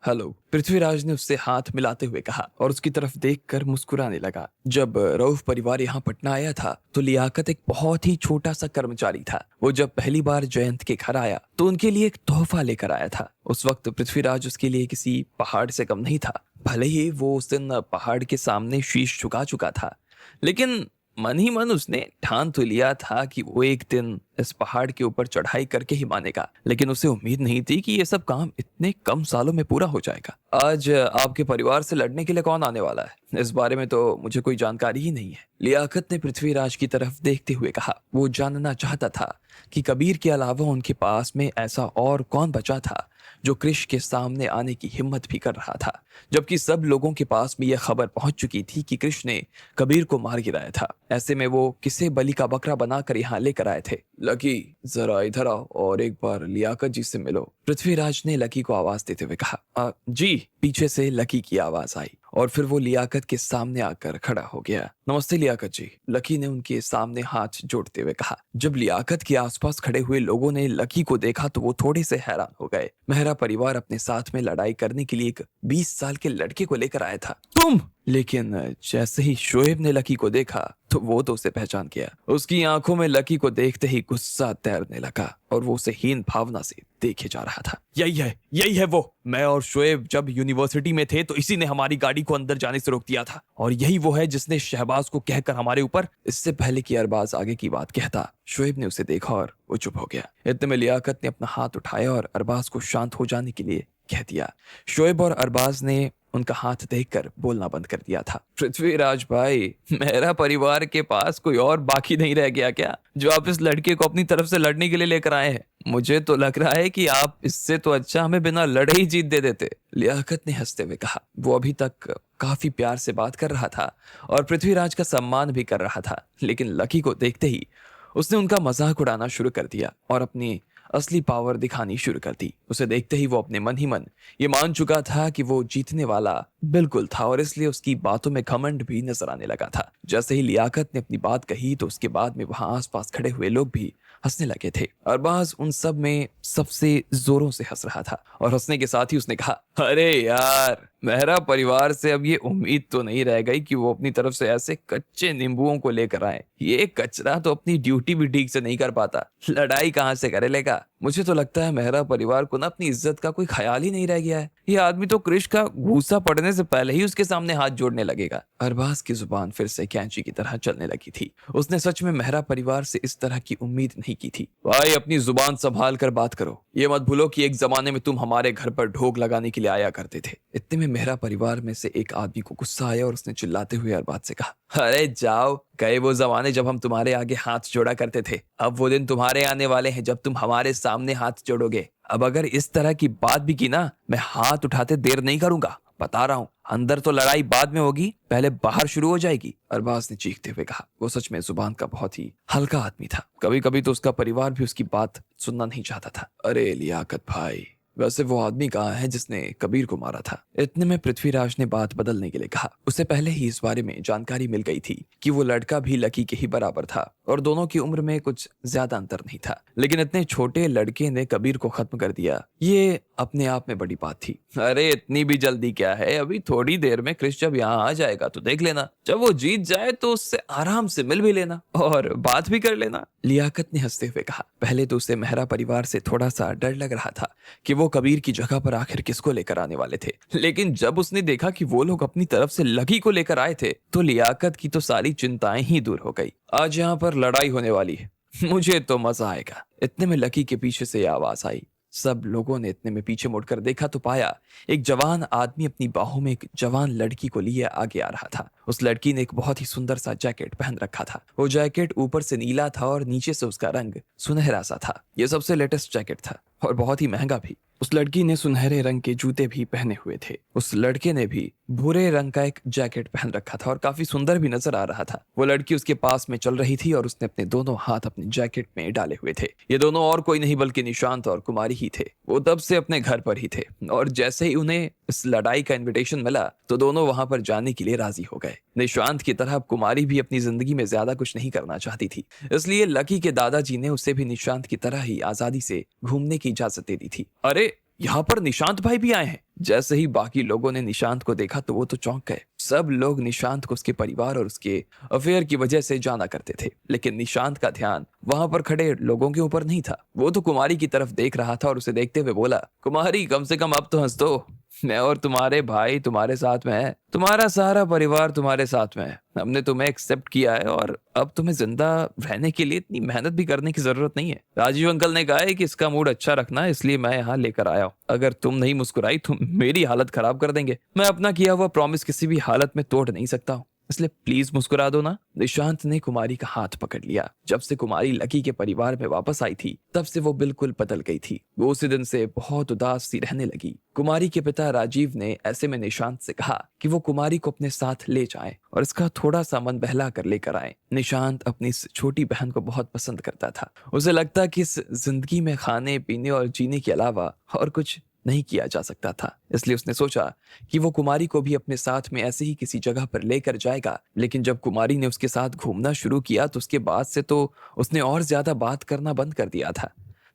हेलो, पृथ्वीराज ने उससे हाथ मिलाते हुए कहा और उसकी तरफ देखकर मुस्कुराने लगा। जब रऊफ परिवार यहाँ पटना आया था तो लियाकत एक बहुत ही छोटा सा कर्मचारी था। वो जब पहली बार जयंत के घर आया तो उनके लिए एक तोहफा लेकर आया था। उस वक्त पृथ्वीराज उसके लिए किसी पहाड़ से कम नहीं था। भले ही वो उस दिन पहाड़ के सामने शीश झुका चुका था, लेकिन मन ही मन उसने ठान तो लिया था कि वो एक दिन इस पहाड़ के ऊपर चढ़ाई करके ही मानेगा। लेकिन उसे उम्मीद नहीं थी कि ये सब काम इतने कम सालों में पूरा हो जाएगा। आज आपके परिवार से लड़ने के लिए कौन आने वाला है, इस बारे में तो मुझे कोई जानकारी ही नहीं है। लियाकत ने पृथ्वीराज की तरफ देखते हुए कहा। वो जानना चाहता था कि कबीर के अलावा उनके पास में ऐसा और कौन बचा था जो कृष के सामने आने की हिम्मत भी कर रहा था, जबकि सब लोगों के पास में यह खबर पहुंच चुकी थी कि कृष ने कबीर को मार गिराया था। ऐसे में वो किसे बलि का बकरा बनाकर यहाँ लेकर आए थे। लकी, जरा इधर आओ और एक बार लियाकत जी से मिलो, पृथ्वीराज ने लकी को आवाज देते हुए कहा। जी, पीछे से लकी की आवाज आई और फिर वो लियाकत के सामने आकर खड़ा हो गया। नमस्ते लियाकत जी, लकी ने उनके सामने हाथ जोड़ते हुए कहा। जब लियाकत के आसपास खड़े हुए लोगों ने लकी को देखा तो वो थोड़े से हैरान हो गए। मेहरा परिवार अपने साथ में लड़ाई करने के लिए एक 20 साल के लड़के को लेकर आया था। तुम! लेकिन जैसे ही शोएब ने लकी को देखा तो वो तो उसे पहचान गया। उसकी आंखों में लकी को देखते ही गुस्सा तैरने लगा और वो उसे हीन भावना से देखे जा रहा था। यही है वो। मैं और शोएब जब यूनिवर्सिटी में थे तो इसी ने हमारी गाड़ी को अंदर जाने से रोक दिया था, और यही वो है जिसने शहबाज को कहकर हमारे ऊपर। इससे पहले कि अरबाज आगे की बात कहता, शोएब ने उसे देखा और वो चुप हो गया। इतने में लियाकत ने अपना हाथ उठाया और अरबाज को शांत हो जाने के लिए कह दिया। शोएब और अरबाज ने उनका हाथ देखकर बोलना बंद कर दिया था। पृथ्वीराज भाई, मेरा परिवार के पास कोई और बाकी नहीं रह गया क्या जो आप इस लड़के को अपनी तरफ से लड़ने के लिए लेकर आए हैं? मुझे तो लग रहा है कि आप इससे तो अच्छा हमें बिना लड़े ही जीत दे देते, लियाकत ने हंसते हुए कहा। वो अभी तक काफी प्यार से बात कर रहा था और पृथ्वीराज का सम्मान भी कर रहा था, लेकिन लकी को देखते ही उसने उनका मजाक उड़ाना शुरू कर दिया और अपनी असली पावर दिखानी शुरू कर दी। उसे देखते ही वो अपने मन ही मन ये मान चुका था कि वो जीतने वाला बिल्कुल था और इसलिए उसकी बातों में घमंड भी नजर आने लगा था। जैसे ही लियाकत ने अपनी बात कही तो उसके बाद में वहां आसपास खड़े हुए लोग भी हंसने लगे थे। अरबाज उन सब में सबसे जोरों से हंस रहा था और हंसने के साथ ही उसने कहा, अरे यार, मेहरा परिवार से अब ये उम्मीद तो नहीं रह गई कि वो अपनी तरफ से ऐसे कच्चे नींबुओं को लेकर आए। ये कचरा तो अपनी ड्यूटी भी ठीक से नहीं कर पाता, लड़ाई कहां से करे लेगा। मुझे तो लगता है मेहरा परिवार को ना अपनी इज्जत का कोई ख्याल ही नहीं रह गया है। ये आदमी तो कृष का घूसा पड़ने से पहले ही उसके सामने हाथ जोड़ने लगेगा। अरबाज की जुबान फिर से कैंची की तरह चलने लगी थी। उसने सच में मेहरा परिवार से इस तरह की उम्मीद नहीं की थी। भाई, अपनी जुबान संभाल कर बात करो। ये मत भूलो कि एक जमाने में तुम हमारे घर पर ढोक लगाने के लिए आया करते थे। इतने में मेहरा परिवार में से एक आदमी को गुस्सा आया और उसने चिल्लाते हुए अरबाज से कहा, अरे जाओ, गए वो जमाने जब हम तुम्हारे आगे हाथ जोड़ा करते थे। अब वो दिन तुम्हारे आने वाले हैं जब तुम हमारे सामने हाथ जोड़ोगे। अब अगर इस तरह की बात भी की ना, मैं हाथ उठाते देर नहीं करूंगा। बता रहा हूँ, अंदर तो लड़ाई बाद में होगी, पहले बाहर शुरू हो जाएगी, अरबाज ने चीखते हुए कहा। वो सच में जुबान का बहुत ही हल्का आदमी था। कभी कभी तो उसका परिवार भी उसकी बात सुनना नहीं चाहता था। अरे लियाकत भाई, वैसे वो आदमी कहाँ है जिसने कबीर को मारा था? इतने में पृथ्वीराज ने बात बदलने के लिए कहा। उसे पहले ही इस बारे में जानकारी मिल गई थी कि वो लड़का भी लकी के ही बराबर था और दोनों की उम्र में कुछ ज्यादा अंतर नहीं था, लेकिन इतने छोटे लड़के ने कबीर को खत्म कर दिया, ये अपने आप में बड़ी बात थी। अरे इतनी भी जल्दी क्या है, अभी थोड़ी देर में कृष जब यहाँ आ जाएगा तो देख लेना। जब वो जीत जाए तो उससे आराम से मिल भी लेना और बात भी कर लेना, लियाकत ने हंसते हुए कहा। पहले तो उसे मेहरा परिवार से थोड़ा सा डर लग रहा था कि वो कबीर की जगह पर आखिर किसको लेकर आने वाले थे, लेकिन जब उसने देखा कि वो लोग अपनी तरफ से लकी को लेकर आए थे तो लियाकत की तो सारी चिंताएं ही दूर हो गई। आज यहाँ पर लड़ाई होने वाली है, मुझे तो मजा आएगा। इतने में लकी के पीछे से आवाज आई। सब लोगों ने इतने में पीछे मुड़कर देखा तो पाया एक जवान आदमी अपनी बाहों में एक जवान लड़की को लिए आगे आ रहा था। उस लड़की ने एक बहुत ही सुंदर सा जैकेट पहन रखा था। वो जैकेट ऊपर से नीला था और नीचे से उसका रंग सुनहरा सा था। ये सबसे लेटेस्ट जैकेट था और बहुत ही महंगा भी। उस लड़की ने सुनहरे रंग के जूते भी पहने हुए थे। उस लड़के ने भी भूरे रंग का एक जैकेट पहन रखा था और काफी सुंदर भी नजर आ रहा था। वो लड़की उसके पास में चल रही थी और उसने अपने दोनों हाथ अपने जैकेट में डाले हुए थे। ये दोनों और कोई नहीं बल्कि निशांत और कुमारी ही थे। वो तब से अपने घर पर ही थे और जैसे ही उन्हें इस लड़ाई का इनविटेशन मिला तो दोनों वहां पर जाने के लिए राजी हो गए। निशांत की तरह कुमारी भी अपनी जिंदगी में ज्यादा कुछ नहीं करना चाहती थी, इसलिए लकी के दादाजी ने उसे भी निशांत की तरह ही आजादी से घूमने की इजाजत दे दी थी। अरे, यहाँ पर निशांत भाई भी आए हैं। जैसे ही बाकी लोगों ने निशांत को देखा तो वो तो चौंक गए। सब लोग निशांत को उसके परिवार और उसके अफेयर की वजह से जाना करते थे, लेकिन निशांत का ध्यान वहां पर खड़े लोगों के ऊपर नहीं था। वो तो कुमारी की तरफ देख रहा था और उसे देखते हुए बोला, कुमारी कम से कम अब तो हंस दो। मैं और तुम्हारे भाई तुम्हारे साथ में है, तुम्हारा सारा परिवार तुम्हारे साथ में है। हमने तुम्हें एक्सेप्ट किया है और अब तुम्हें जिंदा रहने के लिए इतनी मेहनत भी करने की जरूरत नहीं है। राजीव अंकल ने कहा है कि इसका मूड अच्छा रखना है, इसलिए मैं यहाँ लेकर आया हूँ। अगर तुम नहीं मुस्कुराई तो मेरी हालत खराब कर देंगे। मैं अपना किया हुआ प्रॉमिस किसी भी हालत में तोड़ नहीं सकता हूँ, इसलिए प्लीज मुस्कुरा दो ना। निशांत ने कुमारी का हाथ पकड़ लिया। जब से कुमारी लकी के परिवार में वापस आई थी तब से वो बिल्कुल बदल गई थी। वो उसी दिन से बहुत उदास सी रहने लगी। कुमारी के पिता राजीव ने ऐसे में निशांत से कहा कि वो कुमारी को अपने साथ ले जाएं और इसका थोड़ा सा मन बहला कर लेकर आए। निशांत अपनी इस छोटी बहन को बहुत पसंद करता था। उसे लगता कि इस जिंदगी में खाने पीने और जीने के अलावा और कुछ नहीं किया जा सकता था, इसलिए उसने सोचा कि वो कुमारी को भी अपने साथ में ऐसे ही किसी जगह पर लेकर जाएगा। लेकिन जब कुमारी ने उसके साथ घूमना शुरू किया तो उसके बाद से तो उसने और ज्यादा बात करना बंद कर दिया था।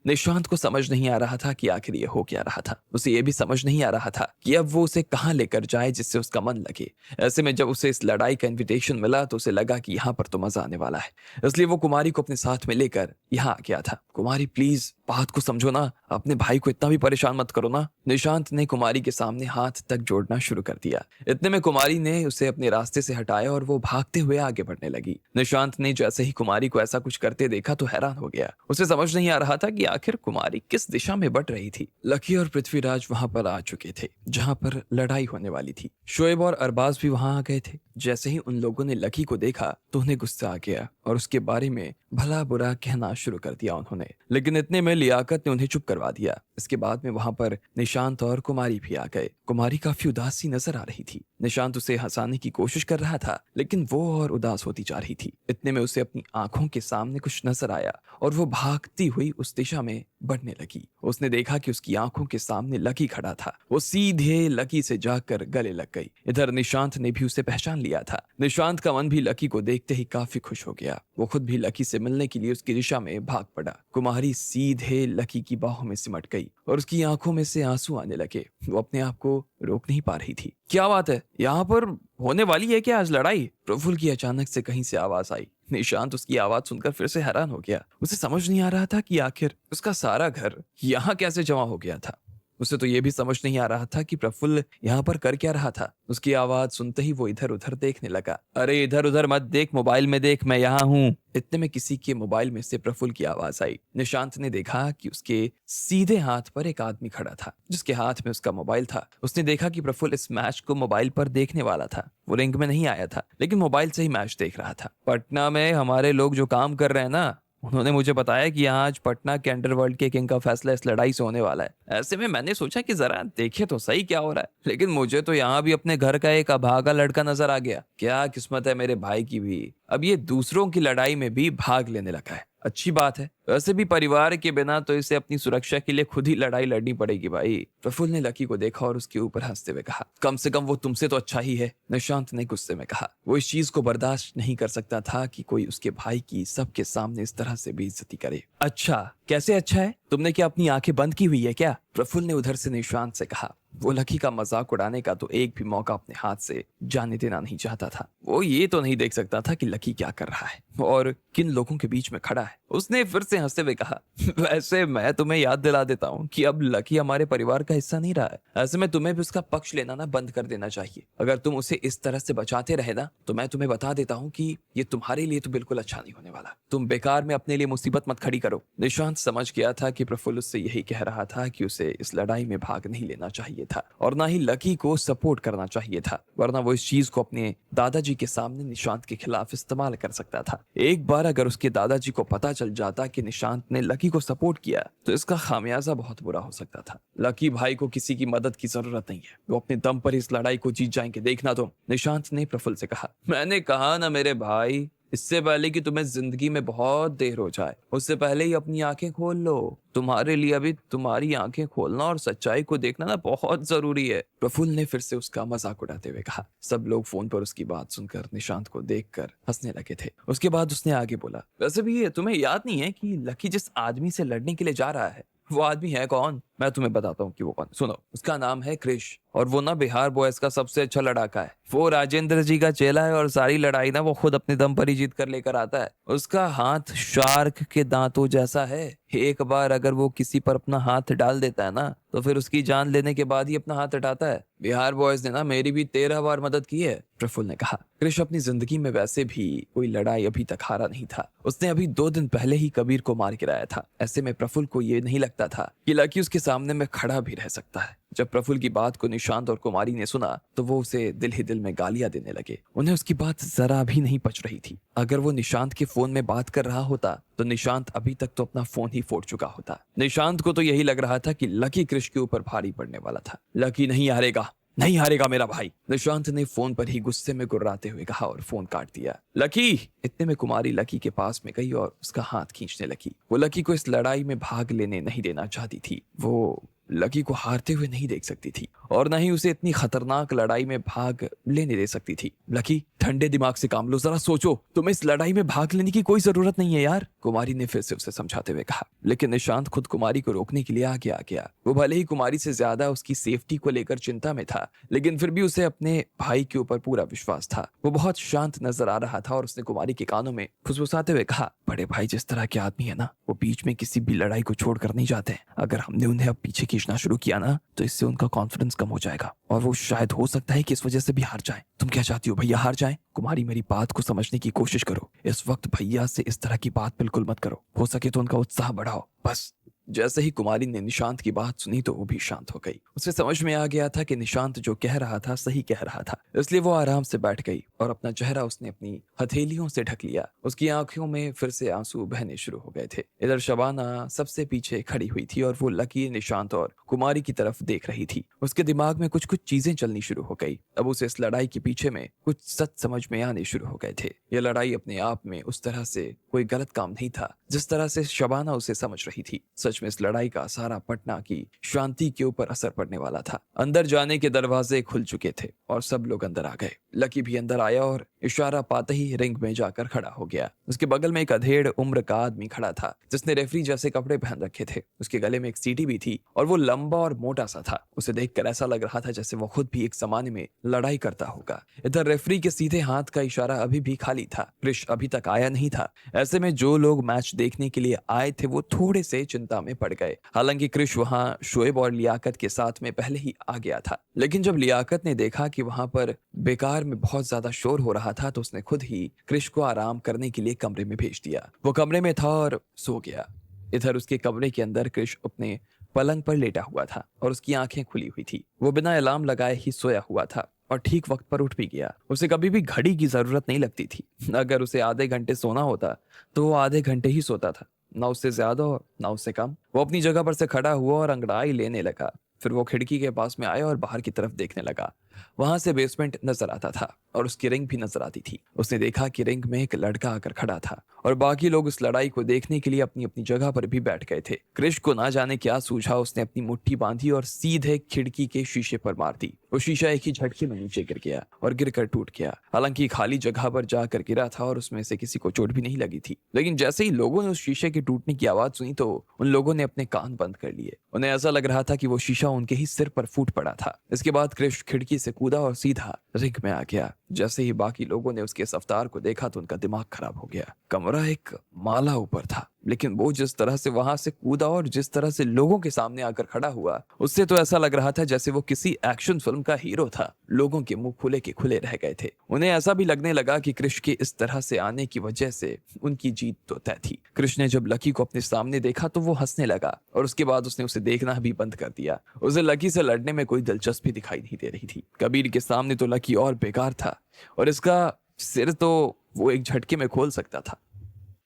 निशांत को समझ नहीं आ रहा था कि आखिर ये हो क्या रहा था। उसे ये भी समझ नहीं आ रहा था कि अब वो उसे कहाँ लेकर जाए जिससे उसका मन लगे। ऐसे में जब उसे इस लड़ाई का इनविटेशन मिला तो उसे लगा कि यहाँ पर तो मजा आने वाला है, इसलिए वो कुमारी को अपने साथ में लेकर यहाँ आ गया था। कुमारी प्लीज बात को समझो ना, अपने भाई को इतना भी परेशान मत करो ना। निशांत ने कुमारी के सामने हाथ तक जोड़ना शुरू कर दिया। इतने में कुमारी ने उसे अपने रास्ते से हटाया और वो भागते हुए आगे बढ़ने लगी। निशांत ने जैसे ही कुमारी को ऐसा कुछ करते देखा तो हैरान हो गया। उसे समझ नहीं आ रहा था कि आखिर कुमारी किस दिशा में बढ़ रही थी। लकी और पृथ्वीराज वहां पर आ चुके थे जहां पर लड़ाई होने वाली थी। शोएब और अरबाज भी वहां आ गए थे। जैसे ही उन लोगों ने लकी को देखा तो उन्हें गुस्सा आ गया और उसके बारे में भला बुरा कहना शुरू कर दिया उन्होंने, लेकिन इतने में लियाकत ने उन्हें चुप करवा दिया। इसके बाद में वहां पर निशांत और कुमारी भी आ गए। कुमारी काफी उदास सी नजर आ रही थी। निशांत उसे हंसाने की कोशिश कर रहा था लेकिन वो और उदास होती जा रही थी। इतने में उसे अपनी आंखों के सामने कुछ नजर आया और वो भागती हुई उस दिशा में बढ़ने लगी। उसने देखा कि उसकी आंखों के सामने लकी खड़ा था। वो सीधे लकी से जाकर गले लग गई। इधर निशांत ने भी उसे पहचान लिया था। निशांत का मन भी लकी को देखते ही काफी खुश हो गया। वो खुद भी लकी से मिलने के लिए उसकी दिशा में भाग पड़ा। कुमारी सीधे लकी की बाहों में सिमट गई और उसकी आंखों में से आंसू आने लगे। वो अपने आप को रोक नहीं पा रही थी। क्या बात है, यहाँ पर होने वाली है क्या आज लड़ाई? प्रफुल्ल की अचानक से कहीं से आवाज आई। निशांत उसकी आवाज सुनकर फिर से हैरान हो गया। उसे समझ नहीं आ रहा था कि आखिर उसका सारा घर यहाँ कैसे जमा हो गया था। उसे तो ये भी समझ नहीं आ रहा था कि प्रफुल्ल यहाँ पर कर क्या रहा था। उसकी आवाज सुनते ही वो इधर उधर देखने लगा। अरे इधर उधर मत देख, मोबाइल में देख, मैं यहाँ हूँ। इतने में किसी के मोबाइल में से प्रफुल्ल की आवाज आई। निशांत ने देखा कि उसके सीधे हाथ पर एक आदमी खड़ा था जिसके हाथ में उसका मोबाइल था। उसने देखा कि प्रफुल्ल इस मैच को मोबाइल पर देखने वाला था। वो रिंग में नहीं आया था लेकिन मोबाइल से ही मैच देख रहा था। पटना में हमारे लोग जो काम कर रहे हैं ना, उन्होंने मुझे बताया कि यहाँ आज पटना के अंडरवर्ल्ड के किंग का फैसला इस लड़ाई से होने वाला है। ऐसे में मैंने सोचा कि जरा देखे तो सही क्या हो रहा है, लेकिन मुझे तो यहाँ भी अपने घर का एक अभागा लड़का नजर आ गया। क्या किस्मत है मेरे भाई की भी, अब ये दूसरों की लड़ाई में भी भाग लेने लगा है। अच्छी बात है, वैसे भी परिवार के बिना तो इसे अपनी सुरक्षा के लिए खुद ही लड़ाई लड़नी पड़ेगी भाई। प्रफुल्ल ने लकी को देखा और उसके ऊपर हंसते हुए कहा, कम से कम वो तुमसे तो अच्छा ही है। निशांत ने गुस्से में कहा। वो इस चीज को बर्दाश्त नहीं कर सकता था कि कोई उसके भाई की सबके सामने इस तरह से बेइज्जती करे। अच्छा, कैसे अच्छा है? तुमने क्या अपनी आंखें बंद की हुई है क्या? प्रफुल्ल ने उधर से निशांत से कहा। वो लकी का मजाक उड़ाने का तो एक भी मौका अपने हाथ से जाने देना नहीं चाहता था। वो ये तो नहीं देख सकता था कि लकी क्या कर रहा है और किन लोगों के बीच में खड़ा है। उसने फिर से हंसते हुए कहा, वैसे मैं तुम्हें याद दिला देता हूँ कि अब लकी हमारे परिवार का हिस्सा नहीं रहा है। ऐसे में तुम्हें भी उसका पक्ष लेना ना बंद कर देना चाहिए। अगर तुम उसे इस तरह से बचाते रहे ना तो मैं तुम्हें बता देता हूँ कि ये तुम्हारे लिए तो बिल्कुल अच्छा नहीं होने वाला। तुम बेकार में अपने लिए मुसीबत मत खड़ी करो। निशांत समझ गया था कि प्रफुल्ल उससे यही कह रहा था कि उसे उसे इस लड़ाई में भाग नहीं लेना चाहिए था और ना ही लकी को सपोर्ट करना चाहिए था, वरना वो इस चीज को अपने दादाजी के सामने निशांत के खिलाफ इस्तेमाल कर सकता था। एक बार अगर उसके दादाजी को पता चल जाता कि निशांत ने लकी को सपोर्ट किया तो इसका खामियाजा बहुत बुरा हो सकता था। लकी भाई को किसी की मदद की जरूरत नहीं है, वो अपने दम पर इस लड़ाई को जीत जाएंगे, देखना तुम, निशांत ने प्रफुल्ल से कहा। मैंने कहा ना मेरे भाई, इससे पहले कि तुम्हें जिंदगी में बहुत देर हो जाए उससे पहले ही अपनी आंखें खोल लो। तुम्हारे लिए अभी तुम्हारी आंखें खोलना और सच्चाई को देखना ना बहुत जरूरी है, प्रफुल्ल ने फिर से उसका मजाक उड़ाते हुए कहा। सब लोग फोन पर उसकी बात सुनकर निशांत को देखकर हंसने लगे थे। उसके बाद उसने आगे बोला, वैसे भी तुम्हें याद नहीं है कि लकी जिस आदमी से लड़ने के लिए जा रहा है वो आदमी है कौन? मैं तुम्हें बताता हूँ कि वो कौन। सुनो, उसका नाम है क्रिश और वो ना बिहार बॉयज का सबसे अच्छा लड़ाका है। वो राजेंद्र जी का चेला है और सारी लड़ाई ना वो खुद अपने दम पर ही जीत कर लेकर आता है। उसका हाथ शार्क के दांतों जैसा है, एक बार अगर वो किसी पर अपना हाथ डाल देता है ना तो फिर उसकी जान लेने के बाद ही अपना हाथ हटाता है। बिहार बॉयज ने ना मेरी भी 13 बार मदद की है, प्रफुल्ल ने कहा। क्रिश अपनी जिंदगी में वैसे भी कोई लड़ाई अभी तक हारा नहीं था। उसने अभी 2 दिन पहले ही कबीर को मार गिराया था। ऐसे में प्रफुल्ल को ये नहीं लगता था कि लकी उसके सामने में खड़ा भी रह सकता है। जब प्रफुल्ल की बात को निशांत और कुमारी ने सुना तो वो उसे दिल ही दिल में गालियां देने लगे। उन्हें उसकी बात जरा भी नहीं पच रही थी। अगर वो निशांत के फोन में बात कर रहा होता तो निशांत अभी तक तो अपना फोन ही फोड़ चुका होता। निशांत को तो यही लग रहा था कि लकी क्रिश के ऊपर भारी पड़ने वाला था। लकी नहीं हारेगा, नहीं हारेगा मेरा भाई, निशांत ने फोन पर ही गुस्से में गुर्राते हुए कहा और फोन काट दिया। लकी! इतने में कुमारी लकी के पास में गई और उसका हाथ खींचने लगी। वो लकी को इस लड़ाई में भाग लेने नहीं देना चाहती थी। वो लकी को हारते हुए नहीं देख सकती थी और न ही उसे इतनी खतरनाक लड़ाई में भाग लेने दे सकती थी। लकी, ठंडे दिमाग से काम लो, जरा सोचो, तुम्हें इस लड़ाई में भाग लेने की कोई जरूरत नहीं है यार, कुमारी ने फिर से उसे समझाते हुए कहा। लेकिन निशांत खुद कुमारी को रोकने के लिए आगे आ गया। वो भले ही कुमारी से ज्यादा उसकी सेफ्टी को लेकर चिंता में था, लेकिन फिर भी उसे अपने भाई के ऊपर पूरा विश्वास था। वो बहुत शांत नजर आ रहा था और उसने कुमारी के कानों में फुसफुसाते हुए कहा, बड़े भाई जिस तरह के आदमी है ना, वो बीच में किसी भी लड़ाई को छोड़कर नहीं जाते। अगर हमने उन्हें अब पीछे खींचना शुरू किया ना तो इससे उनका कॉन्फिडेंस कम हो जाएगा और वो शायद हो सकता है कि इस वजह से भी हार जाए। तुम क्या चाहती हो, भैया हार जाए? कुमारी, मेरी बात को समझने की कोशिश करो। इस वक्त भैया से इस तरह की बात बिल्कुल मत करो। हो सके तो उनका उत्साह बढ़ाओ, बस। जैसे ही कुमारी ने निशांत की बात सुनी तो वो भी शांत हो गई। उसे समझ में आ गया था कि निशांत जो कह रहा था सही कह रहा था, इसलिए वो आराम से बैठ गई और अपना चेहरा उसने अपनी हथेलियों से ढक लिया। उसकी आंखों में फिर से आंसू बहने शुरू हो गए थे। इधर शबाना सबसे पीछे खड़ी हुई थी और वो लकी, निशांत और कुमारी की तरफ देख रही थी। उसके दिमाग में कुछ कुछ चीजें चलनी शुरू हो गई। अब उसे इस लड़ाई के पीछे में कुछ सच समझ में आने शुरू हो गए थे। यह लड़ाई अपने आप में उस तरह से कोई गलत काम नहीं था जिस तरह से शबाना उसे समझ रही थी। सच में इस लड़ाई का सारा पटना की शांति के ऊपर असर पड़ने वाला था। अंदर जाने के दरवाजे खुल चुके थे और सब लोग अंदर आ गए। लकी भी अंदर आया और इशारा पाते ही रिंग में जाकर खड़ा हो गया। उसके बगल में एक अधेड़ उम्र का आदमी खड़ा था जिसने रेफरी जैसे कपड़े पहन रखे थे। उसके गले में एक सीटी भी थी और वो लंबा और मोटा सा था। उसे देखकर ऐसा लग रहा था जैसे वो खुद भी एक जमाने में लड़ाई करता होगा। इधर रेफरी के सीधे हाथ का इशारा अभी भी खाली था। क्रिश अभी तक आया नहीं था। ऐसे में जो लोग मैच देखने के लिए आए थे वो थोड़े से चिंता में पड़ गए। हालांकि क्रिश वहां शोएब और लियाकत के साथ में पहले ही आ गया था, लेकिन जब लियाकत ने देखा कि वहां पर बेकार में बहुत ज्यादा शोर हो रहा था तो उसने खुद ही क्रिश को आराम करने के लिए कमरे में भेज दिया। वो कमरे में था और सो गया। इधर उसके कमरे के अंदर क्रिश अपने पलंग पर लेटा हुआ था और उसकी आंखें खुली हुई थी। वो बिना अलार्म लगाए ही सोया हुआ था और ठीक वक्त पर उठ भी गया। उसे कभी भी घड़ी की जरूरत नहीं लगती थी। अगर उसे आधे घंटे सोना होता तो वो आधे घंटे ही सोता था, ना उससे ज्यादा और ना उससे कम। वो अपनी जगह पर से खड़ा हुआ और अंगड़ाई लेने लगा। फिर वो खिड़की के पास में आया और बाहर की तरफ देखने लगा। वहां से बेसमेंट नजर आता था और उसकी रिंग भी नजर आती थी। उसने देखा कि रिंग में एक लड़का आकर खड़ा था और बाकी लोग इस लड़ाई को देखने के लिए अपनी अपनी जगह पर भी बैठ गए थे। क्रिश को ना जाने क्या सूझा, उसने अपनी मुट्ठी बांधी और सीधे खिड़की के शीशे पर मार दी। वो शीशा एक ही झटके में नीचे गिर गया और गिरकर टूट गया। हालांकि खाली जगह पर जाकर गिरा था और उसमें से किसी को चोट भी नहीं लगी थी, लेकिन जैसे ही लोगों ने उस शीशे के टूटने की आवाज सुनी तो उन लोगों ने अपने कान बंद कर लिए। उन्हें ऐसा लग रहा था कि वो शीशा उनके ही सिर पर फूट पड़ा था। इसके बाद क्रिश खिड़की से कूदा और सीधा रिंग में आ गया। जैसे ही बाकी लोगों ने उसके इस अवतार को देखा तो उनका दिमाग खराब हो गया। कमरा एक माला ऊपर था। लेकिन वो जिस तरह से वहां से कूदा और जिस तरह से लोगों के सामने आकर खड़ा हुआ, उससे तो ऐसा लग रहा था जैसे वो किसी एक्शन फिल्म का हीरो था। लोगों के मुंह खुले के खुले रह गए थे। उन्हें ऐसा भी लगने लगा कि कृष के इस तरह से आने की वजह से उनकी जीत तो तय थी। कृष ने जब लकी को अपने सामने देखा तो वो हंसने लगा और उसके बाद उसने उसे देखना भी बंद कर दिया। उसे लकी से लड़ने में कोई दिलचस्पी दिखाई नहीं दे रही थी। कबीर के सामने तो लकी और बेकार था और इसका सिर तो वो एक झटके में खोल सकता था।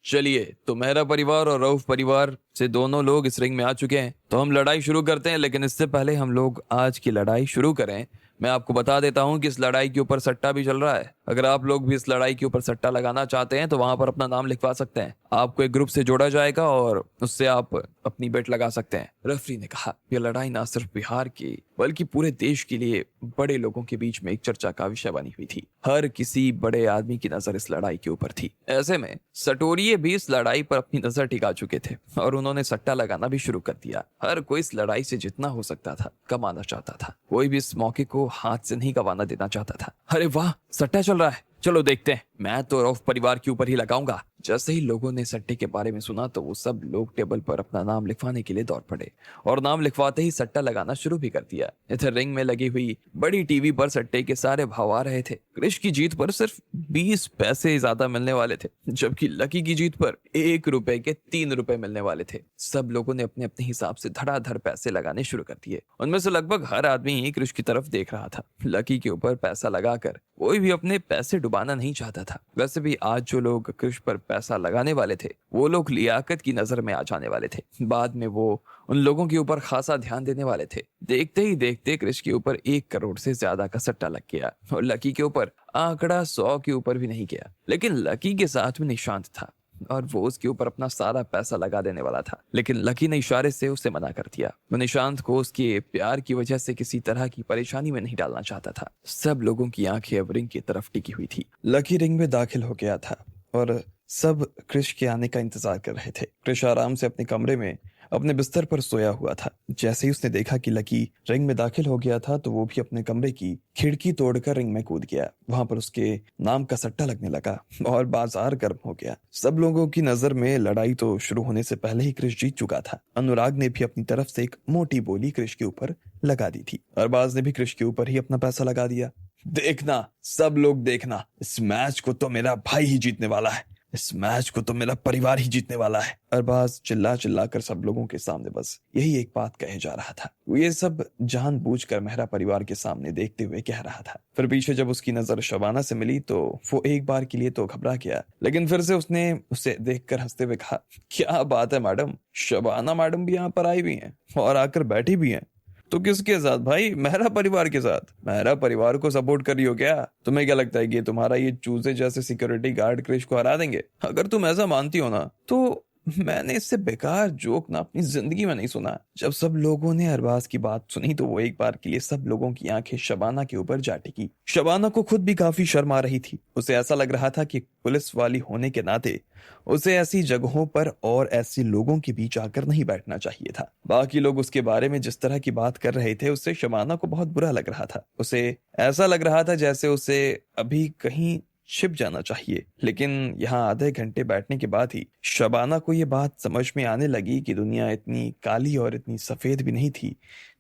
चलिए, तो मेहरा परिवार और रऊफ परिवार से दोनों लोग इस रिंग में आ चुके हैं, तो हम लड़ाई शुरू करते हैं। लेकिन इससे पहले हम लोग आज की लड़ाई शुरू करें, मैं आपको बता देता हूं कि इस लड़ाई के ऊपर सट्टा भी चल रहा है। अगर आप लोग भी इस लड़ाई के ऊपर सट्टा लगाना चाहते हैं तो वहां पर अपना नाम लिखवा सकते हैं। आपको एक ग्रुप से जोड़ा जाएगा और उससे आप अपनी बेट लगा सकते हैं। रेफरी ने कहा, यह लड़ाई ना सिर्फ बिहार की बल्कि पूरे देश के लिए बड़े लोगों के बीच में एक चर्चा का विषय बनी हुई थी। हर किसी बड़े आदमी की नजर इस लड़ाई के ऊपर थी। ऐसे में सटोरिये भी इस लड़ाई पर अपनी नजर टिका चुके थे और उन्होंने सट्टा लगाना भी शुरू कर दिया। हर कोई इस लड़ाई से जितना हो सकता था कमाना चाहता था। कोई भी इस मौके को हाथ से नहीं गंवाना देना चाहता था। अरे वाह, सट्टा चल रहा है, चलो देखते हैं। मैं तो रऊफ परिवार के ऊपर ही लगाऊंगा। जैसे ही लोगों ने सट्टे के बारे में सुना तो वो सब लोग टेबल पर अपना नाम लिखवाने के लिए दौड़ पड़े और नाम लिखवाते ही सट्टा लगाना शुरू भी कर दिया। इधर रिंग में लगी हुई बड़ी टीवी पर सट्टे के सारे भाव आ रहे थे। कृष की जीत पर सिर्फ 20 पैसे ज्यादा मिलने वाले थे, जबकि लकी की जीत पर 1 रुपए के 3 रुपए मिलने वाले थे। सब लोगों ने अपने अपने हिसाब से धड़ाधड़ पैसे लगाने शुरू कर दिए। उनमें से लगभग हर आदमी ही कृष की तरफ देख रहा था। लकी के ऊपर पैसा लगाकर कोई भी अपने पैसे डुबाना नहीं चाहता था। वैसे भी आज जो लोग कृष पर पैसा लगाने वाले थे वो लोग लियाकत की नजर में आ जाने वाले थे। बाद में वो उन लोगों के ऊपर खासा ध्यान देने वाले थे। देखते ही देखते कृष के ऊपर 1 करोड़ से ज्यादा का सट्टा लग गया और लकी के ऊपर आंकड़ा 100 के ऊपर भी नहीं गया। लेकिन लकी के साथ में निशांत था और वो उसके ऊपर अपना सारा पैसा लगा देने वाला था। लेकिन लकी ने इशारे से उसे मना कर दिया। वो निशांत को उसके प्यार की वजह से किसी तरह की परेशानी में नहीं डालना चाहता था। सब लोगों की आंखें अब रिंग की तरफ टिकी हुई थी। लकी रिंग में दाखिल हो गया था और सब कृष के आने का इंतजार कर रहे थे। कृष आराम से अपने कमरे में अपने बिस्तर पर सोया हुआ था। जैसे ही उसने देखा कि लकी रिंग में दाखिल हो गया था तो वो भी अपने कमरे की खिड़की तोड़कर रिंग में कूद गया। वहां पर उसके नाम का सट्टा लगने लगा और बाजार गर्म हो गया। सब लोगों की नजर में लड़ाई तो शुरू होने से पहले ही कृष जीत चुका था। अनुराग ने भी अपनी तरफ से एक मोटी बोली कृष के ऊपर लगा दी थी। अरबाज ने भी कृष के ऊपर ही अपना पैसा लगा दिया। देखना, सब लोग देखना, इस मैच को तो मेरा भाई ही जीतने वाला है, इस मैच को तो मेरा परिवार ही जीतने वाला है। अरबाज चिल्ला चिल्ला कर सब लोगों के सामने बस यही एक बात कहे जा रहा था। वो ये सब जानबूझकर मेहरा परिवार के सामने देखते हुए कह रहा था। फिर पीछे जब उसकी नजर शबाना से मिली तो वो एक बार के लिए तो घबरा गया, लेकिन फिर से उसने उसे देखकर हंसते हुए कहा, क्या बात है मैडम, शबाना मैडम भी यहाँ पर आई हुई हैं और आकर बैठी भी हैं। तो किसके साथ भाई? मेहरा परिवार के साथ। मेहरा परिवार को सपोर्ट कर रही हो क्या? तुम्हें क्या लगता है कि तुम्हारा ये चूजे जैसे सिक्योरिटी गार्ड कृष को हरा देंगे? अगर तुम ऐसा मानती हो ना तो मैंने इससे बेकार जोक ना अपनी जिंदगी में नहीं सुना। जब सब लोगों ने अरबाज की बात सुनी तो वो एक बार के लिए सब लोगों की आंखें शबाना के ऊपर जा टिकी। शबाना को खुद भी काफी शर्म आ रही थी। उसे ऐसा लग रहा था कि पुलिस वाली होने के नाते उसे ऐसी जगहों पर और ऐसे लोगों के बीच आकर नहीं बैठना चाहिए था। बाकी लोग उसके बारे में जिस तरह की बात कर रहे थे उससे शबाना को बहुत बुरा लग रहा था। उसे ऐसा लग रहा था जैसे उसे अभी कहीं छिप जाना चाहिए। लेकिन यहाँ आधे घंटे बैठने के बाद ही शबाना को ये बात समझ में आने लगी कि दुनिया इतनी काली और इतनी सफेद भी नहीं थी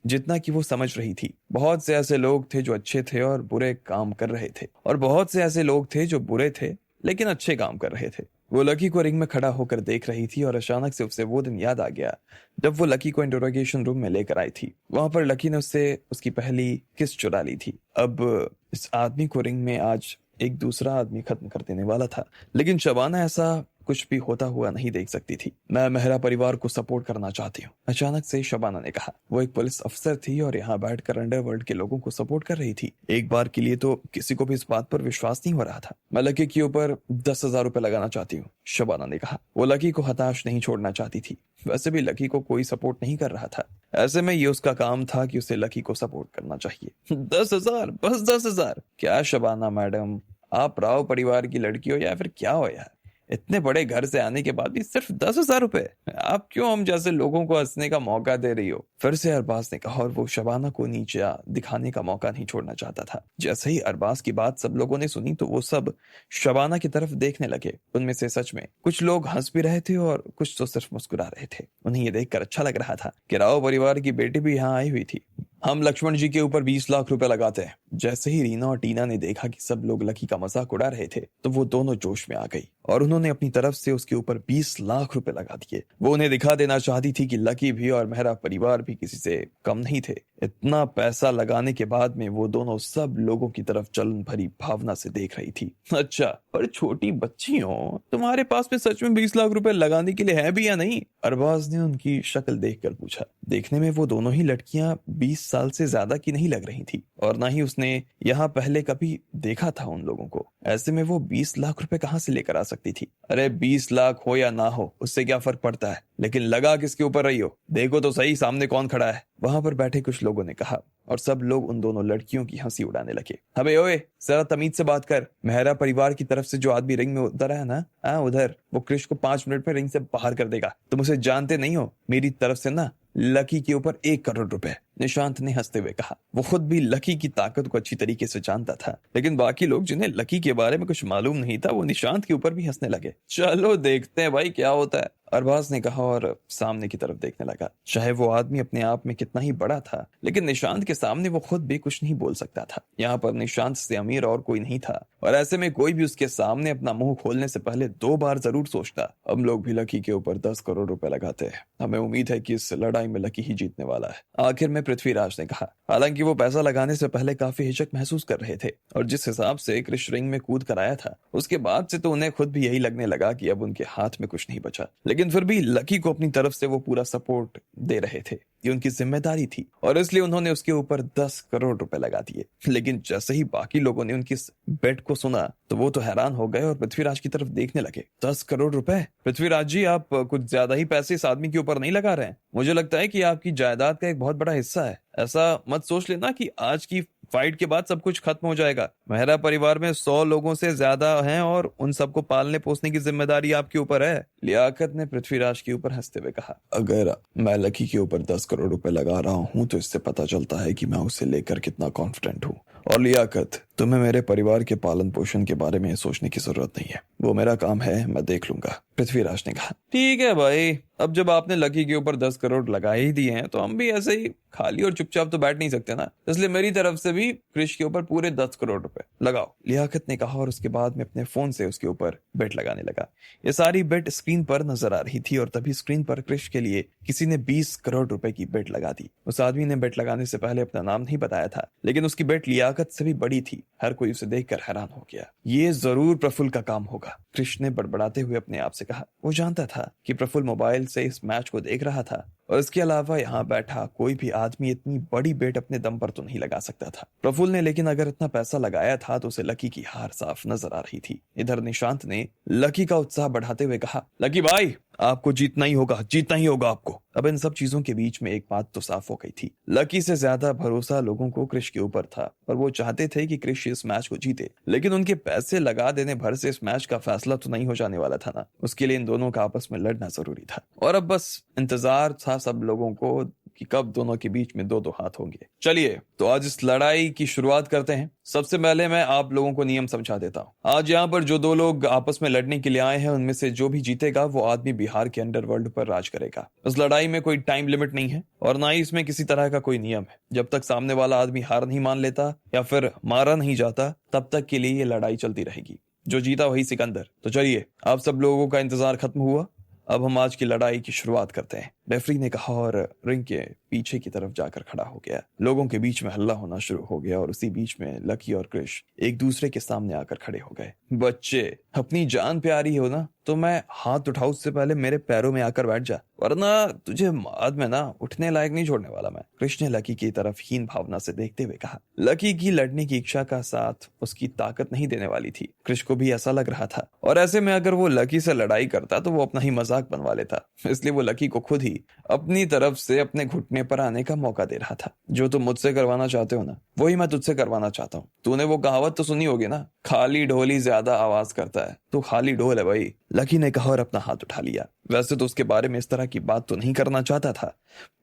जितना कि वो समझ रही थी। बहुत से ऐसे लोग थे जो अच्छे थे और बुरे काम कर रहे थे, और बहुत से ऐसे लोग थे जो बुरे थे लेकिन अच्छे काम कर रहे थे। वो लकी को रिंग में खड़ा होकर देख रही थी और अचानक से उसे वो दिन याद आ गया जब वो लकी को इंटरोगेशन रूम में लेकर आई थी। वहां पर लकी ने उससे उसकी पहली किस चुरा ली थी। अब इस आदमी को रिंग में आज एक दूसरा आदमी खत्म कर देने वाला था, लेकिन शबाना ऐसा कुछ भी होता हुआ नहीं देख सकती थी। मैं मेहरा परिवार को सपोर्ट करना चाहती हूँ, अचानक से शबाना ने कहा। वो एक पुलिस अफसर थी और यहाँ बैठकर अंडरवर्ल्ड के लोगों को सपोर्ट कर रही थी। एक बार के लिए तो किसी को भी इस बात पर विश्वास नहीं हो रहा था। मैं लकी के ऊपर 10,000 रुपए लगाना चाहती हूँ, शबाना ने कहा। वो लकी को हताश नहीं छोड़ना चाहती थी। वैसे भी लकी को कोई सपोर्ट नहीं कर रहा था। ऐसे में ये उसका काम था कि उसे लकी को सपोर्ट करना चाहिए। 10,000, बस 10,000? क्या शबाना मैडम, आप राव परिवार की लड़की हो या फिर क्या हो यार? इतने बड़े घर से आने के बाद भी सिर्फ 10,000 रुपए? आप क्यों हम जैसे लोगों को हंसने का मौका दे रही हो? फिर से अरबाज ने कहा और वो शबाना को नीचे दिखाने का मौका नहीं छोड़ना चाहता था। जैसे ही अरबाज की बात सब लोगों ने सुनी तो वो सब शबाना की तरफ देखने लगे। उनमें से सच में कुछ लोग हंस भी रहे थे और कुछ तो सिर्फ मुस्कुरा रहे थे। उन्हें ये देखकर अच्छा लग रहा था कि राव परिवार की बेटी भी यहाँ आई हुई थी। हम लक्ष्मण जी के ऊपर 20 लाख रुपए लगाते हैं। जैसे ही रीना और टीना ने देखा कि सब लोग लकी का मजाक उड़ा रहे थे तो वो दोनों जोश में आ गई और उन्होंने अपनी तरफ से उसके ऊपर 20 लाख रुपए लगा दिए। वो उन्हें दिखा देना चाहती थी कि लकी भी और मेहरा परिवार भी किसी से कम नहीं थे। इतना पैसा लगाने के बाद में वो दोनों सब लोगों की तरफ जलन भरी भावना से देख रही थी। अच्छा, पर छोटी बच्ची हो, तुम्हारे पास में सच में 20 लाख रुपए लगाने के लिए है भी या नहीं? अरबाज ने उनकी शक्ल देखकर पूछा। देखने में वो दोनों ही लड़कियां 20 साल से ज्यादा की नहीं लग रही थी और ना ही उसने यहाँ पहले कभी देखा था उन लोगों को। ऐसे में वो 20 लाख रुपए कहाँ से लेकर आ सकती थी? अरे 20 लाख हो या ना हो उससे क्या फर्क पड़ता है, लेकिन लगा किसके ऊपर रही हो? देखो तो सही सामने कौन खड़ा है। वहां पर बैठे कुछ लोगों ने कहा और सब लोग उन दोनों लड़कियों की हंसी उड़ाने लगे। अबे ओए, जरा तमीज से बात कर। मेहरा परिवार की तरफ से जो आदमी रिंग में उतर है ना, उधर, वो क्रिश को 5 मिनट में रिंग से बाहर कर देगा। तुम उसे जानते नहीं हो। मेरी तरफ से ना लकी के ऊपर 1 करोड़ रुपए। निशांत ने हंसते हुए कहा। वो खुद भी लकी की ताकत को अच्छी तरीके से जानता था, लेकिन बाकी लोग जिन्हें लकी के बारे में कुछ मालूम नहीं था वो निशांत के ऊपर भी हंसने लगे। चलो देखते हैं भाई क्या होता है, अरबाज ने कहा और सामने की तरफ देखने लगा। चाहे वो आदमी अपने आप में कितना ही बड़ा था, लेकिन निशांत के सामने वो खुद भी कुछ नहीं बोल सकता था। यहाँ पर निशांत से अमीर और कोई नहीं था और ऐसे में कोई भी उसके सामने अपना मुंह खोलने से पहले 2 बार जरूर सोचता। हम लोग भी लकी के ऊपर 10 करोड़ रुपए लगाते हैं। हमें उम्मीद है कि इस लड़ाई में लकी ही जीतने वाला है, आखिर में पृथ्वीराज ने कहा। हालांकि वो पैसा लगाने से पहले काफी हिचक महसूस कर रहे थे और जिस हिसाब से क्रिश रिंग में कूद कर आया था उसके बाद से तो उन्हें खुद भी यही लगने लगा कि अब उनके हाथ में कुछ नहीं बचा। लेकिन फिर भी लकी को अपनी तरफ से वो पूरा सपोर्ट दे रहे थे, ये उनकी जिम्मेदारी थी और इसलिए उन्होंने उसके ऊपर 10 करोड़ रुपए लगा दिए। लेकिन जैसे ही बाकी लोगों ने उनकी बेट को सुना तो वो तो हैरान हो गए और पृथ्वीराज की तरफ देखने लगे। 10 करोड़ रुपए? पृथ्वीराज जी, आप कुछ ज्यादा ही पैसे इस आदमी के ऊपर नहीं लगा रहे हैं? मुझे लगता है कि आपकी जायदाद का एक बहुत बड़ा हिस्सा है। ऐसा मत सोच लेना कि आज की फाइट के बाद सब कुछ खत्म हो जाएगा। मेहरा परिवार में 100 लोगों से ज्यादा हैं और उन सबको पालने पोसने की जिम्मेदारी आपके ऊपर है। लियाकत ने पृथ्वीराज के ऊपर हंसते हुए कहा। अगर मैं लकी के ऊपर 10 करोड़ रुपए लगा रहा हूँ तो इससे पता चलता है कि मैं उसे लेकर कितना कॉन्फिडेंट हूँ। और लियाकत, तुम्हें मेरे परिवार के पालन पोषण के बारे में सोचने की जरूरत नहीं है, वो मेरा काम है, मैं देख लूंगा, पृथ्वीराज ने कहा। ठीक है भाई, अब जब आपने लकी के ऊपर 10 करोड़ लगा ही दिए हैं तो हम भी ऐसे ही खाली और चुपचाप तो बैठ नहीं सकते ना, इसलिए मेरी तरफ से भी क्रिश के ऊपर पूरे 10 करोड़ रुपए लगाओ, लियाकत ने कहा और उसके बाद में अपने फोन से उसके ऊपर बेट लगाने लगा। ये सारी बेट स्क्रीन पर नजर आ रही थी और तभी स्क्रीन पर क्रिश के लिए किसी ने 20 करोड़ रुपए की बेट लगा दी। उस आदमी ने बेट लगाने से पहले अपना नाम नहीं बताया था, लेकिन उसकी बेट लियाकत से भी बड़ी थी। हर कोई उसे देखकर हैरान हो गया। ये जरूर प्रफुल्ल का काम होगा, क्रिश ने बड़बड़ाते हुए अपने आप से कहा। वो जानता था कि प्रफुल्ल मोबाइल से इस मैच को देख रहा था और इसके अलावा यहाँ बैठा कोई भी आदमी इतनी बड़ी बेट अपने दम पर तो नहीं लगा सकता था। प्रफुल्ल ने लेकिन अगर इतना पैसा लगाया था तो उसे लकी की हार साफ नजर आ रही थी। इधर निशांत ने लकी का उत्साह बढ़ाते हुए कहा, लकी भाई, आपको जीतना ही होगा, जीतना ही होगा आपको। अब इन सब चीजों के बीच में एक बात तो साफ हो गई थी, लकी से ज्यादा भरोसा लोगों को क्रिश के ऊपर था और वो चाहते थे कि क्रिश इस मैच को जीते। लेकिन उनके पैसे लगा देने भर से इस मैच का फैसला तो नहीं हो जाने वाला था ना, उसके लिए इन दोनों का आपस में लड़ना जरूरी था और अब बस इंतजार था सब लोगों को कि कब दोनों के बीच में 2-2 हाथ होंगे। चलिए तो आज इस लड़ाई की शुरुआत करते हैं। सबसे पहले मैं आप लोगों को नियम समझा देता हूँ। आज यहाँ पर जो 2 लोग आपस में लड़ने के लिए आए हैं उनमें से जो भी जीतेगा वो आदमी बिहार के अंडरवर्ल्ड पर राज करेगा। इस लड़ाई में कोई टाइम लिमिट नहीं है और ना ही इसमें किसी तरह का कोई नियम है। जब तक सामने वाला आदमी हार नहीं मान लेता या फिर मारा नहीं जाता तब तक के लिए ये लड़ाई चलती रहेगी। जो जीता वही सिकंदर। तो चलिए, आप सब लोगों का इंतजार खत्म हुआ, अब हम आज की लड़ाई की शुरुआत करते हैं, रेफरी ने कहा और रिंग के पीछे की तरफ जाकर खड़ा हो गया। लोगों के बीच में हल्ला होना शुरू हो गया और उसी बीच में लकी और क्रिश एक दूसरे के सामने आकर खड़े हो गए। बच्चे, अपनी जान प्यारी हो ना तो मैं हाथ उठाऊं उससे पहले मेरे पैरों में आकर बैठ जा, वरना तुझे बाद में ना उठने लायक नहीं छोड़ने वाला मैं। कृष ने लकी की तरफ हीन भावना से देखते हुए कहा। लकी की लड़ने की इच्छा का साथ उसकी ताकत नहीं देने वाली थी। कृष को भी ऐसा लग रहा था, और ऐसे में अगर वो लकी से लड़ाई करता तो वो अपना ही मजाक बनवा लेता। इसलिए वो लकी को खुद ही अपनी तरफ से अपने घुटने पर आने का मौका दे रहा था। जो तुम मुझसे करवाना चाहते हो ना, वही मैं तुझसे करवाना चाहता हूँ। तूने वो कहावत तो सुनी होगी ना, खाली ढोल ज्यादा आवाज करता है। तू खाली ढोल है भाई, लकी ने कहा और अपना हाथ उठा लिया। वैसे तो उसके बारे में इस तरह की बात तो नहीं करना चाहता था।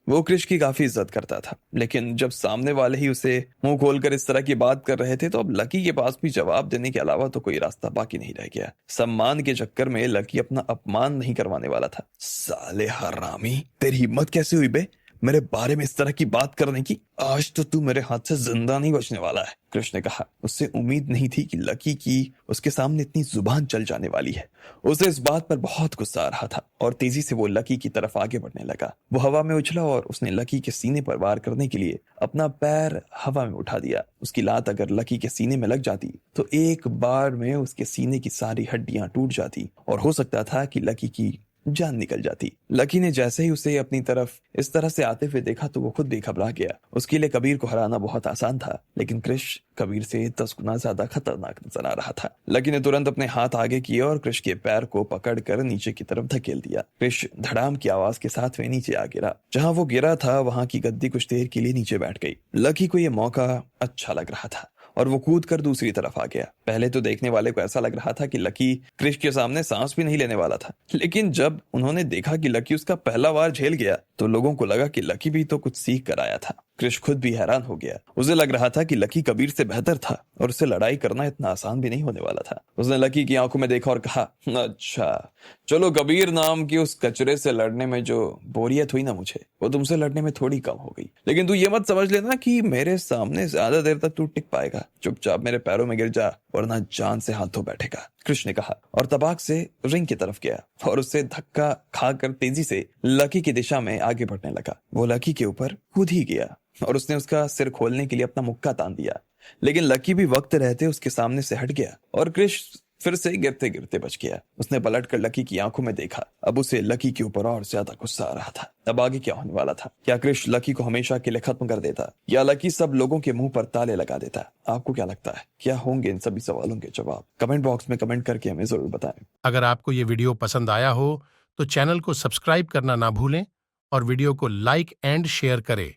वो कृष की काफी इज्जत करता था, लेकिन जब सामने वाले ही उसे मुंह खोलकर इस तरह की बात कर रहे थे तो अब लकी के पास भी जवाब देने के अलावा तो कोई रास्ता बाकी नहीं रह गया। सम्मान के चक्कर में लकी अपना अपमान नहीं करवाने वाला था। साले हरामी, तेरी हिम्मत कैसे हुई बे मेरे बारे में इस तरह की बात करने की? आज तो तू मेरे हाथ से जिंदा नहीं बचने वाला है, कृष ने कहा। उससे उम्मीद नहीं थी कि लकी की उसके सामने इतनी जुबान चल जाने वाली है। उसे इस बात पर बहुत गुस्सा आ रहा था और तेजी से वो लकी की तरफ आगे बढ़ने लगा। वो हवा में उछला और उसने लकी के सीने पर वार करने के लिए अपना पैर हवा में उठा दिया। उसकी लात अगर लकी के सीने में लग जाती तो एक बार में उसके सीने की सारी हड्डियां टूट जाती और हो सकता था कि लकी की जान निकल जाती। लकी ने जैसे ही उसे अपनी तरफ इस तरह से आते हुए देखा तो वो खुद भी घबरा गया। उसके लिए कबीर को हराना बहुत आसान था, लेकिन कृष कबीर से 10 गुना ज्यादा खतरनाक नजर आ रहा था। लकी ने तुरंत अपने हाथ आगे किए और कृष के पैर को पकड़कर नीचे की तरफ धकेल दिया। कृष धड़ाम की आवाज के साथ वे नीचे आ गिरा। जहां वो गिरा था वहां की गद्दी कुछ देर के लिए नीचे बैठ गई। लकी को यह मौका अच्छा लग रहा था और वो कूद कर दूसरी तरफ आ गया। पहले तो देखने वाले को ऐसा लग रहा था कि लकी कृष के सामने सांस भी नहीं लेने वाला था, लेकिन जब उन्होंने देखा कि लकी उसका पहला वार झेल गया तो लोगों को लगा कि लकी भी तो कुछ सीख कर आया था। कृष खुद भी हैरान हो गया। उसे लग रहा था कि लकी कबीर से बेहतर था और उससे लड़ाई करना इतना आसान भी नहीं होने वाला था। उसने लकी की आंखों में देखा और कहा, अच्छा चलो, कबीर नाम की उस कचरे से लड़ने में जो बोरियत हुई ना मुझे, वो तुमसे लड़ने में थोड़ी कम हो गई। लेकिन तू ये मत समझ लेना कि मेरे सामने ज्यादा देर तक तू टिक पाएगा। चुपचाप मेरे पैरों में गिर जा वरना जान से हाथ धो बैठेगा, कृष ने कहा और तबाक से रिंग की तरफ गया और उससे धक्का खाकर तेजी से लकी की दिशा में आगे बढ़ने लगा। वो लकी के ऊपर कूद ही गया और उसने उसका सिर खोलने के लिए अपना मुक्का तान दिया, लेकिन लकी भी वक्त रहते उसके सामने से हट गया और कृष फिर से गिरते गिरते बच गया। उसने पलट कर लकी की आंखों में देखा। अब उसे लकी के ऊपर और ज्यादा गुस्सा आ रहा था। अब आगे क्या होने वाला था? क्या कृष लकी को हमेशा के लिए खत्म कर देता या लकी सब लोगों के मुंह पर ताले लगा देता? आपको क्या लगता है, क्या होंगे इन सभी सवालों के जवाब? कमेंट बॉक्स में कमेंट करके हमें जरूर बताएं। अगर आपको ये वीडियो पसंद आया हो तो चैनल को सब्सक्राइब करना ना भूलें और वीडियो को लाइक एंड शेयर करें।